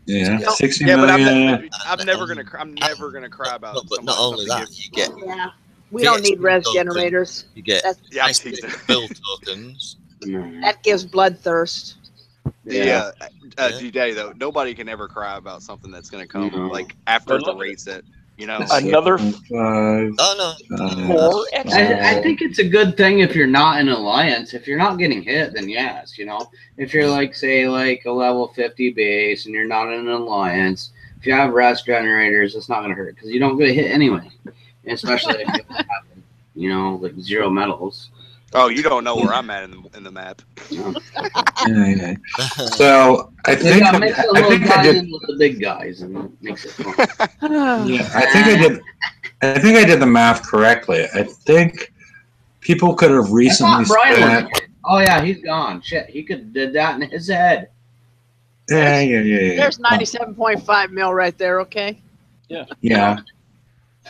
Yeah, 60 million. I'm never gonna cry about. No, but not only that, you get. Yeah, we don't need res generators. You get build tokens. That gives bloodthirst. Today though, nobody can ever cry about something that's gonna come like after the raid set. Another 4 I think it's a good thing if you're not in alliance. If you're not getting hit, then yes. If you're like a level 50 base and you're not in an alliance, if you have rest generators, it's not gonna hurt because you don't get hit anyway. Especially if you have, like 0 medals. Oh, you don't know where I'm at in the map. So I think I did with the big guys and it makes it fun. I think I did the math correctly. I think people could have recently spent. Oh yeah, he's gone. Shit, he could have did that in his head. Yeah. There's 97.5 mil right there. Okay. Yeah.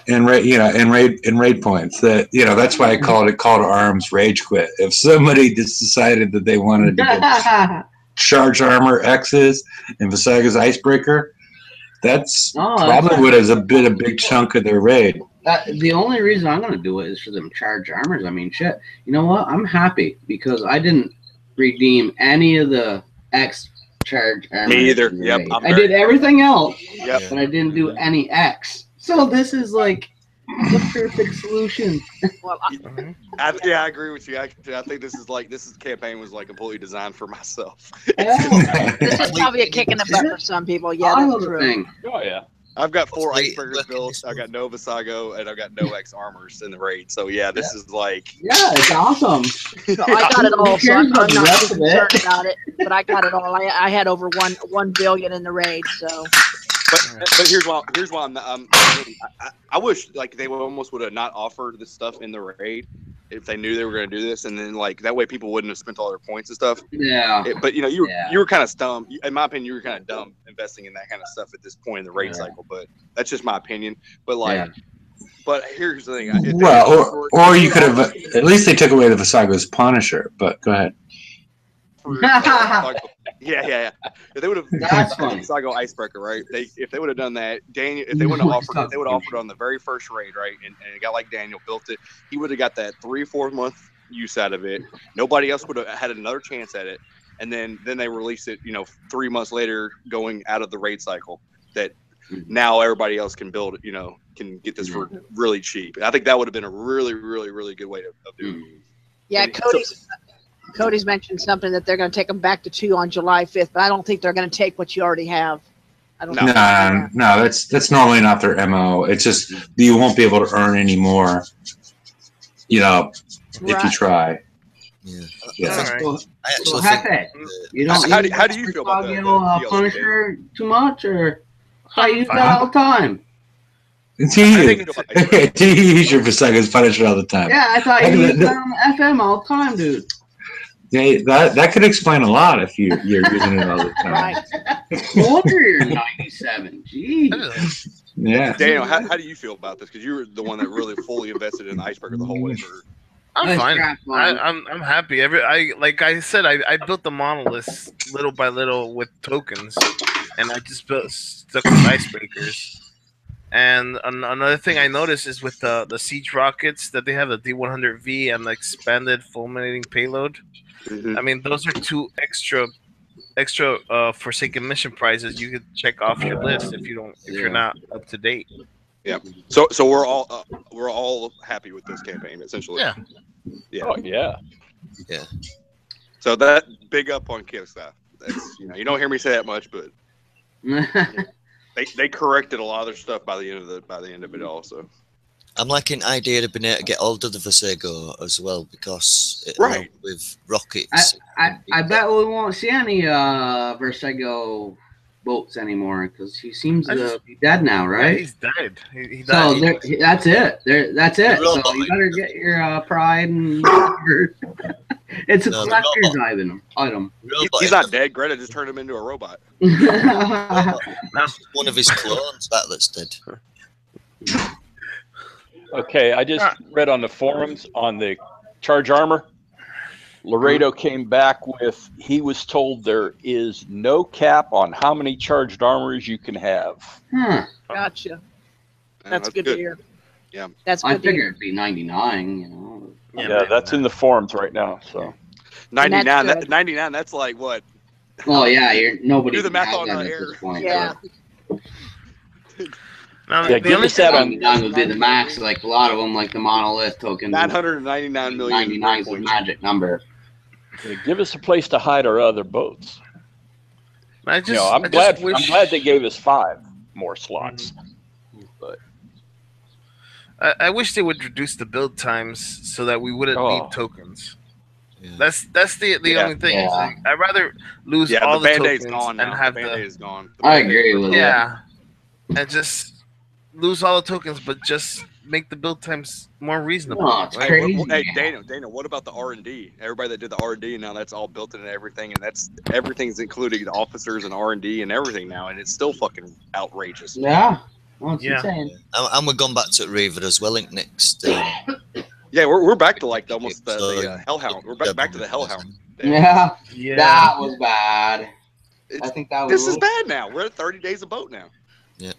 And raid points. That's why I called it call to arms rage quit. If somebody just decided that they wanted to get charge armor X's and Visago's icebreaker, that's probably what is a big chunk of their raid. The only reason I'm going to do it is for them charge armors. I mean, shit. You know what? I'm happy because I didn't redeem any of the X charge armors. Me either. Yep. I did everything else, but I didn't do any X. So this is like the perfect solution. Well, I agree with you. Actually, I think this campaign was like completely designed for myself. This is probably a kick in the butt for some people. Yeah, that's true. Oh yeah. I've got 4 icebreakers built. I got no Visago and I've got no X armors in the raid. So this is like. Yeah, it's awesome. So I got it all. So I'm not too concerned about it. But I got it all. I had over 1 billion in the raid. So. But here's why I wish like they would have not offered this stuff in the raid if they knew they were going to do this, and then like that way people wouldn't have spent all their points and stuff. Yeah. But you were kind of dumb. In my opinion, you were kind of dumb investing in that kind of stuff at this point in the raid cycle. But that's just my opinion. But but here's the thing. Or you could have at least they took away the Visago's Punisher. But go ahead. Yeah. If they would have Visago icebreaker, right? If they would have done that, Daniel. If they would have offered, they would have offered on the very first raid, right? And a guy like Daniel built it. He would have got that 3-4 month use out of it. Nobody else would have had another chance at it. And then they released it, 3 months later, going out of the raid cycle. That now everybody else can build, can get this for really cheap. I think that would have been a really, really, really good way of doing it. Yeah, Cody's mentioned something that they're going to take them back to 2 on July 5th, but I don't think they're going to take what you already have. I don't. No, that's normally not their MO. It's just you won't be able to earn any more, if you try. Yeah. All right. I actually Hefe, you don't. How do you feel about the Punisher too much, or I use that all the time? Do you use your Visega's Punisher all the time? Yeah, I thought you used that on the FM all the time, dude. Yeah, that could explain a lot if you're using it all the time. Right. No wonder you're 97. Jeez. Yeah. Daniel, how do you feel about this? Because you were the one that really fully invested in the Icebreaker the whole way through. I'm fine. I'm happy. Like I said, I built the monoliths little by little with tokens, and I just stuck with icebreakers. And another thing I noticed is with the siege rockets that they have, the D100V and the expanded fulminating payload. I mean, those are 2 extra Forsaken mission prizes you could check off your list if you're not up to date. Yeah. So we're all happy with this campaign essentially. Yeah. Yeah. Oh yeah. Yeah. So that big up on Kiv stuff. That's you don't hear me say that much, but they corrected a lot of their stuff by the end of it also. I'm liking the idea of being able to get hold of the Versego as well because it with rockets. I bet we won't see any Versego boats anymore because he seems to be dead now, right? Yeah, he's died. He died. So that's it. That's it. So you better get your pride and. It's a collector's item. He's not dead. Greta just turned him into a robot. One of his clones that's dead. Okay, I just read on the forums on the charge armor. Laredo came back with, he was told there is no cap on how many charged armors you can have. Gotcha. Yeah, That's good to hear. Yeah. That's good. I figured it'd be 99, Yeah, that's in the forums right now. So 99, 99. That's like what? Well, yeah, nobody do the math on at air. this point. Yeah. Yeah, give us that on. 99 would be the max. Like a lot of them, like the monolith token. 999 million. 99 is a magic number. Yeah, give us a place to hide our other boats. I'm glad they gave us 5 more slots. But I wish they would reduce the build times so that we wouldn't need tokens. Yeah. That's the only thing. Yeah. Like, I'd rather lose all the tokens gone and now. have the Band-Aid is gone. I agree with and just lose all the tokens, but just make the build times more reasonable. Oh, it's crazy. Hey, Dana, what about the R&D? Everybody that did the R&D now, that's all built in everything, and everything's including the officers and R&D and everything now, and it's still fucking outrageous. Yeah. Well, it's insane. And we're going back to Reaver as well, next. Yeah, we're back to like almost the Hellhound. We're back to the Hellhound. Yeah. That was bad. I think that was. This is bad now. We're at 30 days of boat now. Yeah.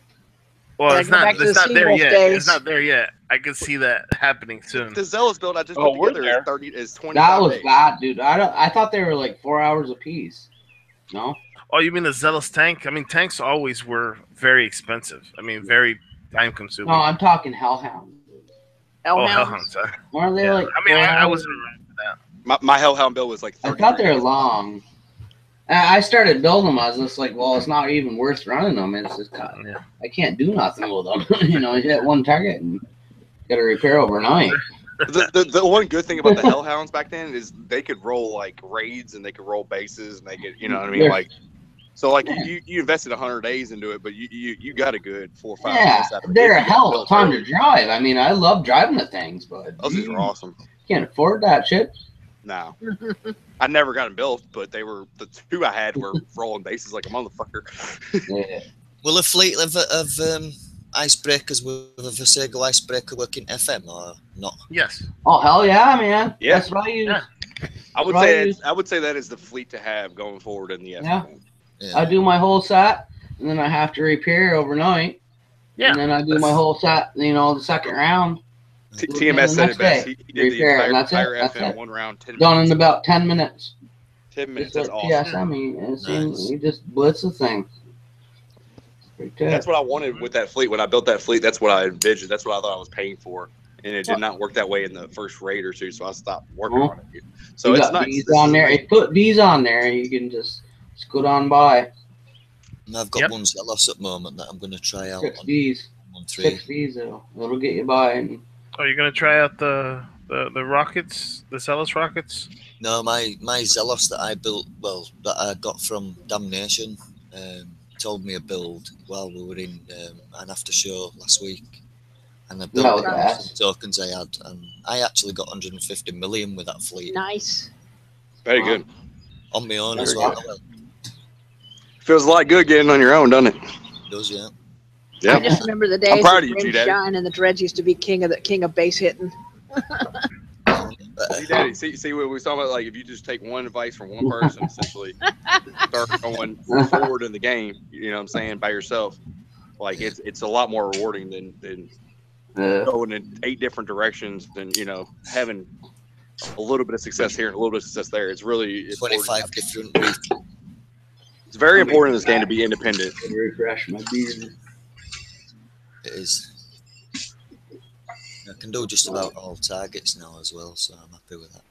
Well, it's not there yet. It's not there yet. I can see that happening soon. The Zealous build I just put together is 25 That was days. bad, dude. I thought they were like 4 hours a piece. No. Oh, you mean the Zealous tank? I mean, tanks always were very expensive. I mean, very time consuming. No, I'm talking Hellhound. Hellhound. Sorry. Weren't they like? I mean, I wasn't around for that. My Hellhound build was like. I thought they were long. I started building them. I was just like, well, it's not even worth running them. It's just I can't do nothing with them. You hit one target and got to repair overnight. The one good thing about the Hellhounds back then is they could roll like raids and they could roll bases and they could, you know what I mean? Like, so like you invested 100 days into it, but you got a good 4 or 5 months after. They're a hell of a time to drive. I mean, I love driving the things, but those things are awesome. Can't afford that shit. No, I never got them built, but they were the 2 I had were rolling bases like a motherfucker. Yeah. Will a fleet of icebreakers with a Versego icebreaker work in FM or not? Yes. Oh hell yeah, man. Yeah. That's what I use. I would say that is the fleet to have going forward in the FM. Yeah. I do my whole set, and then I have to repair overnight. Yeah. And then I do my whole set. The second round. TMS said it best. He did repair, the entire that's FM it. 1 round. 10 Done minutes. in about 10 minutes. 10 minutes. That's Yes, awesome. I mean, he just blitz the thing. That's what I wanted with that fleet. When I built that fleet, that's what I envisioned. That's what I thought I was paying for. And it did not work that way in the first raid or two, so I stopped working on it. So you it's got nice. Bees on there. You put bees on there, you can just scoot on by. And I've got one Zealous at the moment that I'm going to try out. 6 bees. 6 bees, it'll get you by. And are you going to try out the rockets, the Zealous rockets? No, my Zealous that I built, that I got from Damnation, told me a build while we were in an after show last week. And I built the tokens I had, and I actually got 150 million with that fleet. Nice. Very good. On my own as well. Feels a lot good getting on your own, doesn't it? It does, yeah. I just remember the days I'm proud of when you, G-Daddy. Shine and the Dreads used to be king of base hitting. G-Daddy, see what we were talking about? Like, if you just take one advice from one person, essentially, start going forward in the game, you know what I'm saying, by yourself, like, it's a lot more rewarding than going in 8 different directions and, you know, having a little bit of success here and a little bit of success there. It's really 25 different weeks. It's very important in this game to be independent. Refresh my beard. It is. I can do just about all targets now as well, so I'm happy with that.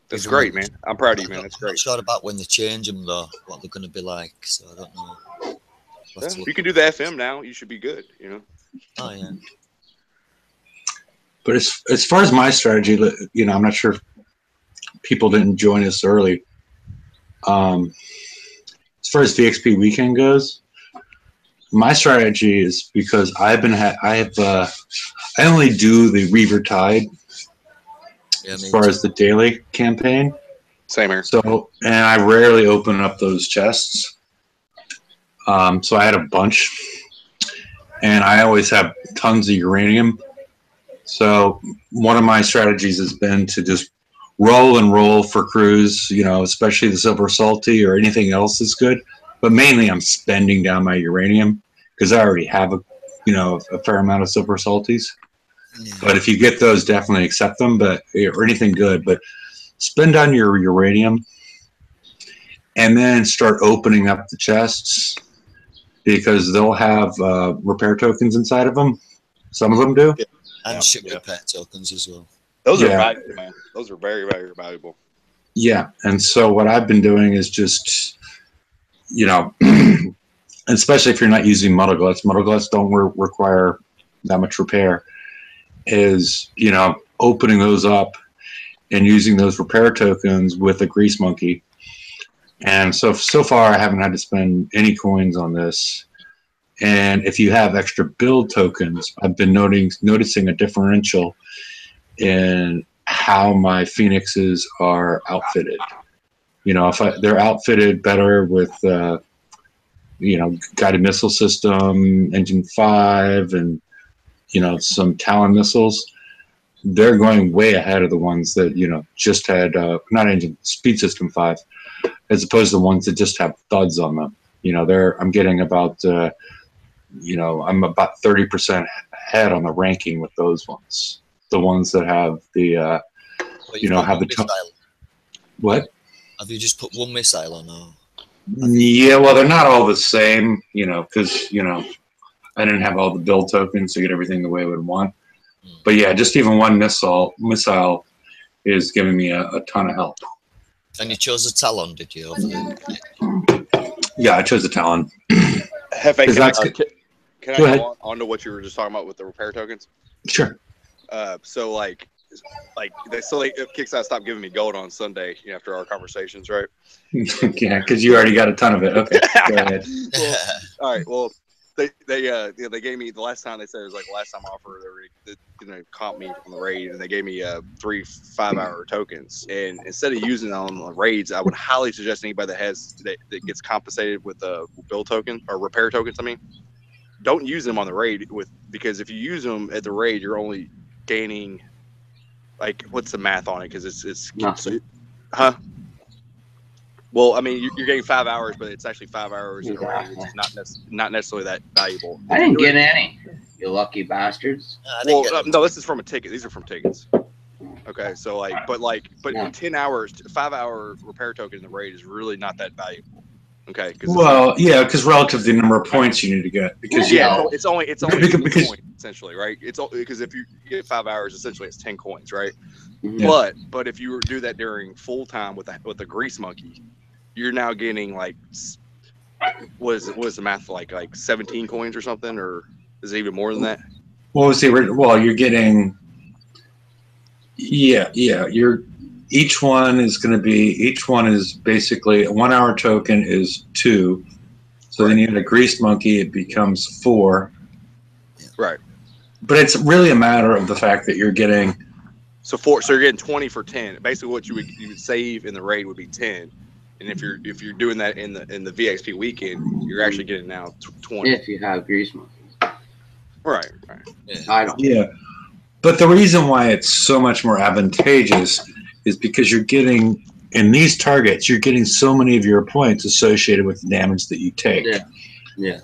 That's great, man. I'm proud of you, man. That's great. I'm not sure about when they change them, though, what they're going to be like, so I don't know. Yeah, you can do the FM now. You should be good, you know? Oh, yeah. But as far as my strategy, you know, I'm not sure if people didn't join us early. As far as VXP weekend goes, my strategy is because I only do the Reaver Tide as far as the daily campaign. Same here. So, and I rarely open up those chests. So I had a bunch, and I always have tons of uranium. So one of my strategies has been to just roll for crews, you know, especially the Silver Salty or anything else that's good. But mainly I'm spending down my uranium because I already have a fair amount of Silver Salties. Yeah. But if you get those, definitely accept them, or anything good. But spend down your uranium and then start opening up the chests because they'll have repair tokens inside of them. Some of them do. Yeah. And ship repair tokens as well. Those are valuable, man. Those are very, very valuable. Yeah. And so what I've been doing is just, you know, especially if you're not using muddle gluts don't require that much repair, is, you know, opening those up and using those repair tokens with a grease monkey. And so far I haven't had to spend any coins on this. And if you have extra build tokens, I've been noticing a differential in how my Phoenixes are outfitted. You know, they're outfitted better with, you know, guided missile system, engine 5, and, you know, some Talon missiles. They're going way ahead of the ones that, you know, just had, speed system 5, as opposed to the ones that just have thuds on them. You know, I'm getting about, you know, I'm about 30% ahead on the ranking with those ones. The ones that have the, you know, have the what? Have you just put one missile on? Or? Yeah, well, they're not all the same, you know, because, you know, I didn't have all the build tokens to get everything the way I would want. But yeah, just even one missile is giving me a ton of help. And you chose a Talon, did you? Yeah, I chose a Talon. Hefe, can I go on to what you were just talking about with the repair tokens? Sure. So like Kickstarter stopped giving me gold on Sunday after our conversations, right? Yeah, because you already got a ton of it. Okay, go ahead. Well, all right. Well, they gave me the last time they said it was like last time offer they were gonna comp me on the raid, and they gave me 3 5-hour tokens. And instead of using it on the raids, I would highly suggest anybody that gets compensated with a build token or repair tokens. I mean, don't use them on the raid because if you use them at the raid, you're only gaining, like, what's the math on it? Because it's nothing. Huh? Well, I mean, you're getting 5 hours, but it's actually 5 hours in a raid, which is not necessarily that valuable. I didn't get any, you lucky bastards. Well, no, this is from a ticket. These are from tickets. Okay, so but 10 hours, 5-hour repair token in the raid is really not that valuable. Okay. Well, yeah, because relative to the number of points you need to get, because it's only because 10 coins, essentially, right? It's because if you get 5 hours, essentially it's 10 coins, right? Yeah. But if you do that during full time with the grease monkey, you're now getting like what is the math like 17 coins or something, or is it even more than that? What was the original? Well, you're getting each one is basically a 1 hour token is 2. So then you have a grease monkey, it becomes 4. Right. But it's really a matter of the fact that you're getting so you're getting 20 for 10. Basically what you would save in the raid would be 10. And if you're doing that in the VXP weekend, you're actually getting now 20. If you have grease monkeys. Right. I don't. Yeah. But the reason why it's so much more advantageous is because you're getting, in these targets, you're getting so many of your points associated with the damage that you take. Yeah.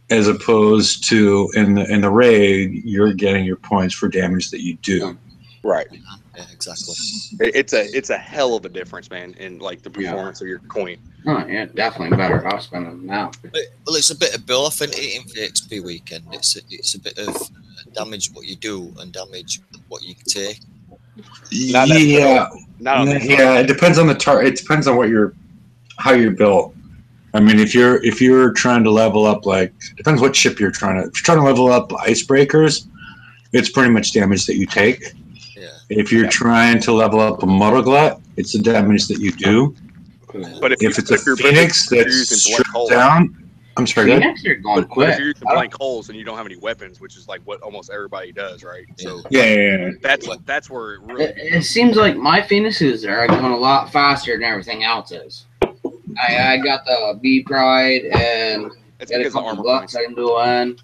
As opposed to in the raid, you're getting your points for damage that you do. Right. Yeah, exactly. It's a hell of a difference, man, in like the performance of your coin. Oh yeah, definitely better off spending them now. Well, it's a bit of both in VXP weekend. It's a bit of damage what you do and damage what you take. Yeah, it depends on the it depends on how you're built. I mean, if you're trying to level up, like, depends what ship you're trying to. If you're trying to level up icebreakers, it's pretty much damage that you take. Yeah. If you're trying to level up a muddle glut, it's the damage that you do. But if it's a Phoenix that's stripped down, I'm sorry. Phoenix, you're going quick. If you're using blank holes and you don't have any weapons, which is like what almost everybody does, right? So yeah. That's where it really. It seems like my Phoenixes are going a lot faster than everything else is. I got the B Pride and it's got a couple of gluts I can do on.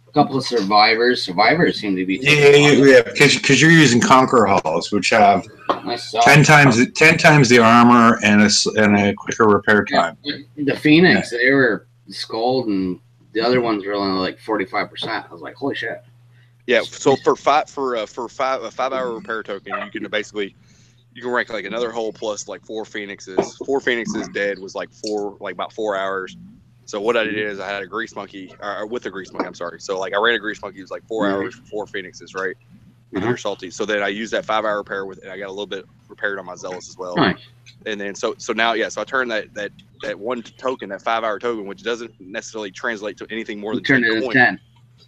A couple of survivors. Survivors seem to be because you're using Conqueror hulls, which have 10 times the armor and a quicker repair time. The Phoenix, they were Scold, and the other ones were only like 45%. I was like, holy shit. Yeah, so for a 5 hour repair token, you can basically rank like another hull plus like 4 Phoenixes. 4 Phoenixes dead was like about 4 hours. So what I did is I had a grease monkey, with a grease monkey. I'm sorry. So like I ran a grease monkey. It was like 4 hours for 4 Phoenixes, right? You're salty. So then I used that 5 hour repair and I got a little bit repaired on my Zealous as well. Nice. And then so now so I turned that one token, that 5 hour token, which doesn't necessarily translate to anything more than 10 coins. 10.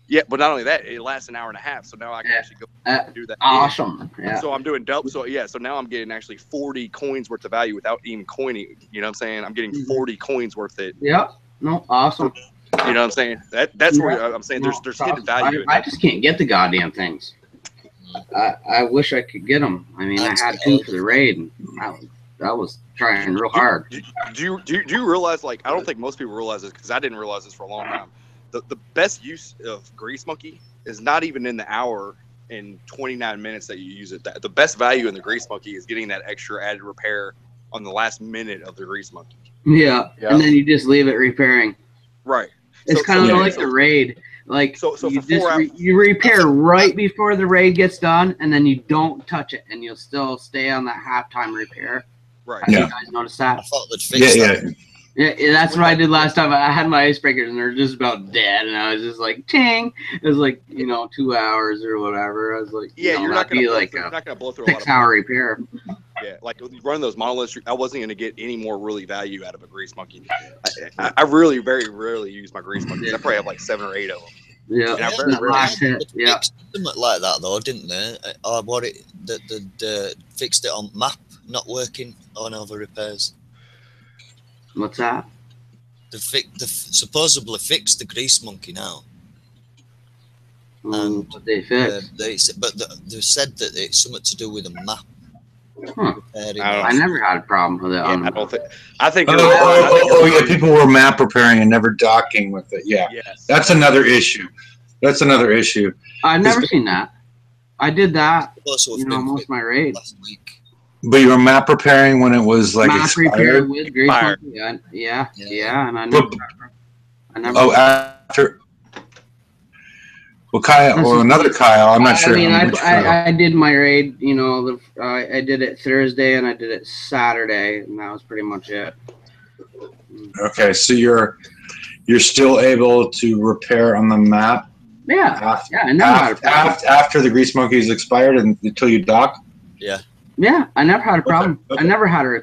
Yeah, but not only that, it lasts an hour and a half. So now I can actually go and do that. Awesome. Yeah. So I'm doing double. So now I'm getting actually 40 coins worth of value without even coining. You know what I'm saying? I'm getting 40 coins worth it. Yeah. No, awesome. You know what I'm saying? That's where I'm saying there's hidden value. I just can't get the goddamn things. I wish I could get them. I mean, I had 2 for the raid, and I was trying real hard. Do you realize, like, I don't think most people realize this, because I didn't realize this for a long time. The best use of Grease Monkey is not even in the hour and 29 minutes that you use it. The best value in the Grease Monkey is getting that extra added repair on the last minute of the Grease Monkey. Yeah. And then you just leave it repairing. Right. It's kind of like the raid. Like, you repair right before the raid gets done, and then you don't touch it, and you'll still stay on that halftime repair. Right. You guys notice that? I thought they'd fix that. Yeah, that's what I did last time. I had my icebreakers, and they're just about dead, and I was just like, ting! It was like, 2 hours or whatever. I was like, you're not going to blow through a 6 hour repair. Yeah, like running those monoliths, I wasn't going to get any more really value out of a Grease Monkey. I really very rarely use my Grease Monkeys. I probably have like 7 or 8 of them. Yeah, that's last hit. Yeah, something like that though, didn't they? Or what the fixed it on map not working on over repairs. What's that? They supposedly fixed the Grease Monkey now. And what they fixed? They said that it's something to do with the map. I never had a problem with it. I think. People were map repairing and never docking with it. Yeah, that's another issue. I've never seen that. I did that. Most of my raid. Last week. But you were map repairing when it was like map expired? With Grease Monkey. Yeah, and I never. After. Well, Kyle or another Kyle, I'm not sure. I mean, I did my raid. I did it Thursday and I did it Saturday, and that was pretty much it. Okay, so you're still able to repair on the map. Yeah, I never had a problem. After the grease monkeys expired and until you dock. Yeah. Yeah, I never had a problem. Okay. I never had a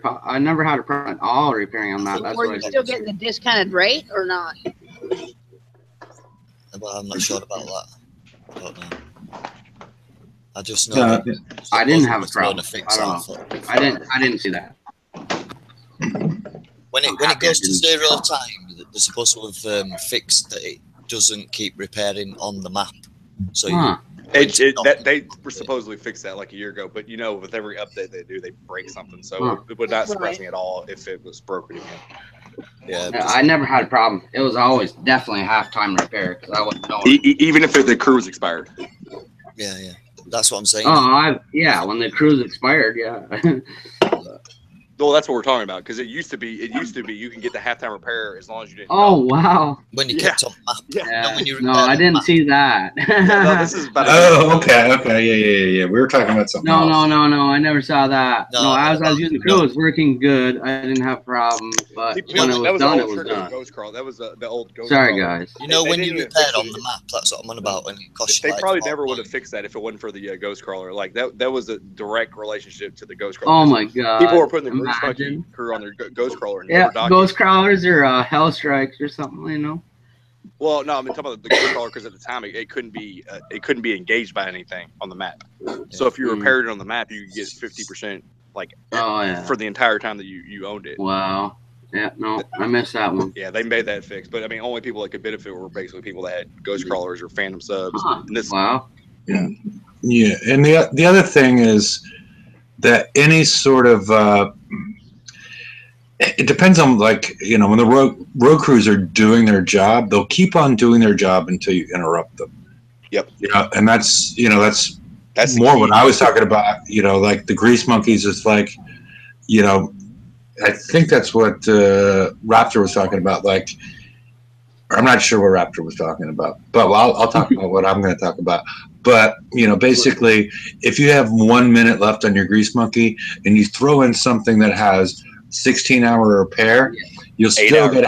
problem at all repairing on that. That's Were what I you did. still getting the discounted rate or not? Well, I'm not sure about that. I don't know. I just know. No, that I didn't have a problem. Fix I don't know. I didn't see that. When it goes to 0 time, they're supposed to have fixed that it doesn't keep repairing on the map. So they were supposedly fixed that like a year ago, but with every update they do, they break something. So it would not surprise me at all if it was broken again. Yeah, I never had a problem. It was always definitely a half-time repair because I wouldn't know. Even if the cruise expired. Yeah, that's what I'm saying. Oh, when the cruise expired, yeah. Well, that's what we're talking about because it used to be you can get the halftime repair as long as you didn't. Oh wow! When you kept on map. Yeah. No, I didn't see that. No, this is about. Okay, yeah. We were talking about something. No, else. no, I never saw that. No, as I was using the crew, it was working good. I didn't have problems, but when it was done, it was done. Ghost crawl. That was the old Ghost Sorry, crawler. guys. When you repaired on the map, that's what I'm on about. When it costs they you probably never would have fixed that if it wasn't for the Ghost crawler. Like that was a direct relationship to the Ghost crawler. Oh my god! People were putting the Grease Monkey crew on their Ghost crawler. And yeah, Ghost crawlers or Hell Strikes or something, Well, no, I'm talking about the Ghost crawler because at the time it couldn't be engaged by anything on the map. So if you repaired it on the map, you could get 50% for the entire time that you owned it. Wow. Yeah, no, I missed that one. Yeah, they made that fix, but I mean, only people that could benefit were basically people that had Ghost crawlers or Phantom subs. Wow. Yeah, and the other thing is that any sort of it depends on when the road crews are doing their job, they'll keep on doing their job until you interrupt them. Yep. And that's more what I was talking about. Like the Grease Monkeys is like, I think that's what Raptor was talking about. Like, I'm not sure what Raptor was talking about, but I'll talk about what I'm going to talk about. But, basically, if you have 1 minute left on your Grease Monkey and you throw in something that has 16-hour repair, you'll still get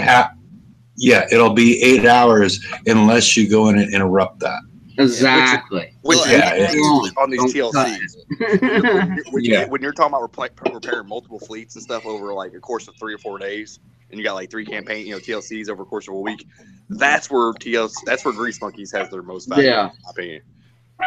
it'll be 8 hours unless you go in and interrupt that. Exactly. Which on these TLCs. When you're talking about repairing multiple fleets and stuff over like a course of 3 or 4 days, and you got like 3 campaign, TLCs over a course of a week, that's where Grease Monkeys has their most value, in my opinion.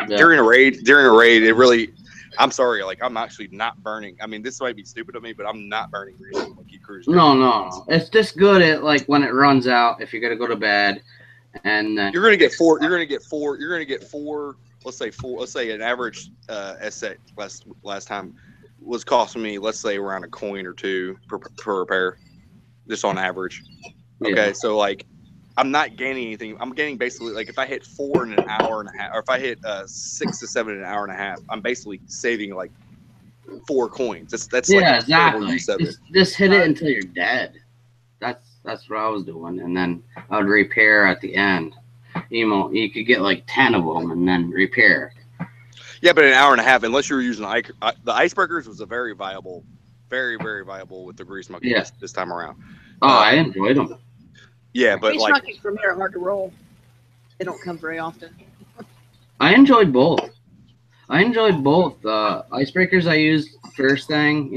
Yeah. During a raid, it really. I'm sorry, I'm actually not burning. I mean, this might be stupid of me, but I'm not burning Grease Monkey Cruise. No. It's just good at when it runs out. If you're gonna go to bed, and you're gonna get four. Let's say an average SX last time was costing me, let's say, around a coin or two per repair, just on average. Okay, so I'm not gaining anything. I'm gaining basically if I hit 4 in an hour and a half, or if I hit 6 to 7 in an hour and a half, I'm basically saving 4 coins. That's exactly. Just hit it until you're dead. That's what I was doing, and then I would repair at the end. You could get 10 of them and then repair. Yeah, but an hour and a half, unless you were using the Icebreakers, was a very viable with the Grease Monkey this time around. Oh, I enjoyed them. Yeah, but Grease Monkeys for me are hard to roll. They don't come very often. I enjoyed both. Icebreakers I used first thing,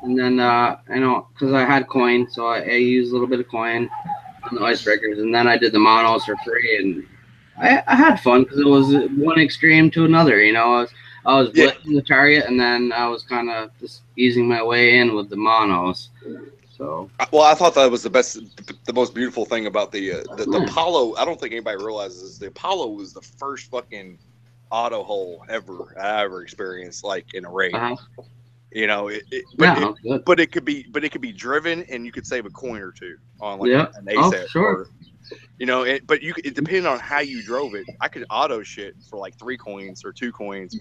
and then because I had coin, so I used a little bit of coin on the Icebreakers, and then I did the monos for free, and I had fun because it was one extreme to another. I was blitzing the target, and then I was kind of just easing my way in with the monos. So. Well, I thought that was the most beautiful thing about the Apollo. I don't think anybody realizes the Apollo was the first fucking auto hole I ever experienced, in a raid. But it could be driven, and you could save a coin or two on an ASAP. Sure. But it depending on how you drove it, I could auto shit for 3 coins or 2 coins,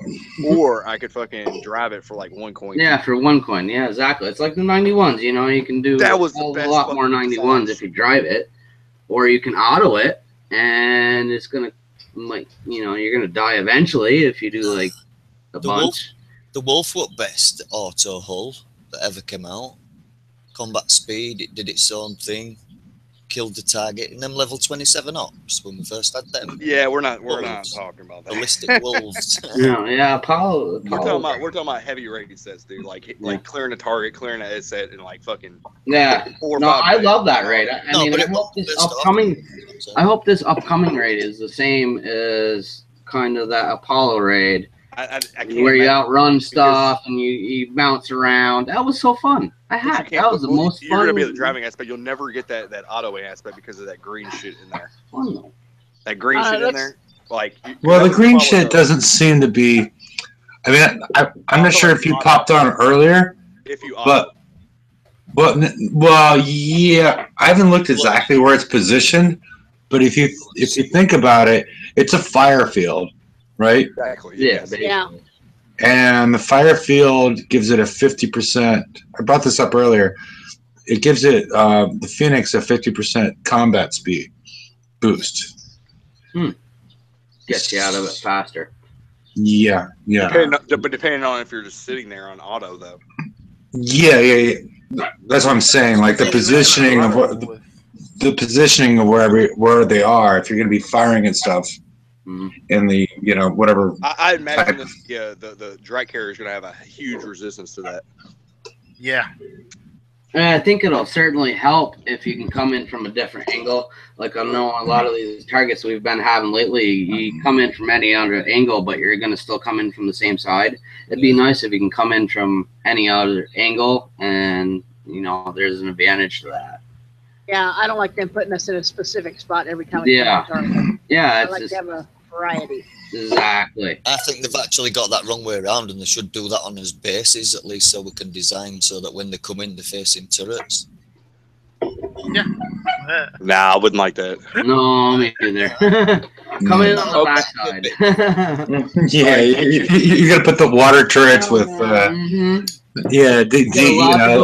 or I could fucking drive it for 1 coin. Yeah, for 1 coin. Yeah, exactly. It's like the 91s. You can do a lot more 91s if you drive it, or you can auto it, and it's gonna you're gonna die eventually if you do a bunch. The Wolf was best auto hull that ever came out. combat speed. It did its own thing, killed the target. And them level 27 ops when we first had them. Yeah, we're not Wolves. talking about that. Ballistic wolves. Yeah, Apollo. We're talking about heavy raid sets, dude. Like clearing a target, clearing a set, and like fucking. Yeah. 4 or No, 5 I days. love that raid. I No, mean, but I it hope was this pissed off. upcoming. I hope this upcoming raid is the same as kind of that Apollo raid, I can't where you imagine outrun because- stuff and you bounce around. That was so fun. But you can't- That was the well, most You're fun. gonna be the driving aspect. You'll never get that auto aspect because of that green shit in there. Fun though. That green shit in there, like. Well, the green shit doesn't seem to be. I mean, I'm not sure if you popped on earlier, If you but well, yeah, I haven't looked exactly where it's positioned, but if you think about it, it's a fire field, right? Exactly. Yeah. Yeah. And the fire field gives it a 50%. I brought this up earlier. It gives it the Phoenix a 50% combat speed boost. Gets you out of it faster. Yeah. Depending on if you're just sitting there on auto, though. Yeah. That's what I'm saying. Like the positioning of where they are. If you're going to be firing and stuff, in the whatever. I imagine the Drake carrier is going to have a huge resistance to that. Yeah. And I think it'll certainly help if you can come in from a different angle. Like I know a lot of these targets we've been having lately, you come in from any other angle, but you're going to still come in from the same side. It'd be nice if you can come in from any other angle, and there's an advantage to that. Yeah, I don't like them putting us in a specific spot every time. Yeah. I like to have a variety. Exactly. I think they've actually got that wrong way around, and they should do that on as bases at least, so we can design so that when they come in, they're facing turrets. Yeah. Nah, I wouldn't like that. No, me neither. Come in on the backside. Yeah, you got to put the water turrets with.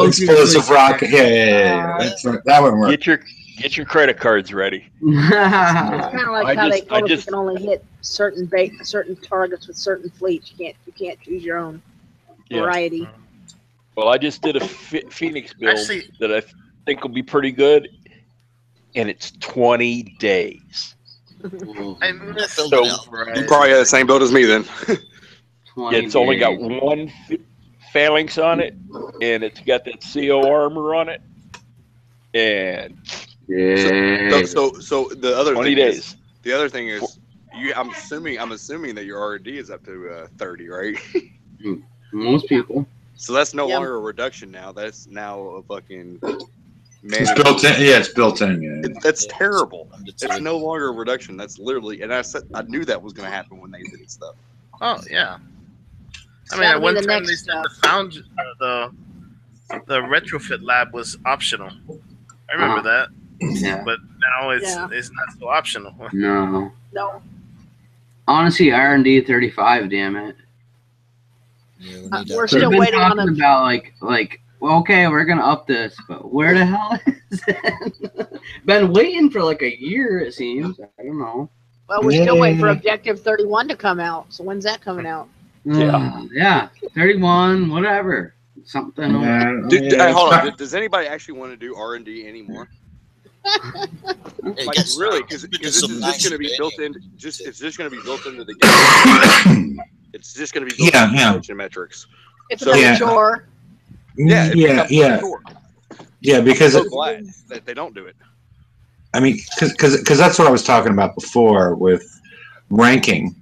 Explosive rocket. Yeah. That wouldn't work. Get your credit cards ready. It's kind of like how they told us you can only hit certain targets with certain fleets. You can't choose your own variety. Well, I just did a Phoenix build that I think will be pretty good, and it's 20 days. You probably had the same build as me then. It's only got one phalanx on it, and it's got that CO armor on it, and so the other 20 days. The other thing is, I'm assuming that your R&D is up to 30, right? Most people. So that's no longer a reduction now. That's now a fucking. It's built in. Yeah, it's built in. Yeah. That's terrible. It's no longer a reduction. That's literally, and I knew that was going to happen when they did stuff. Oh yeah. I mean, at one time they said the retrofit lab was optional. I remember that. Yeah. But now it's not so optional. No. Honestly, R&D 35. Damn it. Yeah, we're still waiting on them. About like. Well, okay, we're gonna up this, but where the hell is it? Been waiting for like a year, it seems. I don't know. Well, we're still waiting for Objective 31 to come out. So when's that coming out? Yeah, 31, whatever, something. Hold on. Does anybody actually want to do R&D anymore? Like really? Because this is just going to be built in. It's just going to be built into the game. It's just going to be built into metrics. It's a chore. Yeah, because I'm so glad that they don't do it. I mean, because that's what I was talking about before with ranking.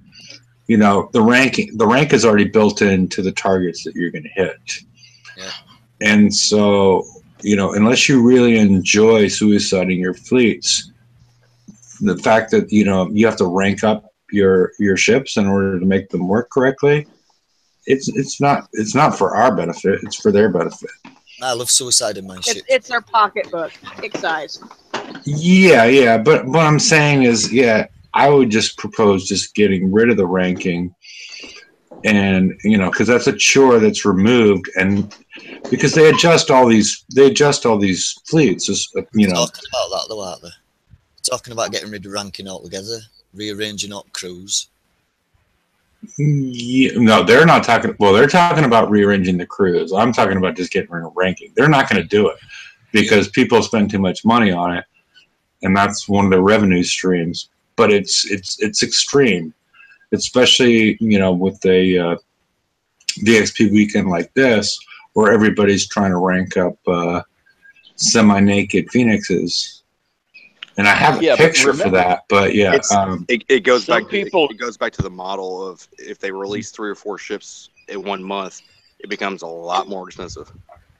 The rank is already built into the targets that you're going to hit. Yeah. And so, unless you really enjoy suiciding your fleets, the fact that you have to rank up your ships in order to make them work correctly. It's not for our benefit. It's for their benefit. I love suicide in my ship. It's their pocketbook, kick size. Yeah. But what I'm saying is, I would just propose just getting rid of the ranking, and because that's a chore that's removed, and because they adjust all these fleets. Talking about that though, aren't they? Talking about getting rid of ranking altogether, rearranging up crews. Yeah, no, they're not talking. Well, they're talking about rearranging the crews. I'm talking about just getting rid of ranking. They're not going to do it. because people spend too much money on it, and that's one of the revenue streams. But it's extreme, especially with a VXP weekend like this, where everybody's trying to rank up semi-naked phoenixes. And I have a picture for that, but yeah, it goes back. People, it goes back to the model of if they release 3 or 4 ships in 1 month, it becomes a lot more expensive.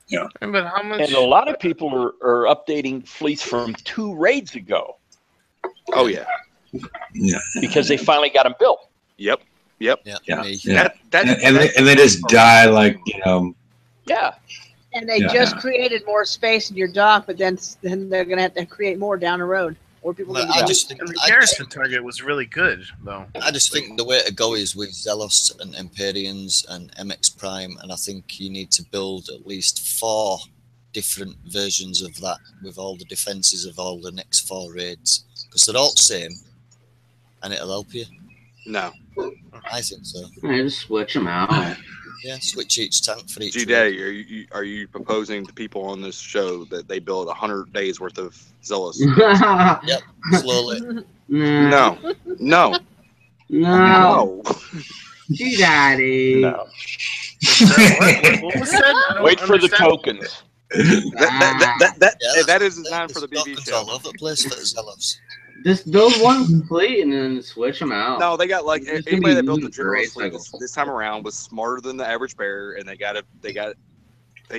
Yeah, but how much? And a lot of people are updating fleets from 2 raids ago. Oh yeah, because they finally got them built. Yep. Yeah. And they just die like Yeah. And they just created more space in your dock, but then they're going to have to create more down the road. Or people the garrison target was really good, though. I just think the way to go is with Zelos and Empyreans and MX Prime, and I think you need to build at least 4 different versions of that with all the defenses of all the next 4 raids, because they're all the same, and it'll help you. No, I think so. I just switch them out. Yeah, switch each tank for each. G-Daddy, are you proposing to people on this show that they build 100 days worth of Zealous? Yep, slowly. No. G-Daddy. No. What was that? Wait for the tokens. That is designed for the BB show. All over the place for Zealous. Just build one complete and then switch them out. No, they got anybody that built the general fleet this time around was smarter than the average bear, and they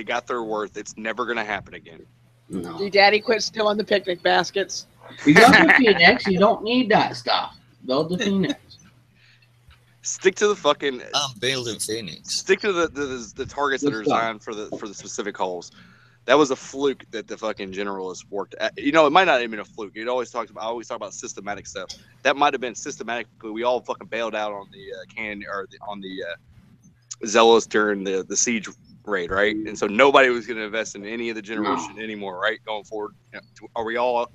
got their worth. It's never gonna happen again. No. Your daddy quit stealing the picnic baskets. You got the Phoenix. You don't need that stuff. Build the Phoenix. Stick to the fucking. I'm building Phoenix. Stick to the targets that are designed for the specific holes. That was a fluke that the fucking generalist worked at. It might not have been a fluke. I always talk about systematic stuff. That might have been systematic, but we all fucking bailed out on the Zealous during the siege raid, right? And so nobody was going to invest in any of the generation anymore, right? Going forward, are we all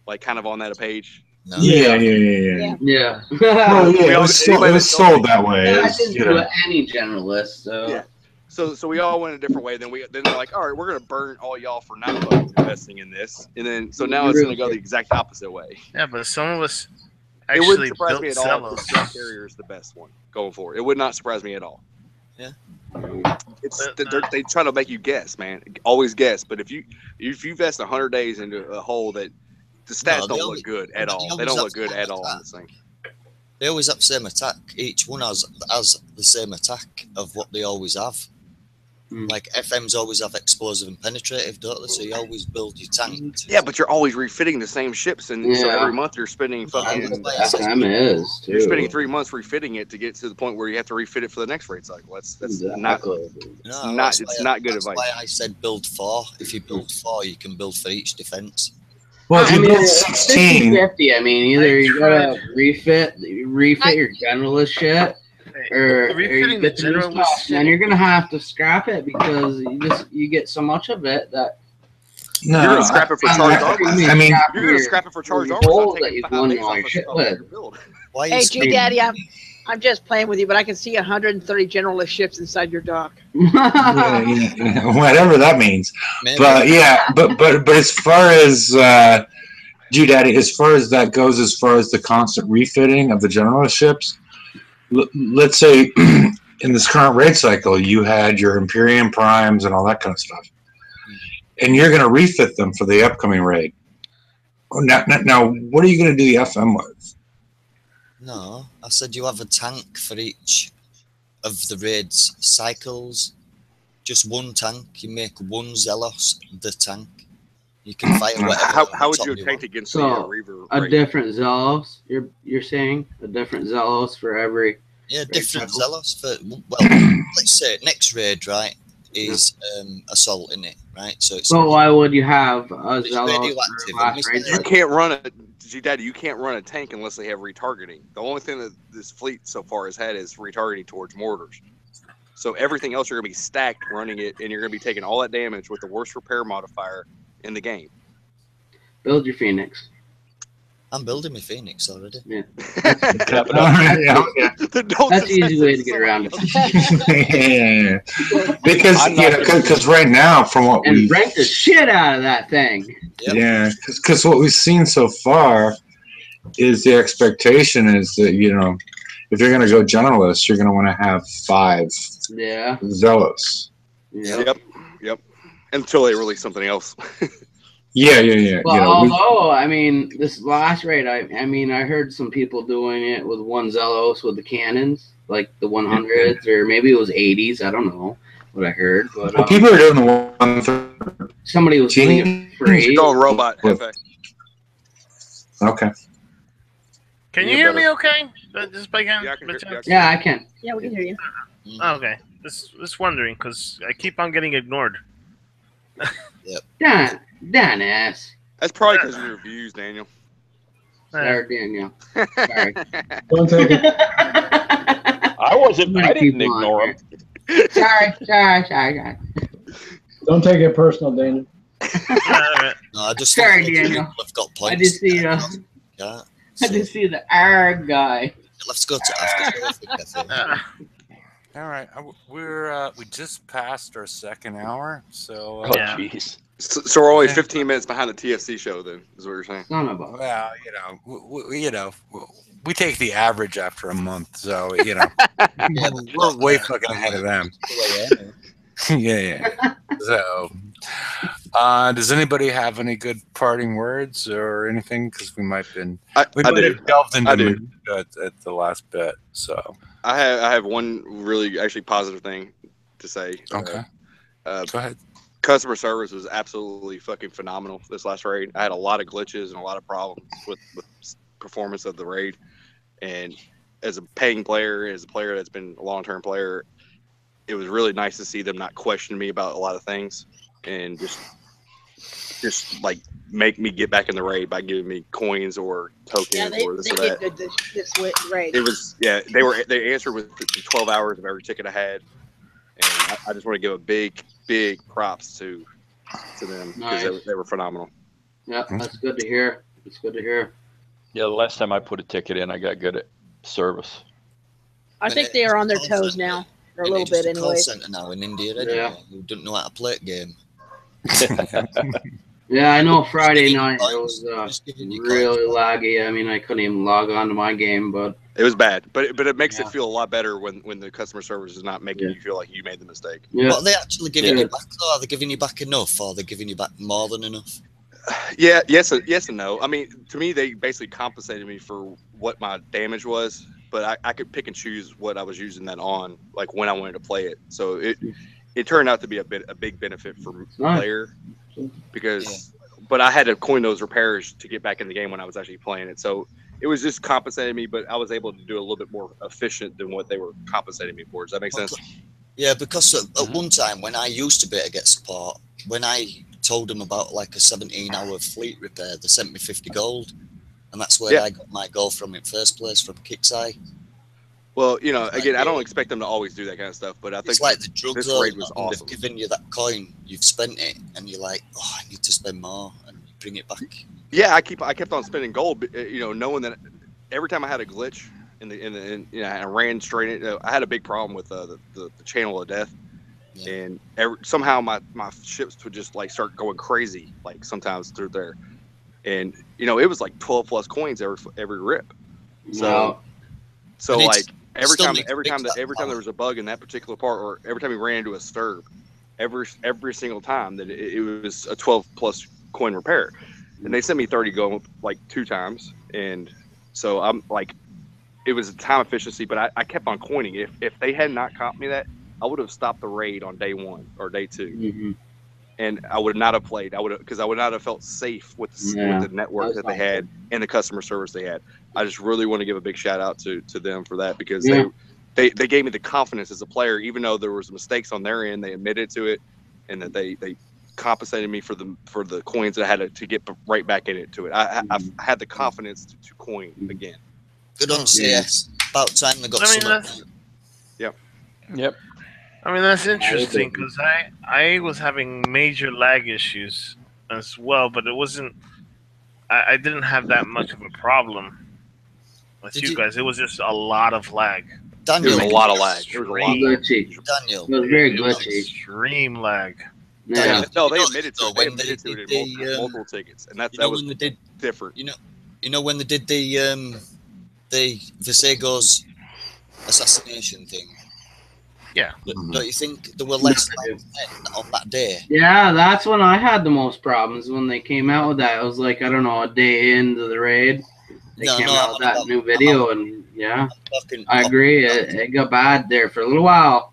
like kind of on that page? No. Yeah. Well, it was sold that way. I didn't do any generalist, so. Yeah. So we all went a different way. Then they're like, all right, we're gonna burn all y'all for not investing in this, and then so now it's gonna go the exact opposite way. Yeah, but some of us It wouldn't actually surprise built me at all Zealous. if the Jet Carrier is the best one going forward. It would not surprise me at all. Yeah. They try to make you guess, man. Always guess. But if you invest 100 days into a hole that the stats don't look good at all. They don't look good at all on this thing. They always have the same attack. Each one has the same attack of what they always have. Like FMs always have explosive and penetrative, don't they? So you always build your tank. Yeah, but you're always refitting the same ships, and so every month you're spending fucking. FM is too. You're spending 3 months refitting it to get to the point where you have to refit it for the next raid cycle. That's exactly. It's not good advice. That's why I said build 4. If you build 4, you can build for each defense. Well, if you build 16, 50. I mean, either you gotta refit your generalist shit. Or you get the new stuff, and you're gonna have to scrap it because you get so much of it that you're gonna scrap it for charged armor. I mean, you're gonna scrap it for charged armor. That you've won all your shit with. Hey, G-Daddy, I'm just playing with you, but I can see 130 generalist ships inside your dock. Whatever that means. Maybe. But yeah, but as far as G-Daddy, as far as that goes, as far as the constant refitting of the generalist ships. Let's say in this current raid cycle, you had your Imperium Primes and all that kind of stuff, and you're going to refit them for the upcoming raid. Now, what are you going to do the FM with? No, I said you have a tank for each of the raid's cycles. Just one tank. You make one Zelos the tank. You can fire whatever. How would you tank against the Reaver? A different Zelos. You're saying a different Zelos for every. Yeah, different Zelos for. Well, let's say next raid, right, is assault in it, right? So it's. So why would you have a Zelos? You can't run a G-Daddy. You can't run a tank unless they have retargeting. The only thing that this fleet so far has had is retargeting towards mortars. So everything else you're gonna be stacked running it, and you're gonna be taking all that damage with the worst repair modifier in the game. Build your Phoenix. I'm building my Phoenix already. Yeah. That's That's the easy way to get around it. Because right now, from what and we rank the shit out of that thing. Yeah, because what we've seen so far is the expectation is that if you're going to go generalist, you're going to want to have 5 zealots. Yep. Until they release something else. Yeah. Well, although I mean, this last raid, I heard some people doing it with 1 zealous with the cannons, like the 100s or maybe it was 80s. I don't know what I heard, but people are doing the 130. Somebody was doing it free. Going robot. Hefe. Okay. Can you hear me? Okay. Just by Yeah, I can hear, yeah, I can. Yeah, we can hear you. Okay. Just wondering because I keep on getting ignored. Dennis. That's probably because of your views, Daniel. Sorry, Daniel. Sorry. Don't take it. I didn't ignore him. Sorry. Don't take it personal, Daniel. No, I just Sorry, think Daniel. I've got points. I just see Yeah. I just see the arg guy. Let's go to after. All right, we just passed our second hour, so Oh, jeez. So we're only 15 minutes behind the TFC show. Then is what you're saying? Son of a. Well, we take the average after a month, so we're way fucking ahead of them. Yeah. So, does anybody have any good parting words or anything? Because we might have delved into mood at the last bit. So I have one really actually positive thing to say. Okay. Go ahead. Customer service was absolutely fucking phenomenal this last raid. I had a lot of glitches and a lot of problems with performance of the raid. And as a paying player, as a player that's been a long-term player, it was really nice to see them not question me about a lot of things and just like make me get back in the raid by giving me coins or tokens or this or that. Did good this raid. It was they answered with 12 hours of every ticket I had, and I just want to give a big props to them because they were phenomenal. Yeah, that's good to hear. It's good to hear. Yeah, the last time I put a ticket in, I got good at service. I think they are on their toes now. For a little bit, anyway. Call center now in India, who didn't know how to play a game. Yeah, I know. Friday night it was really laggy. I mean, I couldn't even log on to my game, but it was bad. But it makes it feel a lot better when the customer service is not making you feel like you made the mistake. Yeah. But are they actually giving you back, though? Are they giving you back enough, or are they giving you back more than enough? Yeah, yes and no. I mean, to me, they basically compensated me for what my damage was, but I could pick and choose what I was using that on, like when I wanted to play it. So it turned out to be a big benefit for the player because, but I had to coin those repairs to get back in the game when I was actually playing it. So it was just compensating me, but I was able to do a little bit more efficient than what they were compensating me for. Does that make sense? Yeah, because at one time when I used to be able to get support, when I told them about like a 17-hour fleet repair, they sent me 50 gold, and that's where I got my gold from in first place, from Kixeye. Well, again, I don't expect them to always do that kind of stuff, but I think it's like the drug this raid was awesome. They've given you that coin, you've spent it, and you're like, oh, I need to spend more, and you bring it back. Yeah, I kept on spending gold, knowing that every time I had a glitch I ran straight in. I had a big problem with the channel of death. Yeah. And somehow my ships would just like start going crazy, like sometimes through there, and it was like 12 plus coins every rip. So like every time there was a bug in that particular part, or every time we ran into a stirb, every single time that it was a 12 plus coin repair, and they sent me 30 gold like 2 times, and so I'm like, it was a time efficiency, but I kept on coining. If they had not comped me that, I would have stopped the raid on day 1 or day 2, and I would not have played. Because I would not have felt safe with the network that they had and the customer service they had. I just really want to give a big shout out to them for that, because they gave me the confidence as a player, even though there was mistakes on their end. They admitted to it, and that they compensated me for the coins that I had to get right back into it. I had the confidence to coin again. Good on CS. About time they got some. Yep. I mean, that's interesting because I was having major lag issues as well, but it wasn't I didn't have that much of a problem with you guys. It was just a lot of lag. Daniel, there was a lot of lag. There was a lot. Daniel, it was very glitchy. Extreme lag. Yeah. No, they admitted to it. They admitted to it in multiple tickets, and that was different. You know when they did the Visego's assassination thing. Yeah. Don't you think there were less lags on that day? Yeah, that's when I had the most problems when they came out with that. It was like, I don't know, a day into the raid. They came out with that new video, and yeah, I agree. It got bad there for a little while.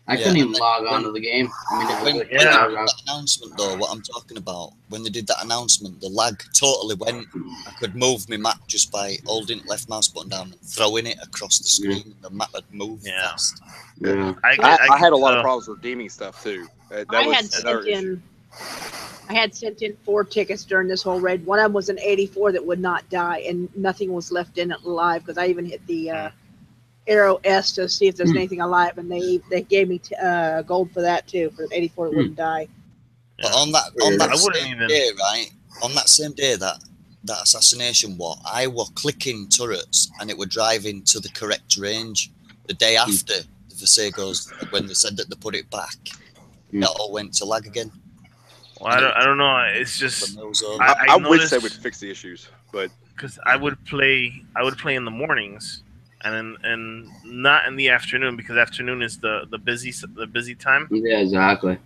I couldn't even log on to the game. I mean, it was like that announcement, though, what I'm talking about, when they did that announcement, the lag totally went. I could move my map just by holding left mouse button down and throwing it across the screen, and the map would move fast. Yeah. I had a lot of problems redeeming stuff too. I had sent in 4 tickets during this whole raid. One of them was an 84 that would not die, and nothing was left in it alive because I even hit the arrow S to see if there's anything alive, and they gave me gold for that too, for an 84 that wouldn't die. But on that same day, right? On that same day that assassination I was clicking turrets and it were driving to the correct range. The day after the Visegos, when they said that they put it back, it all went to lag again. Well, I don't know. It's just I wish they would fix the issues, but because I would play in the mornings, and not in the afternoon because afternoon is the busy time. Yeah, exactly.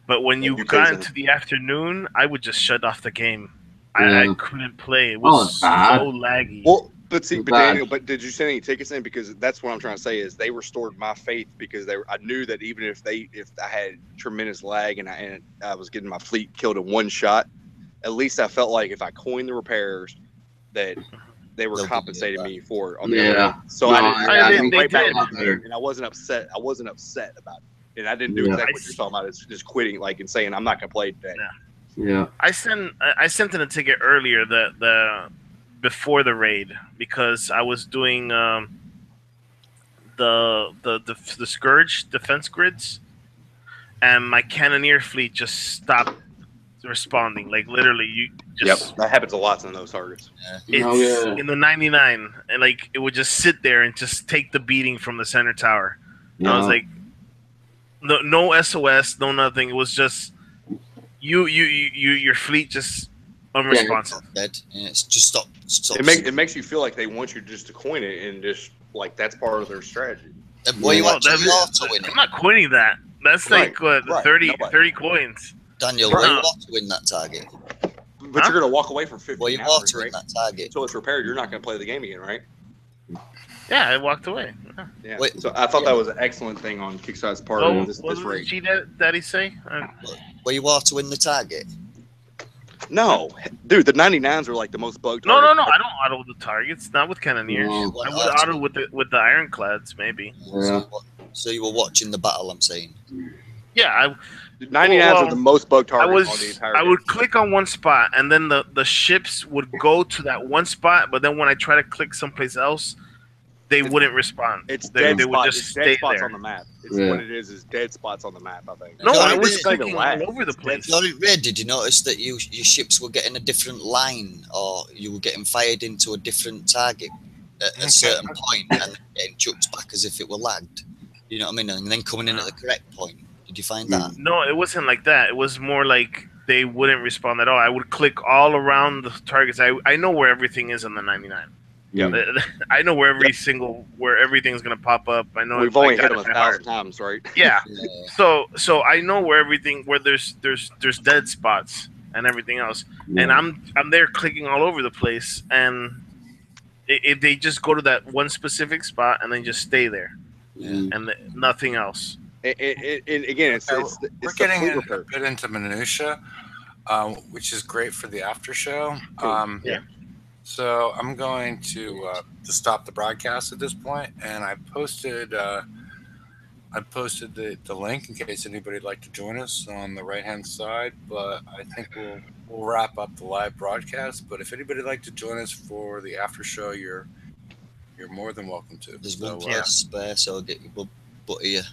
But when you got into the afternoon, I would just shut off the game. I couldn't play. It was so laggy. Well, but Daniel, did you send any tickets in? Because that's what I'm trying to say is they restored my faith because I knew that even if I had tremendous lag and I was getting my fleet killed in one shot, at least I felt like if I coined the repairs that they were compensating me for it on the other end. So I didn't right back in the game, and I wasn't upset. I wasn't upset about it, and I didn't do exactly what you're talking about. It's just quitting, like, and saying I'm not gonna play today. Yeah. I sent in a ticket earlier the before the raid because I was doing the Scourge defense grids, and my Cannoneer fleet just stopped responding. Like literally, you just that happens a lot on those targets. It's in the 99, and like it would just sit there and just take the beating from the center tower. Yeah. I was like, no SOS, no nothing. It was just your fleet just unresponsive. It's just stop. It makes you feel like they want you just to coin it and just like that's part of their strategy. I'm not coining that. That's like what 30 coins. Daniel, were you want to win that target? But you're going to walk away from 15 Well, you hours, want to right? win that target. Until it's repaired, you're not going to play the game again, right? Yeah, I walked away. Yeah. So I thought that was an excellent thing on Kickstarter's part of this raid. What did Daddy say? Were you want to win the target? No. Dude, the 99s are like the most bugged No. targets. I don't auto the targets. Not with Cannoneers. No. I would auto with the Ironclads, maybe. Yeah. So you were watching the battle, I'm saying. Yeah, 99s are the most bugged targets on the entire game. I would click on one spot, and then the ships would go to that one spot, but then when I try to click someplace else, they wouldn't respond. They would just stay spots there. on the map. It's what it is dead spots on the map, I think. No, I was clicking all over the place. Red, did you notice that your ships were getting a different line, or you were getting fired into a different target at a certain point and getting chucked back as if it were lagged? You know what I mean? And then coming in at the correct point. Did you find that? No, it wasn't like that. It was more like they wouldn't respond at all. I would click all around the targets. I know where everything is on the 99. Yeah, I know where where everything's gonna pop up. I know we've only hit them 1,000 times, right? Yeah. So I know where there's dead spots and everything else, and I'm there clicking all over the place, and if they just go to that one specific spot and then just stay there, and nothing else. And again, we're getting a bit into minutia, which is great for the after show. So I'm going to stop the broadcast at this point, and I posted the link in case anybody'd like to join us on the right hand side. But I think we'll wrap up the live broadcast. But if anybody'd like to join us for the after show, you're more than welcome to. There's one place spare, so I'll get your butt here.